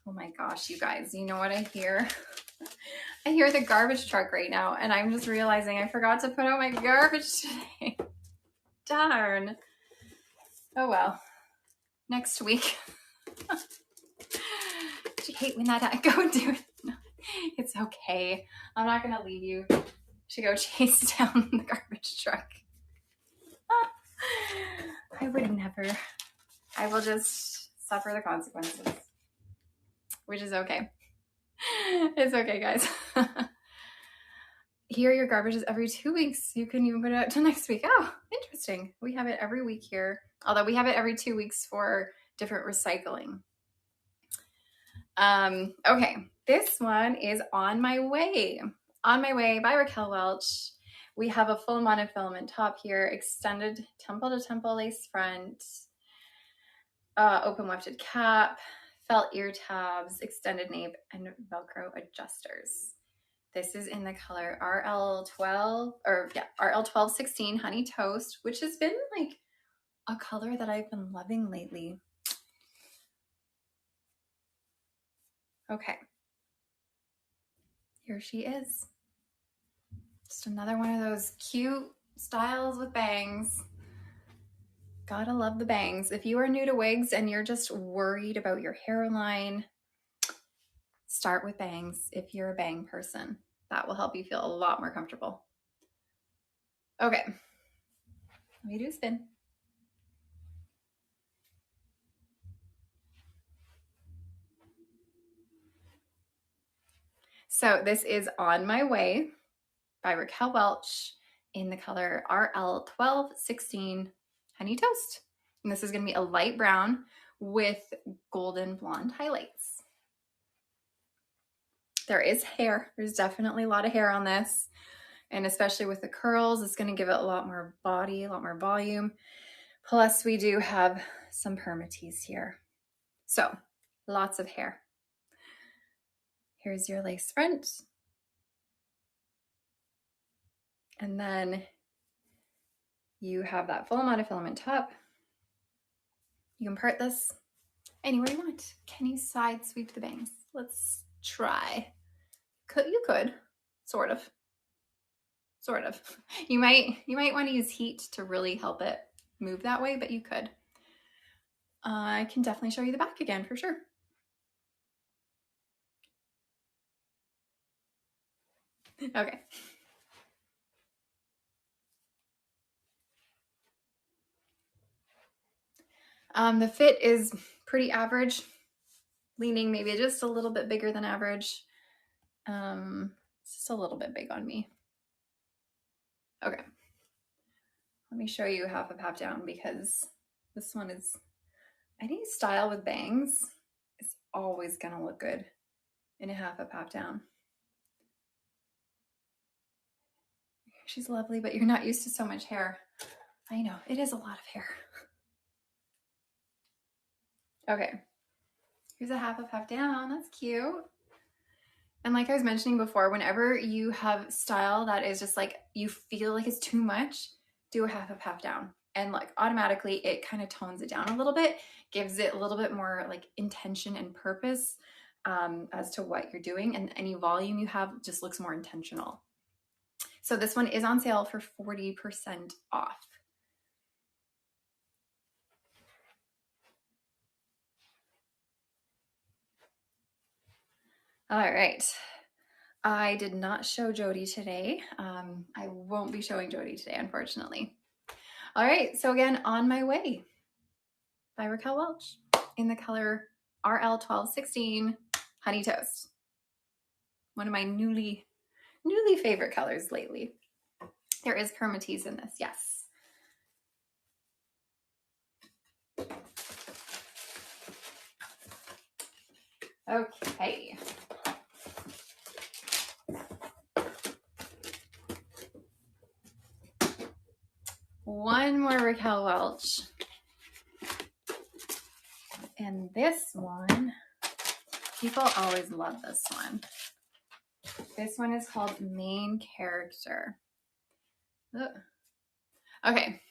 Oh my gosh, you guys, you know what I hear? I hear the garbage truck right now, and I'm just realizing I forgot to put out my garbage today. Darn. Oh well. Next week. Do you hate when that go and do it? No, it's okay. I'm not gonna leave you to go chase down the garbage truck. I would never. I will just suffer the consequences, which is okay. It's okay, guys. Here, your garbage is every 2 weeks. You can even put it out to next week. Oh, interesting. We have it every week here, although we have it every 2 weeks for different recycling. Okay, this one is On My Way. On My Way by Raquel Welch. We have a full monofilament top here, extended temple to temple lace front, open wefted cap, felt ear tabs, extended nape, and Velcro adjusters. This is in the color RL1216 Honey Toast, which has been like a color that I've been loving lately. Okay. Here she is. Just another one of those cute styles with bangs. Gotta love the bangs. If you are new to wigs and you're just worried about your hairline, start with bangs if you're a bang person. That will help you feel a lot more comfortable. Okay. Let me do a spin. So this is On My Way by Raquel Welch in the color RL1216 Honey Toast. And this is going to be a light brown with golden blonde highlights. There is hair. There's definitely a lot of hair on this. And especially with the curls, it's going to give it a lot more body, a lot more volume. Plus, we do have some permatease here. So, lots of hair. Here's your lace front. And then you have that full monofilament top. You can part this anywhere you want. Can you side sweep the bangs? Let's try. You could, sort of. You might want to use heat to really help it move that way, but you could. I can definitely show you the back again for sure. Okay. The fit is pretty average, leaning maybe just a little bit bigger than average. It's just a little bit big on me. Okay. Let me show you half a pap down because this one is, any style with bangs is always gonna look good in a half a pap down. She's lovely, but you're not used to so much hair. I know, it is a lot of hair. Okay, Here's a half up, half down. That's cute. And like I was mentioning before, whenever you have style that is just like, you feel like it's too much, do a half up, half down. And like automatically it kind of tones it down a little bit, gives it a little bit more like intention and purpose as to what you're doing. And any volume you have just looks more intentional. So this one is on sale for 40% off. All right. I did not show Jody today. I won't be showing Jody today, unfortunately. All right, so again, On My Way by Raquel Welch in the color RL1216 Honey Toast. One of my newly favorite colors lately. There is permatease in this, yes. Okay. One more Raquel Welch. And this one, people always love this one. This one is called Main Character. Ugh. Okay.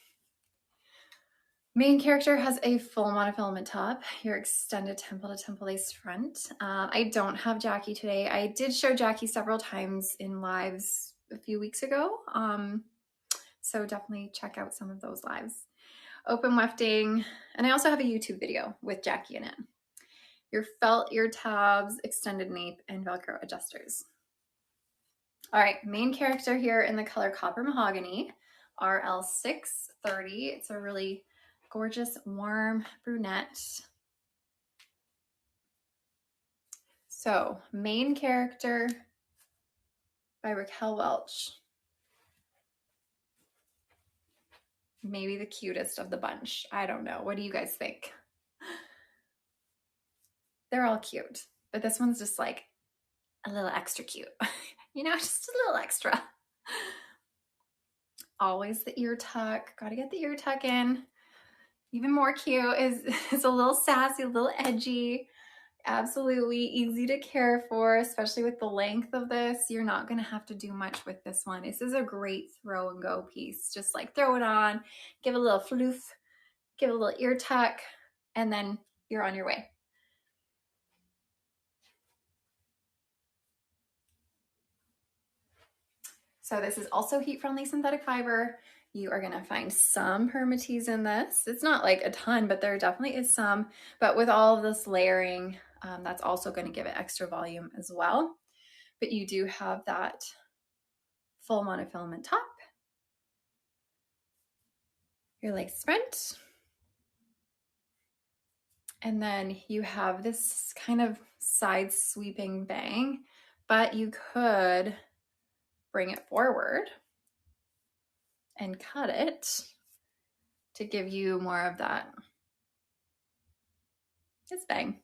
Main Character has a full monofilament top, your extended temple to temple lace front. I don't have Jackie today. I did show Jackie several times in lives a few weeks ago. So definitely check out some of those lives. Open wefting, and I also have a YouTube video with Jackie in it. Your felt ear tabs, extended nape, and Velcro adjusters. All right, Main Character here in the color Copper Mahogany, RL630. It's a really gorgeous, warm brunette. So, Main Character by Raquel Welch. Maybe the cutest of the bunch. I don't know. What do you guys think? They're all cute, but this one's just like a little extra cute. You know, just a little extra. Always the ear tuck. Got to get the ear tuck in. Even more cute is a little sassy, a little edgy. Absolutely easy to care for, especially with the length of this. You're not going to have to do much with this one. This is a great throw and go piece. Just like throw it on, give it a little floof, give it a little ear tuck, and then you're on your way. So this is also heat-friendly synthetic fiber. You are gonna find some permatease in this. It's not like a ton, but there definitely is some. But with all of this layering, that's also gonna give it extra volume as well. But you do have that full monofilament top, your lace front, and then you have this kind of side sweeping bang, but you could bring it forward and cut it to give you more of that. It's bang.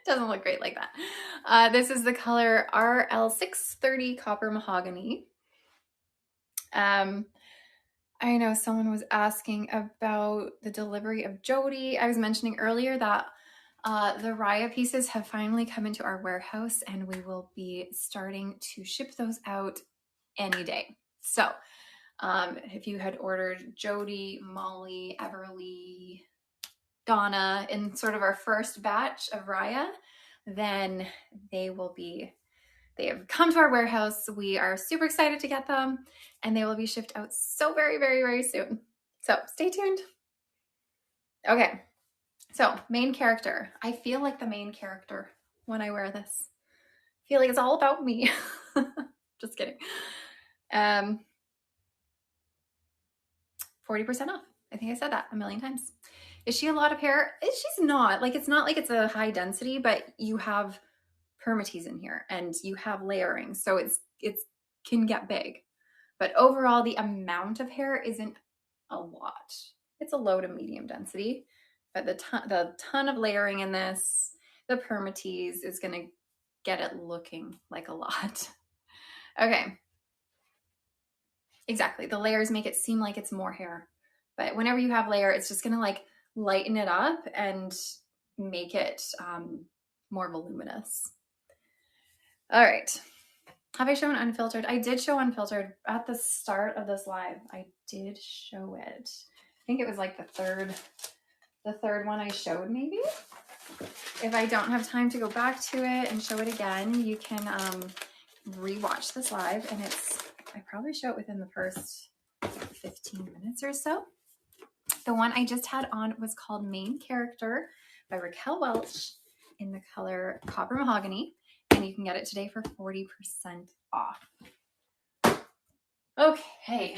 Doesn't look great like that. This is the color RL630 Copper Mahogany. I know someone was asking about the delivery of Jody. I was mentioning earlier that the Raya pieces have finally come into our warehouse, and we will be starting to ship those out any day. So if you had ordered Jody, Molly, Everly, Donna in sort of our first batch of Raya, then they have come to our warehouse. We are super excited to get them, and they will be shipped out so very, very, very soon. So stay tuned. Okay, so Main Character. I feel like the main character when I wear this. I feel like it's all about me. Just kidding. 40% off. I think I said that a million times. Is she a lot of hair? She's not. Like, it's not like it's a high density, but you have permatease in here and you have layering, so it can get big. But overall, the amount of hair isn't a lot. It's a low to medium density, but the ton of layering in this, the permatease is going to get it looking like a lot. Okay. Exactly. The layers make it seem like it's more hair. But whenever you have layer, it's just going to like lighten it up and make it more voluminous. All right. Have I shown unfiltered? I did show unfiltered at the start of this live. I did show it. I think it was like the third one I showed maybe. If I don't have time to go back to it and show it again, you can rewatch this live, and I probably show it within the first 15 minutes or so. The one I just had on was called Main Character by Raquel Welch in the color Copper Mahogany, and you can get it today for 40% off. Okay,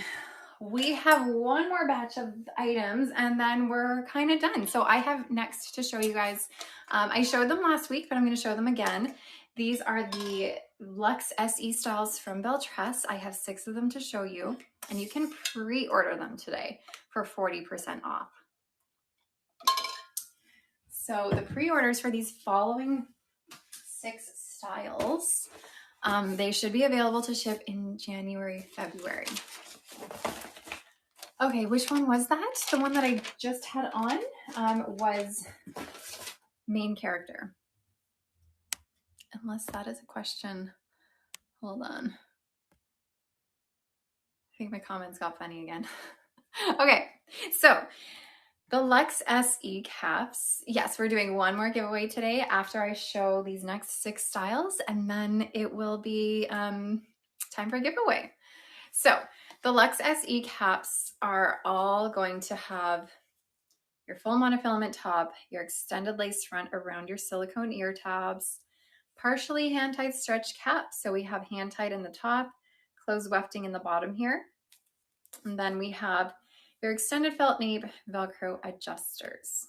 we have one more batch of items and then we're kind of done. So I have next to show you guys, I showed them last week, but I'm going to show them again. These are the LuxSE styles from Belle Tress. I have 6 of them to show you, and you can pre-order them today for 40% off. So the pre-orders for these following 6 styles, they should be available to ship in January, February. Okay, which one was that? The one that I just had on was Main Character. Unless that is a question. Hold on. I think my comments got funny again. Okay, so the LuxSE caps. Yes, we're doing one more giveaway today after I show these next 6 styles, and then it will be time for a giveaway. So the LuxSE caps are all going to have your full monofilament top, your extended lace front around your silicone ear tabs, partially hand-tied stretch cap. So we have hand-tied in the top, closed wefting in the bottom here. And then we have your extended felt nape Velcro adjusters.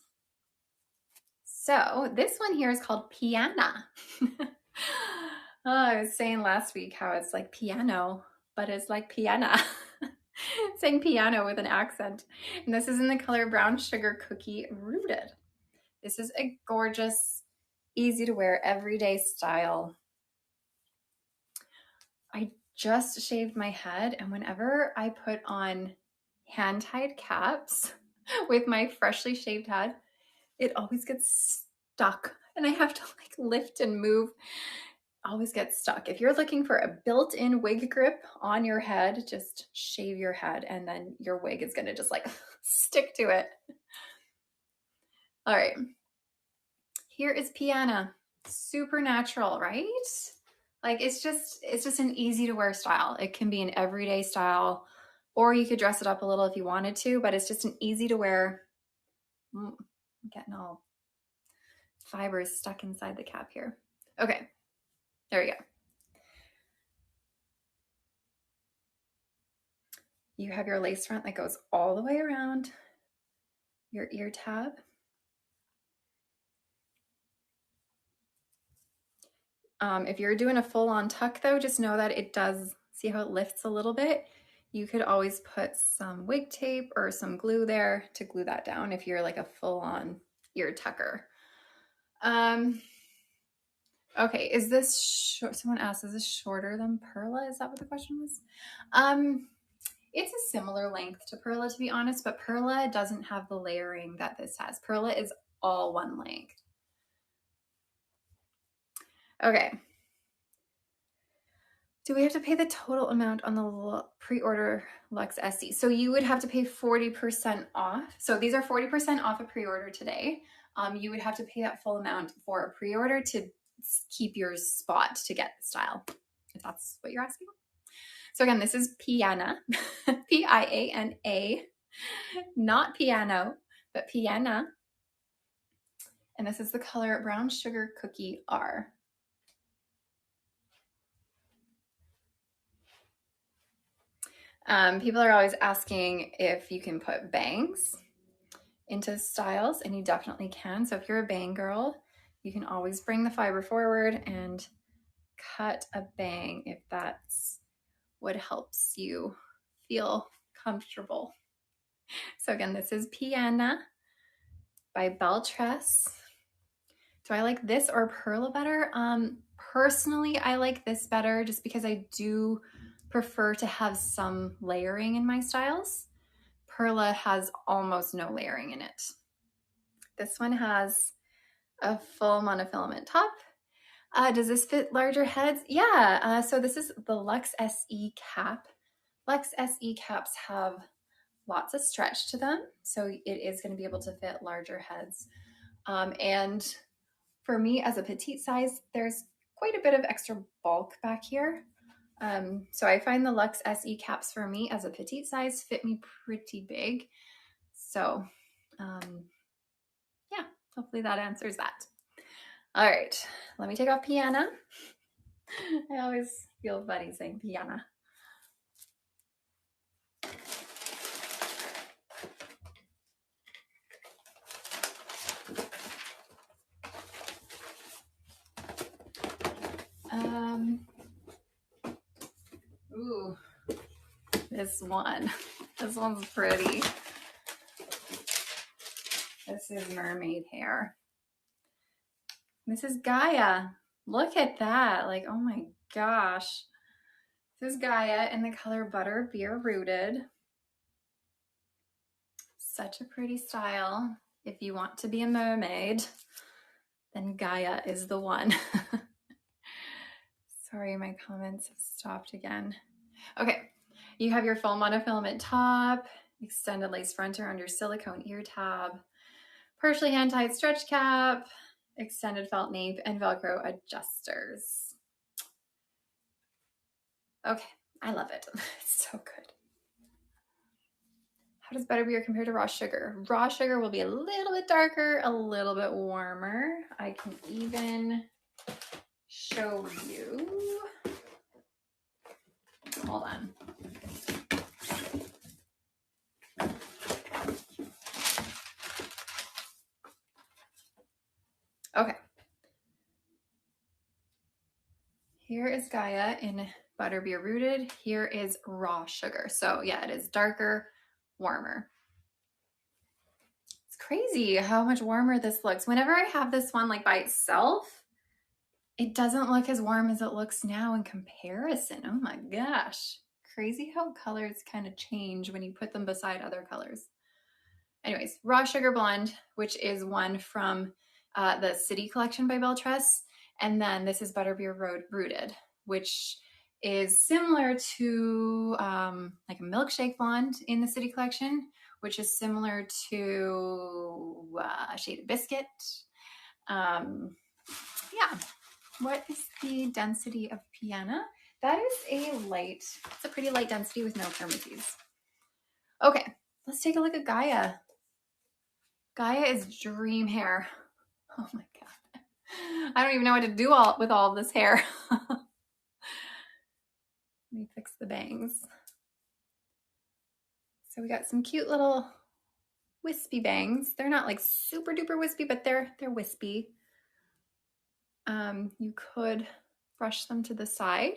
So this one here is called Piana. I was saying last week how it's like piano, but it's like Piana. Saying piano with an accent. And this is in the color Brown Sugar Cookie Rooted. This is a gorgeous, easy to wear, everyday style. I just shaved my head, and whenever I put on hand-tied caps with my freshly shaved head, it always gets stuck, and I have to like lift and move. Always gets stuck. If you're looking for a built-in wig grip on your head, just shave your head and then your wig is gonna just like stick to it. All right, here is Piana. Super natural, right? Like it's just an easy to wear style. It can be an everyday style, or you could dress it up a little if you wanted to, but it's just an easy to wear. I'm getting all fibers stuck inside the cap here. Okay, there we go. You have your lace front that goes all the way around your ear tab. If you're doing a full-on tuck though, just know that it does, see how it lifts a little bit? You could always put some wig tape or some glue there to glue that down if you're like a full-on ear tucker. Okay, is this short? Someone asked, is this shorter than Perla? Is that what the question was? It's a similar length to Perla, to be honest, but Perla doesn't have the layering that this has. Perla is all one length. Okay. Do we have to pay the total amount on the pre-order LuxSE? So you would have to pay 40% off. So these are 40% off a pre-order today. You would have to pay that full amount for a pre-order to keep your spot to get the style, if that's what you're asking. So again, this is Piana, P-I-A-N-A, not piano, but Piana. And this is the color Brown Sugar Cookie R. People are always asking if you can put bangs into styles, and you definitely can. So if you're a bang girl, you can always bring the fiber forward and cut a bang if that's what helps you feel comfortable. So again, this is Piana by Belle Tress. Do I like this or Perla better? Personally, I like this better just because I do prefer to have some layering in my styles. Perla has almost no layering in it. This one has a full monofilament top. Does this fit larger heads? Yeah, so this is the LuxSE cap. LuxSE caps have lots of stretch to them, so it is going to be able to fit larger heads. And for me as a petite size, there's quite a bit of extra bulk back here. So I find the LuxSE caps for me as a petite size fit me pretty big. So yeah, hopefully that answers that. All right, let me take off Piana. I always feel funny saying Piana. Ooh, this one's pretty. This is mermaid hair. This is Gaia. Look at that. Like, oh my gosh. This is Gaia in the color Butter Beer Rooted. Such a pretty style. If you want to be a mermaid, then Gaia is the one. Sorry, my comments have stopped again. Okay, you have your full monofilament top, extended lace front around your silicone ear tab, partially hand-tied stretch cap, extended felt nape, and Velcro adjusters. Okay, I love it. It's so good. How does butterbeer compare to raw sugar? Raw sugar will be a little bit darker, a little bit warmer. I can even show you. Hold on. Okay. Here is Gaia in Butterbeer Rooted. Here is raw sugar. So yeah, it is darker, warmer. It's crazy how much warmer this looks. Whenever I have this one like by itself, it doesn't look as warm as it looks now in comparison. Oh my gosh. Crazy how colors kind of change when you put them beside other colors. Anyways, Raw Sugar Blonde, which is one from the City collection by Belle Tress. And then this is Butterbeer Rooted, which is similar to like a milkshake blonde in the City collection, which is similar to Shaded Biscuit. Yeah. What is the density of Piana? That is it's a pretty light density with no firmities. Okay, let's take a look at Gaia. Gaia is dream hair. Oh my God. I don't even know what to do with all of this hair. Let me fix the bangs. So we got some cute little wispy bangs. They're not like super duper wispy, but they're wispy. You could brush them to the side.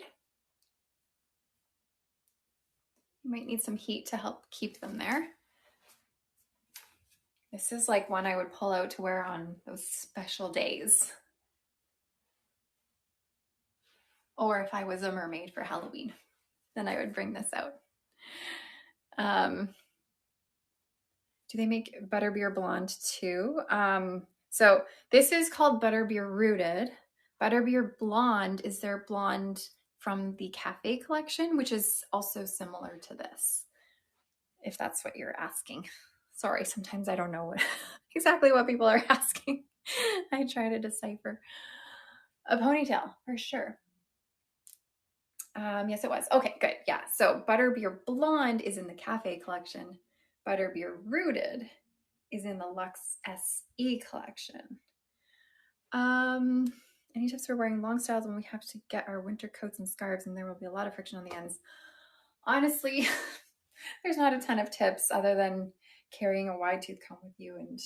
You might need some heat to help keep them there. This is like one I would pull out to wear on those special days. Or if I was a mermaid for Halloween, then I would bring this out. Do they make Butterbeer Blonde too? So this is called Butterbeer Rooted. Butterbeer Blonde is their blonde from the Cafe collection, which is also similar to this, if that's what you're asking. Sorry, sometimes I don't know exactly what people are asking. I try to decipher. A ponytail, for sure. Yes, it was. Okay, good. Yeah, so Butterbeer Blonde is in the Cafe collection. Butterbeer Rooted is in the LuxSE collection. Any tips for wearing long styles when we have to get our winter coats and scarves and there will be a lot of friction on the ends? Honestly, there's not a ton of tips other than carrying a wide tooth comb with you and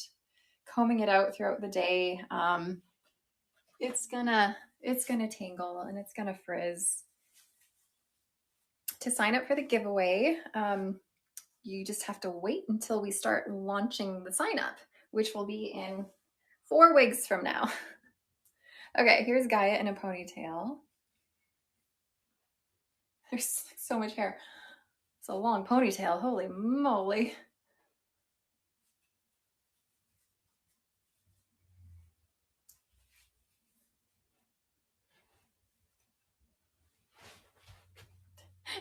combing it out throughout the day. It's gonna tangle and it's gonna frizz. To sign up for the giveaway, you just have to wait until we start launching the sign up, which will be in 4 weeks from now. Okay, here's Gaia in a ponytail. There's so much hair. It's a long ponytail, holy moly.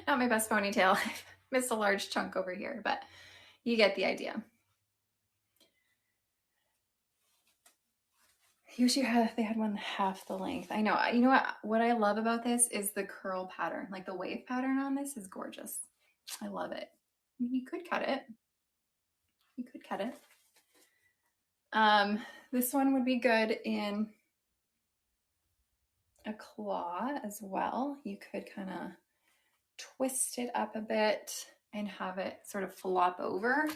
Not my best ponytail. I missed a large chunk over here, but you get the idea. Usually they had one half the length. I know. You know what I love about this is the curl pattern. Like the wave pattern on this is gorgeous. I love it. You could cut it. You could cut it. This one would be good in a claw as well. You could kind of twist it up a bit and have it sort of flop over.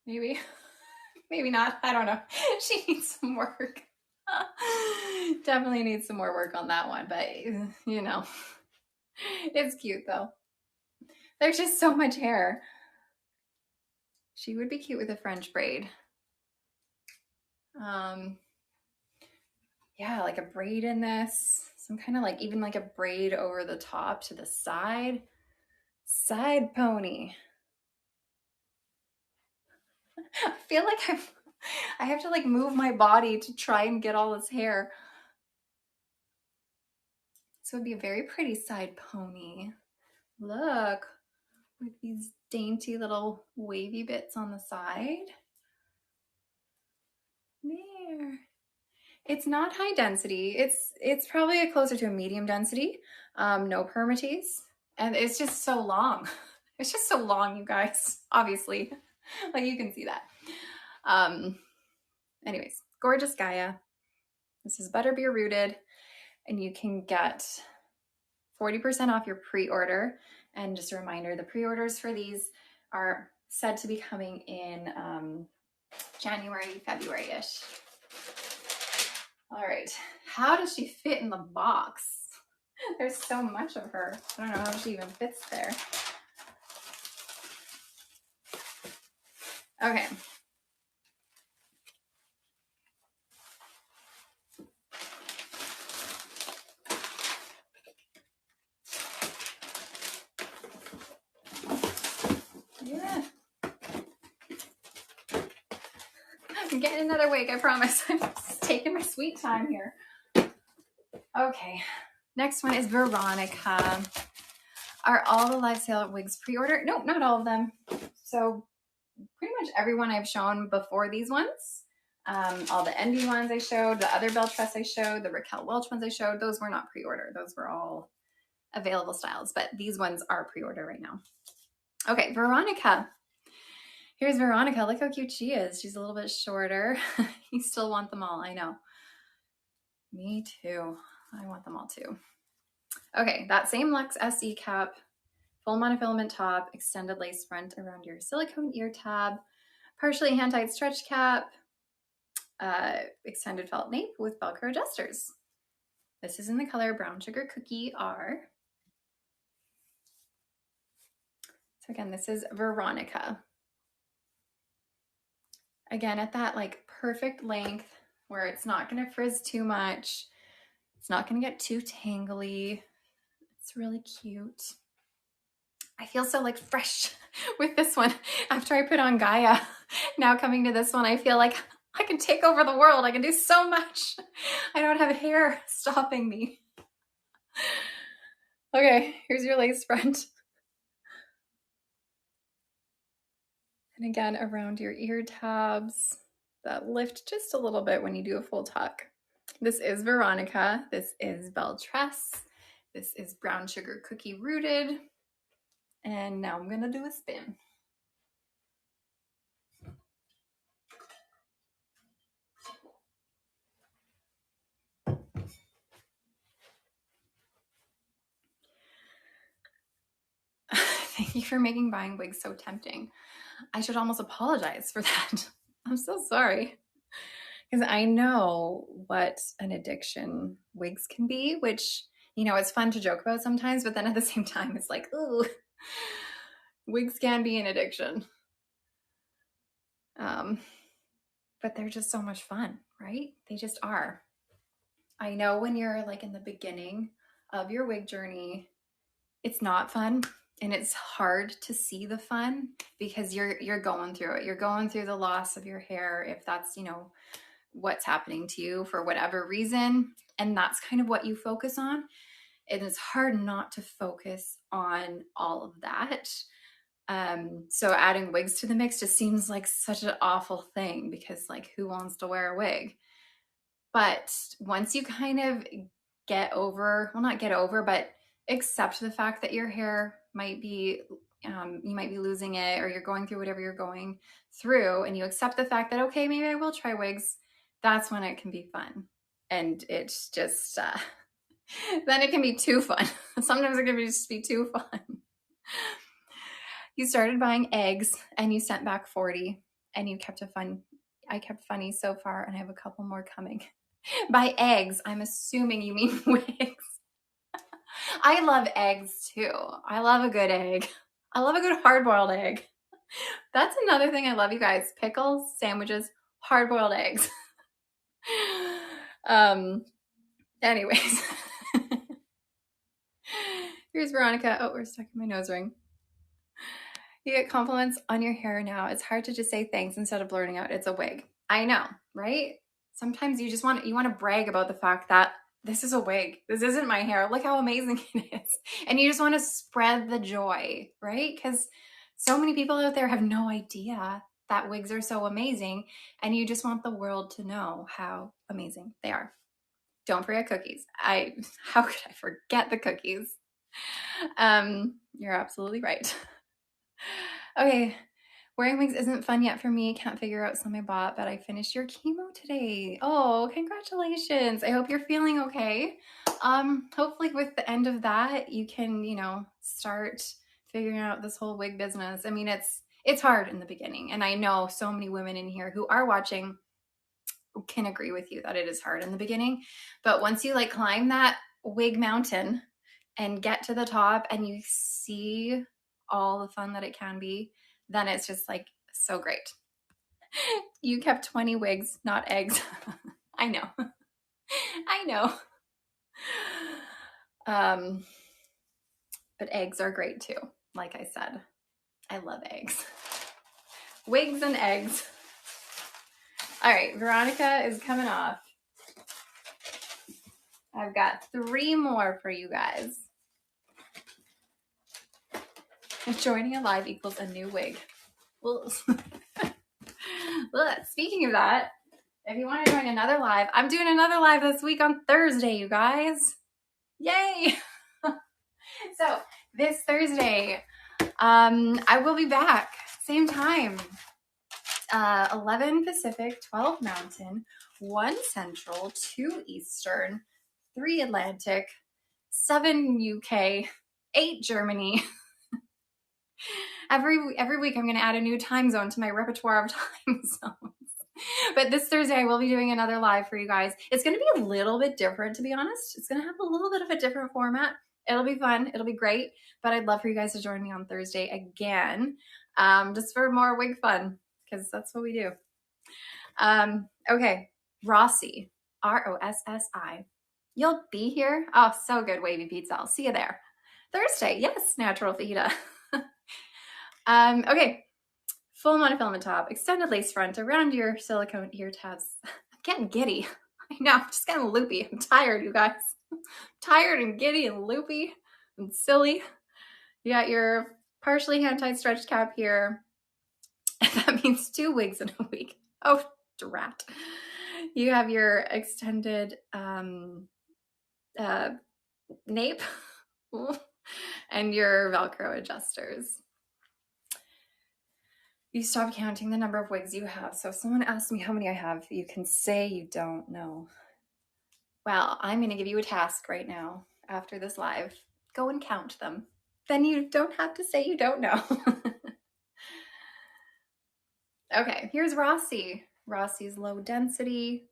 Maybe, maybe not. I don't know. She needs some work. Definitely needs some more work on that one, but you know, it's cute though. There's just so much hair. She would be cute with a French braid. Yeah, like a braid in this, some kind of like, even like a braid over the top to the side. Side pony. I feel like I have to like move my body to try and get all this hair. So it'd be a very pretty side pony. Look, with these dainty little wavy bits on the side. There. It's not high density. It's probably closer to a medium density. No permatease. And it's just so long. It's just so long, you guys, obviously. Like you can see that. Anyways, gorgeous Gaia. This is butterbeer rooted, and you can get 40% off your pre-order. And just a reminder, the pre-orders for these are said to be coming in January, February-ish. All right, how does she fit in the box? There's so much of her. I don't know how she even fits there. Okay. Yeah. I'm getting another wig, I promise. I'm just taking my sweet time here. Okay, next one is Veronica. Are all the live sale wigs pre-order? Nope, not all of them. So pretty much everyone I've shown before these ones, all the Envy ones I showed, the other Belle Tress I showed, the Raquel Welch ones I showed, those were not pre-order. Those were all available styles, but these ones are pre-order right now. Okay, Veronica. Here's Veronica. Look how cute she is. She's a little bit shorter. You still want them all, I know. Me too. I want them all too. Okay, that same LuxSE cap, full monofilament top, extended lace front around your silicone ear tab, partially hand-tied stretch cap, extended felt nape with Velcro adjusters. This is in the color Brown Sugar Cookie R. So again, this is Veronica. Again, at that like perfect length where it's not gonna frizz too much. It's not gonna get too tangly. It's really cute. I feel so like fresh with this one after I put on Gaia. Now coming to this one, I feel like I can take over the world. I can do so much. I don't have hair stopping me. Okay, here's your lace front. And again, around your ear tabs that lift just a little bit when you do a full tuck. This is Veronica. This is Belle Tress. This is Brown Sugar Cookie Rooted. And now I'm gonna do a spin. Thank you for making buying wigs so tempting. I should almost apologize for that. I'm so sorry. Because I know what an addiction wigs can be, which, you know, it's fun to joke about sometimes, but then at the same time, it's like, ooh, wigs can be an addiction. But they're just so much fun, right? They just are. I know when you're like in the beginning of your wig journey, it's not fun. And it's hard to see the fun because you're going through it. You're going through the loss of your hair, if that's, you know, what's happening to you for whatever reason. And that's kind of what you focus on. And it's hard not to focus on all of that. So adding wigs to the mix just seems like such an awful thing because, like, who wants to wear a wig? But once you kind of get over, well, not get over, but accept the fact that your hair might be, you might be losing it, or you're going through whatever you're going through, and you accept the fact that, okay, maybe I will try wigs, that's when it can be fun. And it's just, then it can be too fun. Sometimes it can just be too fun. You started buying eggs and you sent back 40 and you kept I kept funny so far, and I have a couple more coming. By eggs, I'm assuming you mean wigs. I love eggs too. I love a good egg. I love a good hard-boiled egg. That's another thing I love, you guys. Pickles, sandwiches, hard-boiled eggs. Anyways. Here's Veronica. Oh, we're stuck in my nose ring. You get compliments on your hair now. It's hard to just say thanks instead of blurting out it's a wig. I know, right? Sometimes you want to brag about the fact that this is a wig. This isn't my hair. Look how amazing it is. And you just want to spread the joy, right? Because so many people out there have no idea that wigs are so amazing, and you just want the world to know how amazing they are. Don't forget cookies. How could I forget the cookies? You're absolutely right. Okay, wearing wigs isn't fun yet for me. Can't figure out some I bought, but I finished your chemo today. Oh, congratulations. I hope you're feeling okay. Hopefully with the end of that, you can, you know, start figuring out this whole wig business. I mean, it's hard in the beginning, and I know so many women in here who are watching can agree with you that it is hard in the beginning. But once you like climb that wig mountain and get to the top and you see all the fun that it can be, then it's just like so great. You kept 20 wigs, not eggs. I know. I know. But eggs are great too. Like I said, I love eggs. Wigs and eggs. All right, Veronica is coming off. I've got 3 more for you guys. Joining a live equals a new wig. Well, speaking of that, if you want to join another live, I'm doing another live this week on Thursday, you guys. Yay! So this Thursday, I will be back, same time, 11 Pacific, 12 Mountain, 1 Central, 2 Eastern, 3 Atlantic, 7 UK, 8 Germany. Every week I'm going to add a new time zone to my repertoire of time zones. But this Thursday I will be doing another live for you guys. It's going to be a little bit different, to be honest. It's going to have a little bit of a different format. It'll be fun. It'll be great. But I'd love for you guys to join me on Thursday again, just for more wig fun, because that's what we do. Okay, Rossi, Rossi. You'll be here? Oh, so good, Wavy Pizza. I'll see you there. Thursday, yes, natural fajita. Okay, full monofilament top, extended lace front around your silicone ear tabs. I'm getting giddy. I know, I'm just getting loopy. I'm tired, you guys. Tired and giddy and loopy and silly. You got your partially hand-tied stretch cap here. That means 2 wigs in a week. Oh, drat. You have your extended nape and your Velcro adjusters. You stop counting the number of wigs you have. So if someone asks me how many I have, you can say you don't know. Well, I'm going to give you a task right now after this live. Go and count them. Then you don't have to say you don't know. Okay, here's Rossi. Rossi's low density.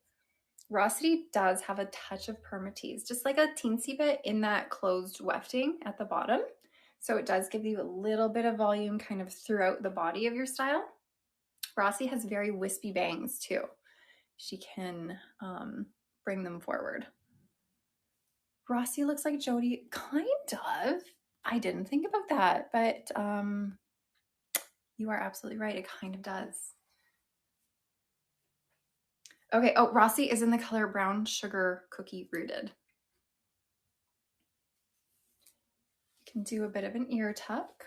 Rossi does have a touch of permatease, just like a teensy bit in that closed wefting at the bottom. So it does give you a little bit of volume kind of throughout the body of your style. Rossi has very wispy bangs too. She can bring them forward. Rossi looks like Jody, kind of. I didn't think about that, but you are absolutely right. It kind of does. Okay. Oh, Rossi is in the color Brown Sugar Cookie Rooted. You can do a bit of an ear tuck.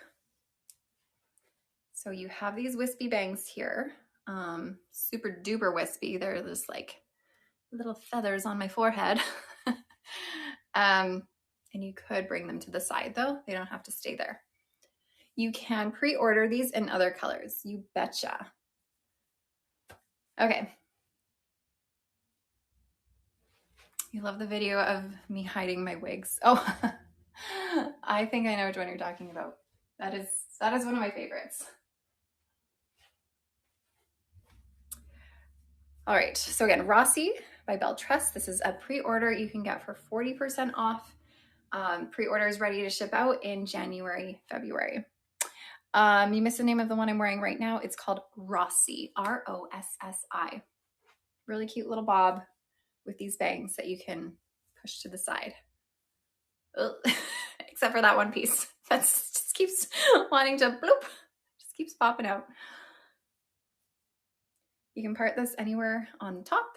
So you have these wispy bangs here. Super duper wispy. They're just like little feathers on my forehead. And you could bring them to the side though. They don't have to stay there. You can pre-order these in other colors. You betcha. Okay. You love the video of me hiding my wigs. Oh, I think I know which one you're talking about. That is one of my favorites. All right, so again, Rossi by Belle Tress. This is a pre-order you can get for 40% off. Pre-order is ready to ship out in January, February. You missed the name of the one I'm wearing right now. It's called Rossi, R-O-S-S-I. Really cute little bob with these bangs that you can push to the side. Except for that one piece. That just keeps wanting to bloop. Just keeps popping out. You can part this anywhere on top.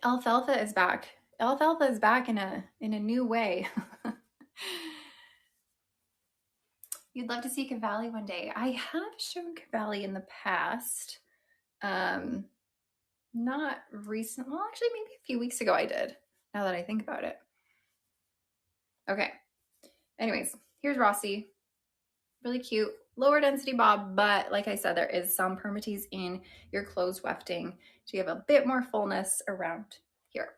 Alfalfa is back. Alfalfa is back in a new way. You'd love to see Cavalli one day. I have shown Cavalli in the past. Not recent. Well, actually, maybe a few weeks ago I did, now that I think about it. Okay. Anyways, here's Rossi. Really cute. Lower density bob, but like I said, there is some permatease in your closed wefting. So you have a bit more fullness around here.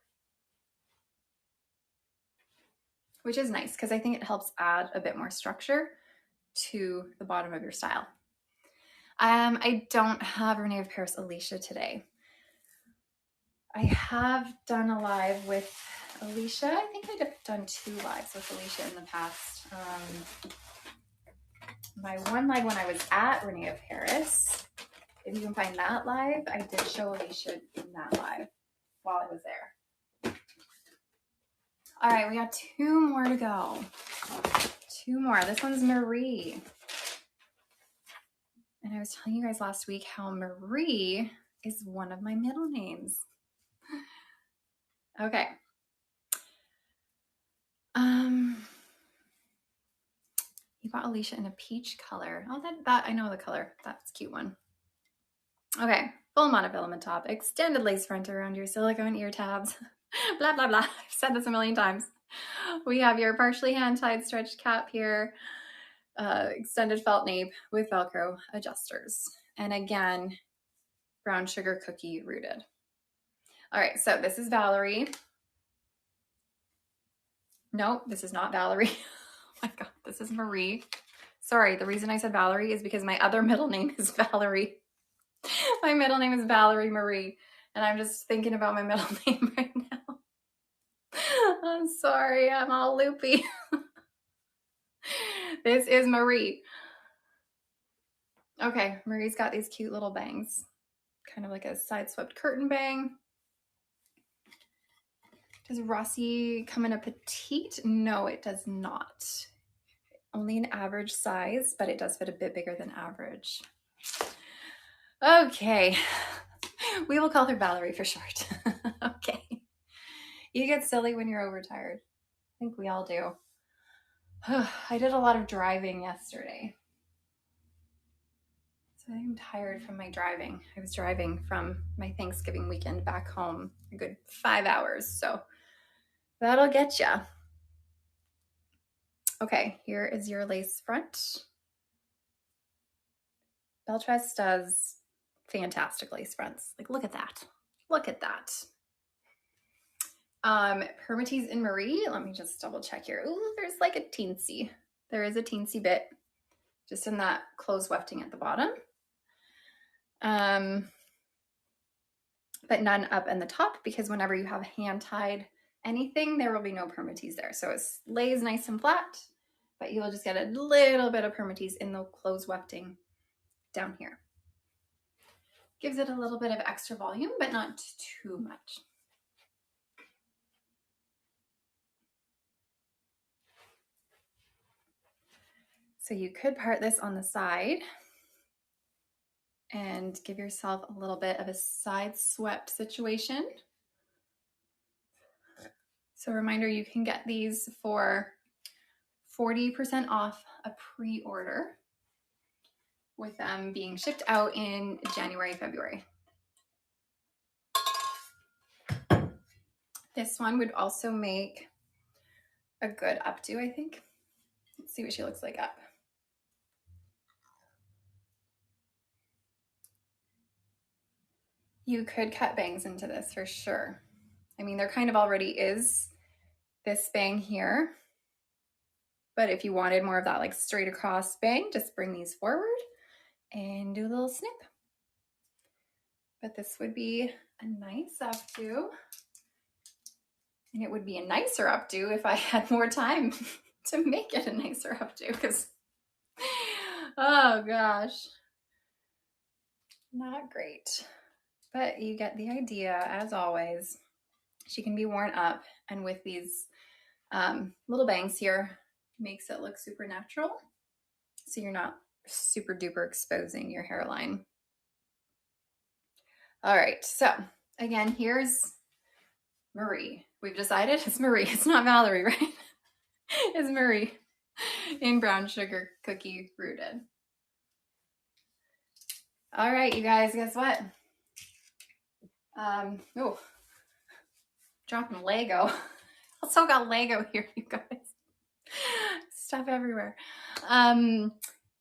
Which is nice because I think it helps add a bit more structure to the bottom of your style. I don't have Renee of Paris Alicia today. I have done a live with Alicia. I think I've done 2 lives with Alicia in the past. My one live when I was at Renee of Paris, if you can find that live, I did show Alicia in that live while I was there. All right, we got 2 more to go. 2 more. This one's Marie. And I was telling you guys last week how Marie is one of my middle names. Okay. You got Alicia in a peach color. Oh, that I know the color. That's a cute one. Okay, full monofilament top, extended lace front around your silicone ear tabs. Blah, blah, blah. I've said this a million times. We have your partially hand-tied stretched cap here, extended felt nape with Velcro adjusters. And again, Brown Sugar Cookie Rooted. All right, so this is Valerie. No, this is not Valerie. Oh my God, this is Marie. Sorry, the reason I said Valerie is because my other middle name is Valerie. My middle name is Valerie Marie, and I'm just thinking about my middle name right now. I'm sorry, I'm all loopy. This is Marie. Okay, Marie's got these cute little bangs, kind of like a side swept curtain bang. Does Rossi come in a petite? No, it does not. Only an average size, but it does fit a bit bigger than average. Okay, we will call her Valerie for short. Okay. You get silly when you're overtired. I think we all do. I did a lot of driving yesterday. So I'm tired from my driving. I was driving from my Thanksgiving weekend back home a good 5 hours. So that'll get ya. Okay, here is your lace front. Belle Tress does fantastic lace fronts. Like, look at that. Look at that. Permatease in Marie. Let me just double check here. Ooh, there's like a teensy. There is a teensy bit just in that closed wefting at the bottom. But none up in the top, because whenever you have hand tied anything, there will be no permatease there. So it lays nice and flat, but you'll just get a little bit of permatease in the closed wefting down here. Gives it a little bit of extra volume, but not too much. So you could part this on the side and give yourself a little bit of a side swept situation. So reminder, you can get these for 40% off a pre-order, with them being shipped out in January, February. This one would also make a good updo, I think. Let's see what she looks like up. You could cut bangs into this for sure. I mean, there kind of already is this bang here, but if you wanted more of that like straight across bang, just bring these forward and do a little snip. But this would be a nice updo, and it would be a nicer updo if I had more time to make it a nicer updo, because oh gosh, not great. But you get the idea. As always, she can be worn up, and with these little bangs here, makes it look super natural, so you're not super duper exposing your hairline. All right, so again, here's Marie. We've decided it's Marie. It's not Valerie, right? It's Marie in brown sugar cookie rooted. All right, you guys, guess what? Oh, dropping Lego. Also got Lego here, you guys. Stuff everywhere.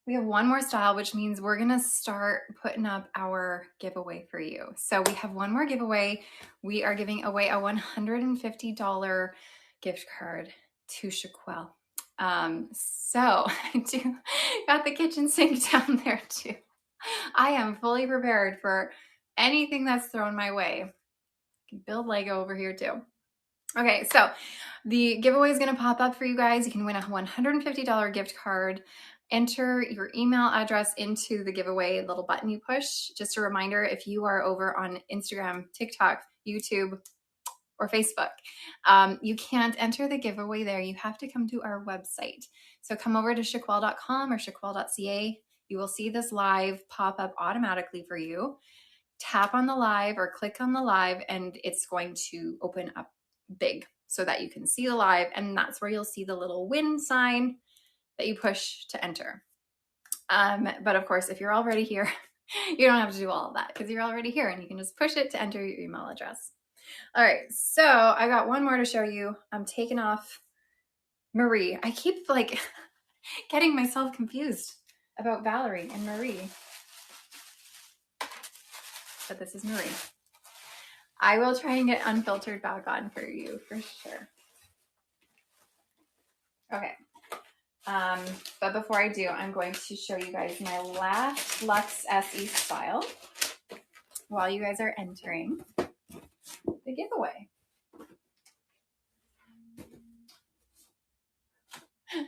We have one more style, which means we're gonna start putting up our giveaway for you. So we have one more giveaway. We are giving away a $150 gift card to Shaquel. So I do got the kitchen sink down there too. I am fully prepared for anything that's thrown my way. I can build Lego over here too. Okay, so the giveaway is going to pop up for you guys. You can win a $150 gift card. Enter your email address into the giveaway little button you push. Just a reminder, if you are over on Instagram, TikTok, YouTube, or Facebook, you can't enter the giveaway there. You have to come to our website. So come over to shaquel.com or shaquel.ca. You will see this live pop up automatically for you. Tap on the live or click on the live, and it's going to open up big so that you can see the live, and that's where you'll see the little win sign that you push to enter. But of course, if you're already here, you don't have to do all of that because you're already here, and you can just push it to enter your email address. All right, so I got one more to show you. I'm taking off Marie. I keep like getting myself confused about Valerie and Marie, but this is Marie. I will try and get unfiltered back on for you for sure. Okay. But before I do, I'm going to show you guys my last LuxSE style while you guys are entering the giveaway.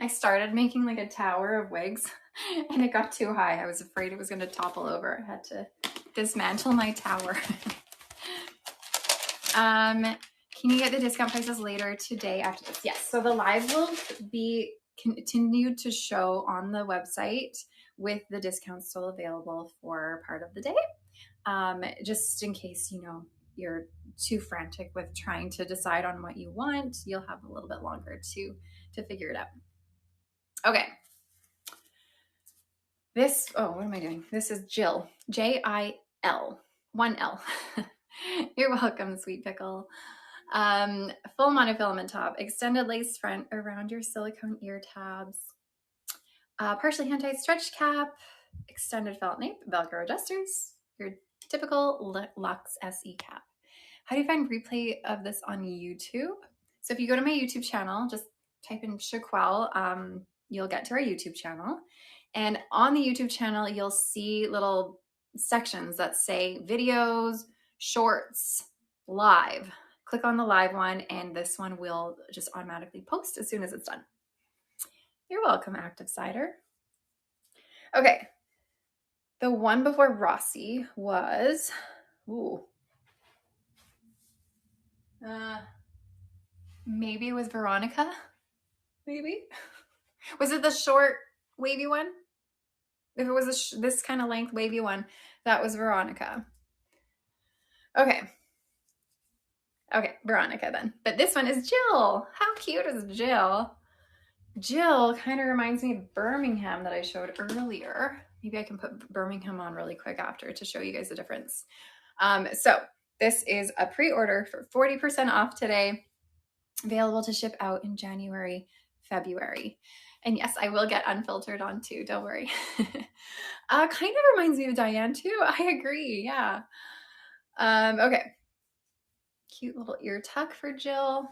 I started making like a tower of wigs and it got too high. I was afraid it was going to topple over. I had to dismantle my tower. Can you get the discount prices later today after this? Yes. So the live will be continued to show on the website with the discounts still available for part of the day. Just in case, you know, you're too frantic with trying to decide on what you want, you'll have a little bit longer to figure it out. Okay. This, oh, what am I doing? This is Jill, J-I-L, 1L. You're welcome, sweet pickle. Full monofilament top, extended lace front around your silicone ear tabs, partially hand-tight stretch cap, extended felt nape, Velcro adjusters, your typical LuxSE cap. How do you find replay of this on YouTube? So if you go to my YouTube channel, just type in Shaquel, you'll get to our YouTube channel. And on the YouTube channel, you'll see little sections that say videos, shorts, live. Click on the live one, and this one will just automatically post as soon as it's done. You're welcome, Active Cider. Okay. The one before Rossi was, maybe it was Veronica. Maybe. Was it the short wavy one. If it was this kind of length wavy one, that was Veronica. Okay. Okay, Veronica then. But this one is Jill. How cute is Jill? Jill kind of reminds me of Birmingham that I showed earlier. Maybe I can put Birmingham on really quick after to show you guys the difference. So this is a pre-order for 40% off today, available to ship out in January, February. And yes, I will get unfiltered on too, don't worry. Kind of reminds me of Diane too. I agree, yeah. Okay. Cute little ear tuck for Jill.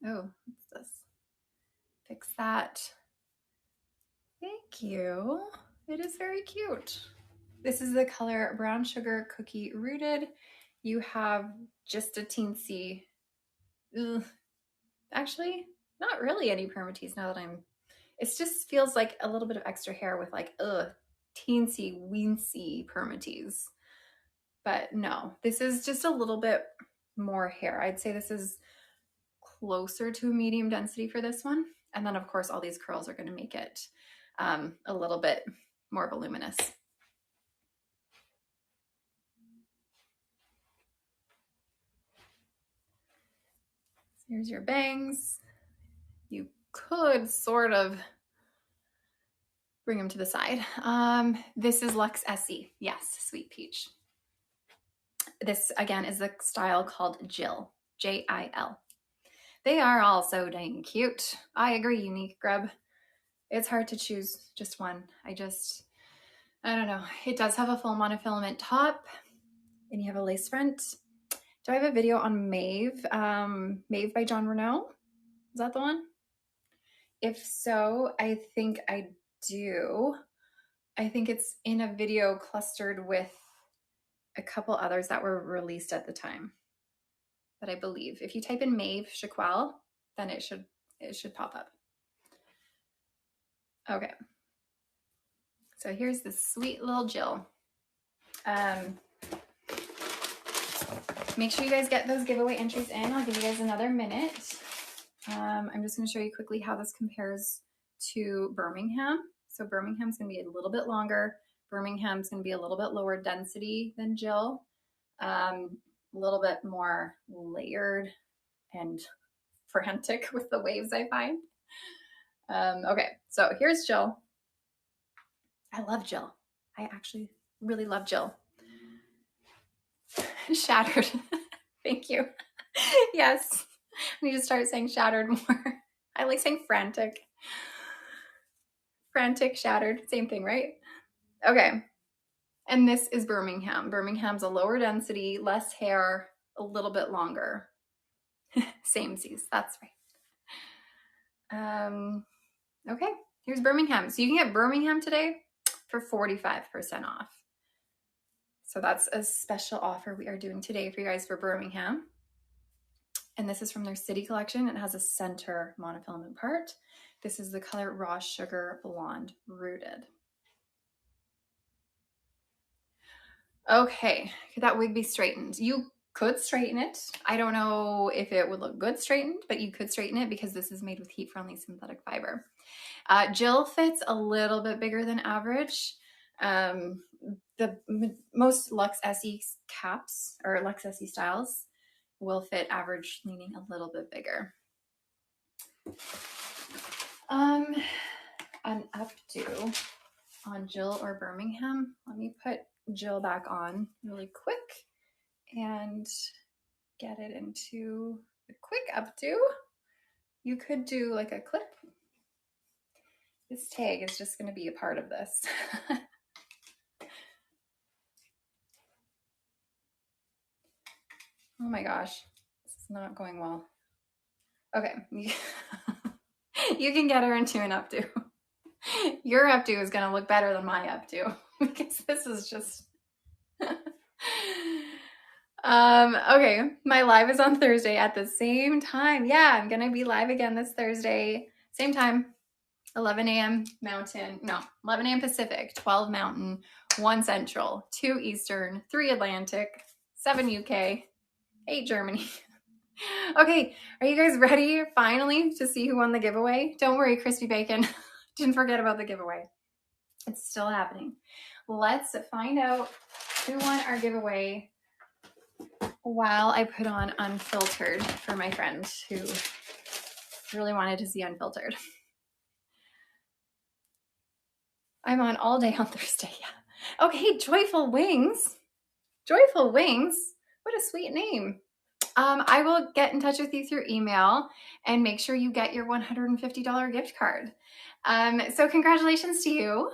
Oh, what's this? Fix that. Thank you. It is very cute. This is the color Brown Sugar Cookie Rooted. You have just a teensy, actually, not really any permatease now that it just feels like a little bit of extra hair with like, teensy weensy permatease. But no, this is just a little bit more hair. I'd say this is closer to medium density for this one. And then of course, all these curls are going to make it a little bit more voluminous. Here's your bangs. You could sort of bring them to the side. This is LuxSE. Yes, Sweet Peach. This again is the style called Jill, J-I-L. They are all so dang cute. I agree, Unique Grub. It's hard to choose just one. I don't know. It does have a full monofilament top and you have a lace front. Do I have a video on Maeve? Maeve by John Renault? Is that the one? If so, I think I do. I think it's in a video clustered with a couple others that were released at the time. But I believe if you type in Maeve Shaquelle, then it should pop up. Okay. So here's this sweet little Jill. Make sure you guys get those giveaway entries in. I'll give you guys another minute. I'm just going to show you quickly how this compares to Birmingham. So Birmingham's going to be a little bit longer. Birmingham's going to be a little bit lower density than Jill. A little bit more layered and frantic with the waves, I find. Okay, so here's Jill. I love Jill. I actually really love Jill. Shattered. Thank you. Yes. I need to start saying shattered more. I like saying frantic. Frantic, shattered, same thing, right? Okay. And this is Birmingham. Birmingham's a lower density, less hair, a little bit longer. Samesies, that's right. Okay, here's Birmingham. So you can get Birmingham today for 45% off. So that's a special offer we are doing today for you guys for Birmingham. And this is from their City collection. It has a center monofilament part. This is the color Raw Sugar Blonde Rooted. Okay, could that wig be straightened? You could straighten it. I don't know if it would look good straightened, but you could straighten it because this is made with heat-friendly synthetic fiber. Jill fits a little bit bigger than average. The most LuxSE caps or LuxSE styles will fit average, leaning a little bit bigger. An updo on Jill or Birmingham. Let me put Jill back on really quick and get it into a quick updo. You could do like a clip. This tag is just going to be a part of this. Oh my gosh, this is not going well. Okay, you can get her into an updo. Your updo is going to look better than my updo because this is just... Okay, my live is on Thursday at the same time. Yeah, I'm going to be live again this Thursday. Same time, 11 a.m. Mountain. No, 11 a.m. Pacific, 12 Mountain, 1 Central, 2 Eastern, 3 Atlantic, 7 UK, 8 Germany. Okay, are you guys ready finally to see who won the giveaway? Don't worry, crispy bacon. Didn't forget about the giveaway. It's still happening. Let's find out who won our giveaway while I put on Unfiltered for my friend who really wanted to see Unfiltered. I'm on all day on Thursday, yeah. Okay, Joyful Wings. Joyful Wings, what a sweet name. I will get in touch with you through email and make sure you get your $150 gift card. So congratulations to you.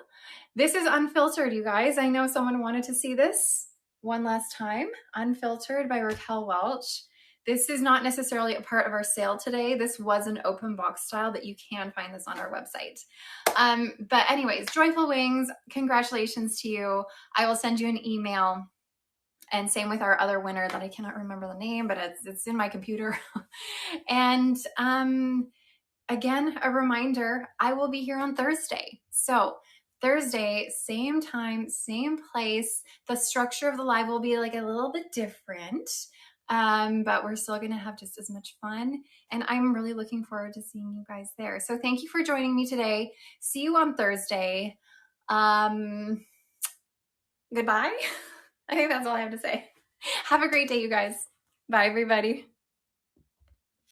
This is Unfiltered, you guys. I know someone wanted to see this one last time. Unfiltered by Raquel Welch. This is not necessarily a part of our sale today. This was an open box style, but you can find this on our website. But anyways, Joyful Wings, congratulations to you. I will send you an email. And same with our other winner that I cannot remember the name, but it's in my computer. And again, a reminder, I will be here on Thursday. So Thursday, same time, same place. The structure of the live will be like a little bit different, but we're still gonna have just as much fun. And I'm really looking forward to seeing you guys there. So thank you for joining me today. See you on Thursday. Goodbye. I think that's all I have to say. Have a great day, you guys. Bye, everybody.